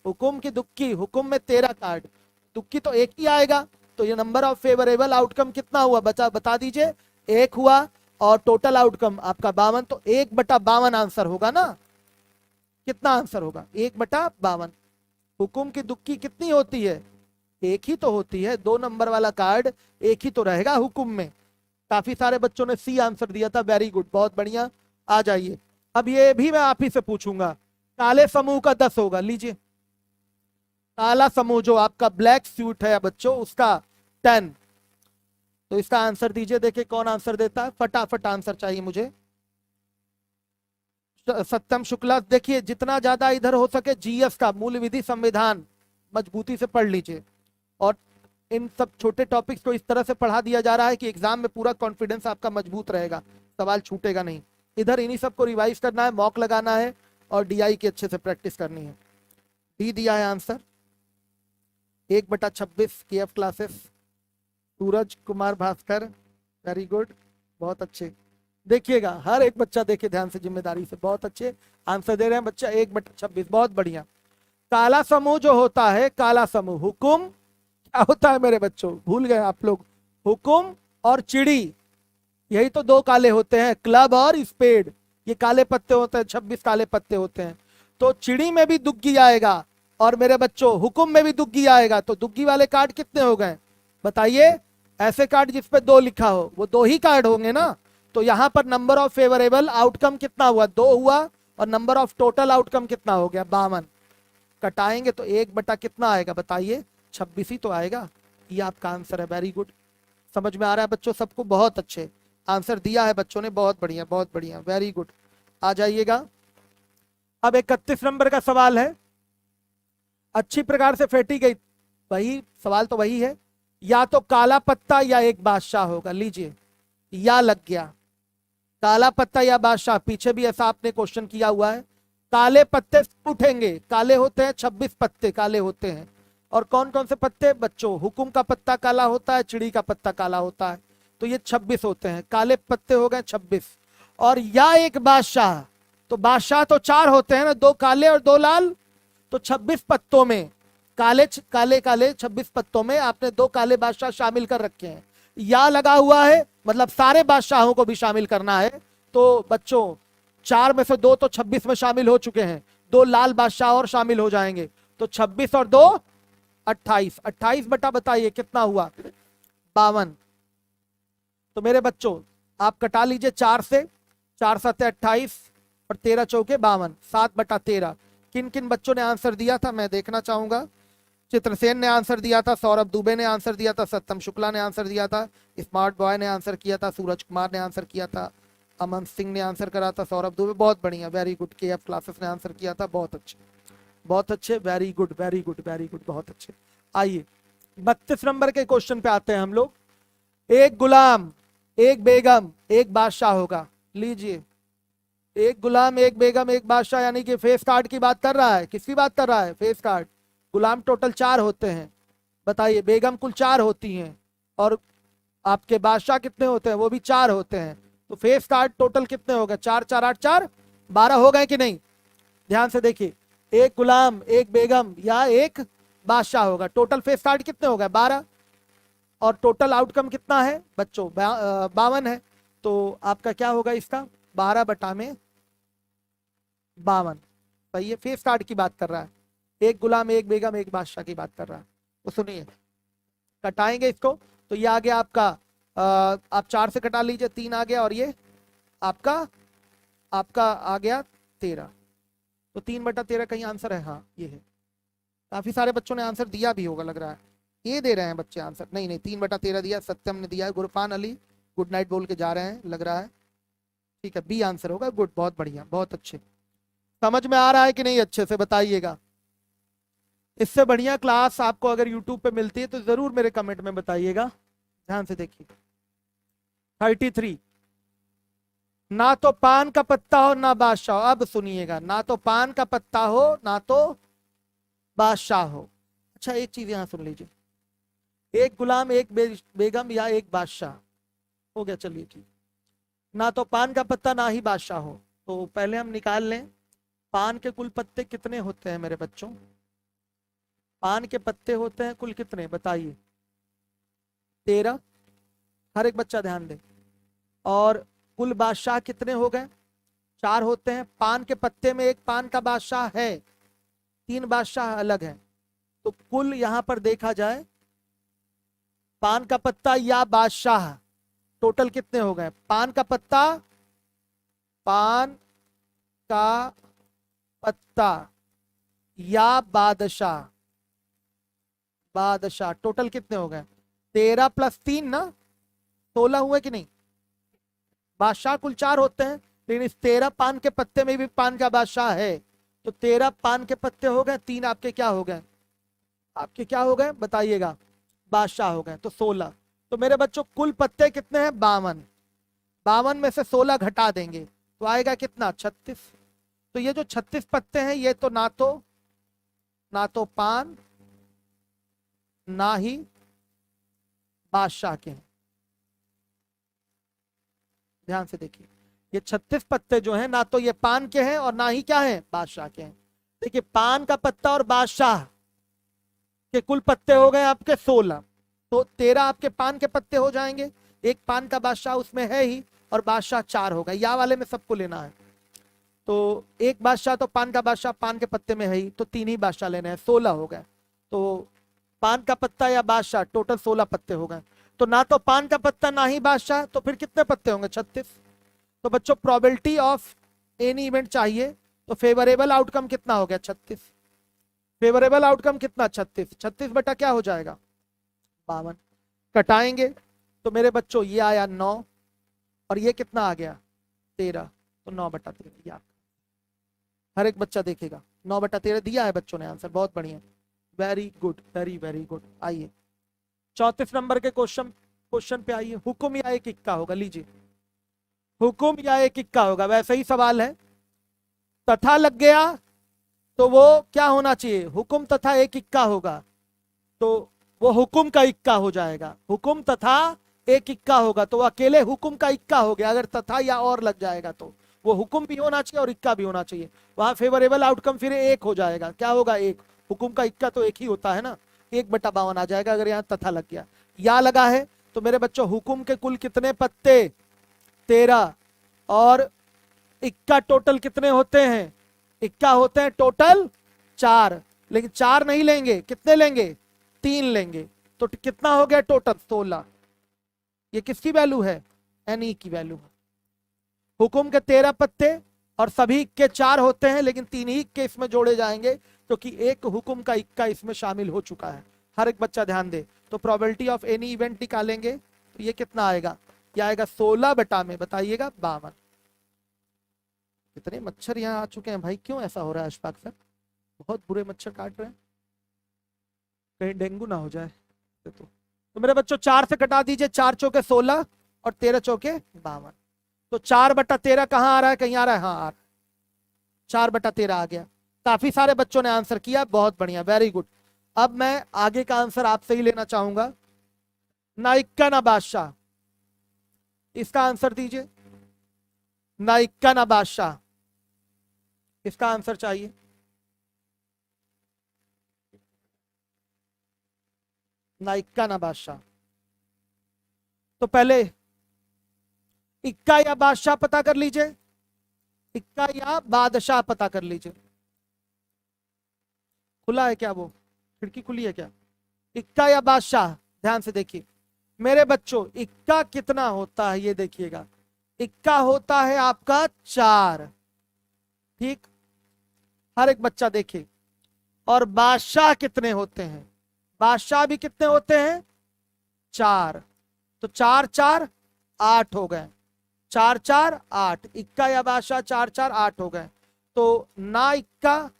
हुकुम की दुक्की, हुकुम में 13 कार्ड, दुक्की तो एक ही आएगा। तो ये नंबर ऑफ फेवरेबल आउटकम कितना हुआ बता दीजिए, 1 हुआ और टोटल आउटकम आपका 52, तो 1/52 आंसर होगा ना। कितना आंसर होगा, 1/52। हुकुम की दुक्की कितनी होती है, एक ही तो होती है, 2 नंबर वाला कार्ड एक ही तो रहेगा हुकुम में। काफी सारे बच्चों ने सी आंसर दिया था, वेरी गुड, बहुत बढ़िया। आ जाइए, अब ये भी मैं आप ही से पूछूंगा, काले समूह का 10 होगा, लीजिए, काला समूह जो आपका ब्लैक सूट है बच्चों उसका 10। तो इसका आंसर दीजिए, देखिए कौन आंसर देता है, फटाफट आंसर चाहिए मुझे। सत्यम शुक्ला, देखिए जितना ज्यादा इधर हो सके जीएस का मूल विधि संविधान मजबूती से पढ़ लीजिए। और इन सब छोटे टॉपिक्स को इस तरह से पढ़ा दिया जा रहा है कि एग्जाम में पूरा कॉन्फिडेंस आपका मजबूत रहेगा, सवाल छूटेगा नहीं। इधर इन्हीं सबको रिवाइज करना है, मॉक लगाना है और डीआई की अच्छे से प्रैक्टिस करनी है। डी दिया है answer 1/26 KF classes. Suraj Kumar Bhaskar, very good, बहुत अच्छे। देखिएगा हर एक बच्चा देखे ध्यान से, जिम्मेदारी से, बहुत अच्छे आंसर दे रहे हैं बच्चा। 1/26, बहुत बढ़िया। काला समूह जो होता है, काला समूह हुकुम क्या होता है मेरे बच्चों, भूल गए आप लोग? हुकुम और चिड़ी, यही तो दो काले होते हैं, क्लब और स्पेड, ये काले पत्ते होते हैं, 26 काले पत्ते होते हैं। तो चिड़ी में भी दुग्गी आएगा और मेरे बच्चों हुकुम में भी दुग्गी आएगा। तो दुग्गी वाले कार्ड कितने हो गए बताइए? ऐसे कार्ड जिसपे 2 लिखा हो वो 2 ही कार्ड होंगे ना। तो यहां पर नंबर ऑफ फेवरेबल आउटकम कितना हुआ? 2 हुआ। और नंबर ऑफ टोटल आउटकम कितना हो गया? 52। कटाएंगे तो 1 बटा कितना आएगा बताइए? 26 ही तो आएगा। ये आपका आंसर है, वेरी गुड। समझ में आ रहा है बच्चों सबको? बहुत अच्छे आंसर दिया है बच्चों ने, बहुत बढ़िया, बहुत बढ़िया, वेरी गुड। आ जाइएगा। अब 31 नंबर का सवाल है, अच्छी प्रकार से फेंटी गई, वही सवाल तो वही है, या तो काला पत्ता या एक बादशाह होगा। लीजिए, या लग गया, काला पत्ता या बादशाह। पीछे भी ऐसा आपने क्वेश्चन किया हुआ है। काले पत्ते उठेंगे, काले होते हैं, 26 पत्ते काले होते हैं। और कौन कौन से पत्ते बच्चों? हुकुम का पत्ता काला होता है, चिड़ी का पत्ता काला होता है, तो ये 26 होते हैं, काले पत्ते हो गए 26। और या एक बादशाह, तो बादशाह तो 4 होते हैं ना, 2 काले और 2 लाल। तो 26 पत्तों में काले काले काले 26 पत्तों में आपने 2 काले बादशाह शामिल कर रखे हैं। या लगा हुआ है, मतलब सारे बादशाहों को भी शामिल करना है। तो बच्चों 4 में से 2 तो 26 में शामिल हो चुके हैं, 2 लाल बादशाह और शामिल हो जाएंगे। तो 26 और 2 28, 28 बटा बताइए कितना हुआ? 52। तो मेरे बच्चों आप कटा लीजिए 4 से, 4 7 28 और 13 चौके 52, 7/13। किन किन बच्चों ने आंसर दिया था मैं देखना चाहूंगा। चित्रसेन ने आंसर दिया था, सौरभ दुबे ने आंसर दिया था, सत्यम शुक्ला ने आंसर दिया था, स्मार्ट बॉय ने आंसर किया था, सूरज कुमार ने आंसर किया था, अमन सिंह ने आंसर करा था, सौरभ दुबे, बहुत बढ़िया, वेरी गुड। केएफ क्लासेस ने आंसर किया था, बहुत अच्छे, बहुत अच्छे, very good, very good, very good, बहुत अच्छे। आइए 32 नंबर के क्वेश्चन पे आते हैं हम लोग। एक गुलाम, एक बेगम, एक बादशाह होगा। लीजिए, एक गुलाम, एक बेगम, एक बादशाह, यानी कि फेस कार्ड की बात कर रहा है। किसकी बात कर रहा है? Face card. गुलाम टोटल 4 होते हैं, बताइए। बेगम कुल 4 होती हैं, और आपके बादशाह कितने होते हैं? वो भी 4 होते हैं। तो फेस कार्ड टोटल कितने हो गए? 4 4 8 4 12 हो गए कि नहीं? ध्यान से देखिए, एक गुलाम, एक बेगम या एक बादशाह होगा। टोटल फेस कार्ड कितने हो गए? 12। और टोटल आउटकम कितना है बच्चों? 52 है। तो आपका क्या होगा इसका? 12 बटा में 52। सही है, फेस कार्ड की बात कर रहा है, एक गुलाम, एक बेगम, एक बादशाह की बात कर रहा है। तो सुनिए, कटाएंगे इसको तो ये आ गया आपका, आप 4 से कटा लीजिए, 3 आ गया, और ये आपका आपका आ गया 13। तो 3/13 कहीं आंसर है? हाँ ये है। काफी सारे बच्चों ने आंसर दिया भी होगा लग रहा है, ये दे रहे हैं बच्चे आंसर। नहीं नहीं, 3/13 दिया, सत्यम ने दिया है, गुरफान अली गुड नाइट बोल के जा रहे हैं लग रहा है। ठीक है, बी आंसर होगा, गुड, बहुत बढ़िया, बहुत अच्छे। समझ में आ रहा है कि नहीं? अच्छे से बताइएगा। इससे बढ़िया क्लास आपको अगर यूट्यूब पे मिलती है तो जरूर मेरे कमेंट में बताइएगा। ध्यान से देखिए 33, ना तो पान का पत्ता हो ना बादशाह हो। अब सुनिएगा, ना तो पान का पत्ता हो ना तो बादशाह हो। अच्छा एक चीज यहां सुन लीजिए, एक गुलाम, एक बेगम या एक बादशाह हो गया, चलिए ठीक। ना तो पान का पत्ता ना ही बादशाह हो, तो पहले हम निकाल लें पान के कुल पत्ते कितने होते हैं मेरे बच्चों। पान के पत्ते होते हैं कुल कितने बताइए? 13। हर एक बच्चा ध्यान दे। और कुल बादशाह कितने हो गए? 4 होते हैं। पान के पत्ते में एक पान का बादशाह है, 3 बादशाह अलग हैं। तो कुल यहां पर देखा जाए, पान का पत्ता या बादशाह टोटल कितने हो गए? पान का पत्ता, पान का पत्ता या बादशाह, बादशाह टोटल कितने हो गए? 13 + 3 ना, 16 हुए कि नहीं? बादशाह कुल 4 होते हैं, लेकिन इस 13 पान के पत्ते में भी पान का बादशाह है, तो 13 पान के पत्ते हो गए, 3 आपके क्या हो गए, आपके क्या हो गए बताइएगा, बादशाह हो गए, तो 16। तो मेरे बच्चों कुल पत्ते कितने हैं, 52। 52 में से 16 घटा देंगे तो आएगा कितना, 36। तो ये जो 36 पत्ते हैं ये तो ना तो पान ना ही बादशाह के हैं। ध्यान से देखिए, ये 36 पत्ते जो हैं ना तो ये पान के हैं और ना ही क्या है, बादशाह के हैं। देखिए पान का पत्ता और बादशाह के कुल पत्ते हो गए आपके 16, तो 13 आपके पान के पत्ते हो जाएंगे, एक पान का बादशाह उसमें है ही, और बादशाह 4 होगा, या वाले में सबको लेना है। तो एक बादशाह तो पान का बादशाह पान के पत्ते में है ही, तो 3 ही बादशाह लेने हैं, 16 हो गए। तो पान का पत्ता या बादशाह टोटल 16 पत्ते हो गए। तो ना तो पान का पत्ता ना ही बादशाह, तो फिर कितने पत्ते होंगे, 36। तो बच्चों प्रोबेबिलिटी ऑफ एनी इवेंट चाहिए, तो फेवरेबल आउटकम कितना हो गया, 36। फेवरेबल आउटकम कितना, 36। 36 बटा क्या हो जाएगा, 52। कटाएंगे तो मेरे बच्चों ये आया 9, और ये कितना आ गया, 13। तो 9/13 हर एक बच्चा देखेगा, 9/13 दिया है बच्चों ने आंसर, बहुत बढ़िया, very good, very very good. आइए 34 नंबर के क्वेश्चन पे आइए। हुक्म या एक इक्का होगा, लीजिए हुक्म या एक इक्का होगा, वैसे ही सवाल है। तथा लग गया तो वो क्या होना चाहिए, हुक्म तथा एक इक्का होगा, तो वो हुक्म का इक्का हो जाएगा। हुक्म तथा एक इक्का होगा तो वो अकेले हुक्म का इक्का हो गया, अगर तथा या और लग जाएगा तो वो हुक्म भी होना चाहिए और इक्का भी होना चाहिए, वहां फेवरेबल आउटकम फिर एक हो जाएगा। क्या होगा, एक। हुक्म का इक्का तो एक ही होता है ना, 1/52 आ जाएगा अगर यहाँ तथा लग गया। या लगा है तो मेरे बच्चों हुक्म के कुल कितने पत्ते, 13, और इक्का टोटल कितने होते हैं, इक्का होते हैं टोटल 4, लेकिन 4 नहीं लेंगे, कितने लेंगे, 3 लेंगे, तो कितना हो गया टोटल, 16। ये किसकी वैल्यू है, एनी की वैल्यू है। हुक्म के 13 पत्ते और सभी के 4 होते हैं, लेकिन 3 ही के इसमें जोड़े जाएंगे क्योंकि एक हुक्म का इक्का इसमें शामिल हो चुका है। हर एक बच्चा ध्यान दे। तो प्रोबेबिलिटी ऑफ एनी इवेंट निकालेंगे तो ये कितना आएगा, क्या आएगा, 16 बटा में बताइएगा 52। कितने मच्छर यहाँ आ चुके हैं भाई, क्यों ऐसा हो रहा है अशफाक सर, बहुत बुरे मच्छर काट रहे हैं, कहीं डेंगू ना हो जाए। तो मेरे बच्चों 4 से कटा दीजिए, 4 चौके 16 और 13 चौके 52। तो 4/13 कहाँ आ रहा है, कहीं आ रहा है, हाँ आ रहा है, 4/13 आ गया। काफी सारे बच्चों ने आंसर किया, बहुत बढ़िया, वेरी गुड। अब मैं आगे का आंसर आपसे ही लेना चाहूंगा। ना इक्का ना बादशाह, इसका आंसर दीजिए। ना इक्का ना बादशाह, इसका आंसर चाहिए। ना इक्का ना बादशाह, तो पहले इक्का या बादशाह पता कर लीजिए, इक्का या बादशाह पता कर लीजिए। खुला है क्या, वो खिड़की खुली है क्या, इक्का या बादशाह, ध्यान से देखिए मेरे बच्चों। इक्का कितना होता है ये देखिएगा, इक्का होता है आपका 4, ठीक, हर एक बच्चा देखे। और बादशाह कितने होते हैं, बादशाह भी कितने होते हैं, 4। तो 4 4 8 हो गए, 4 4 8, इक्का या बादशाह 4 4 8 हो गए। तो ना इक्का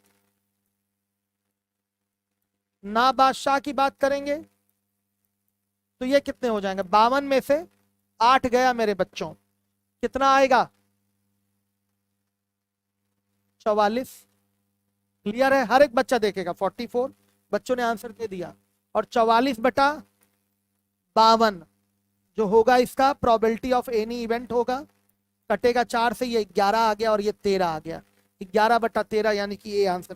ना बादशाह की बात करेंगे तो ये कितने हो जाएंगे, 52 में से 8 गया मेरे बच्चों, कितना आएगा, 44। क्लियर है, हर एक बच्चा देखेगा, 44 बच्चों ने आंसर दे दिया। और 44/52 जो होगा इसका प्रोबेबिलिटी ऑफ एनी इवेंट होगा, कटेगा 4 से, ये 11 आ गया और ये 13 आ गया, 11/13 यानी कि ये आंसर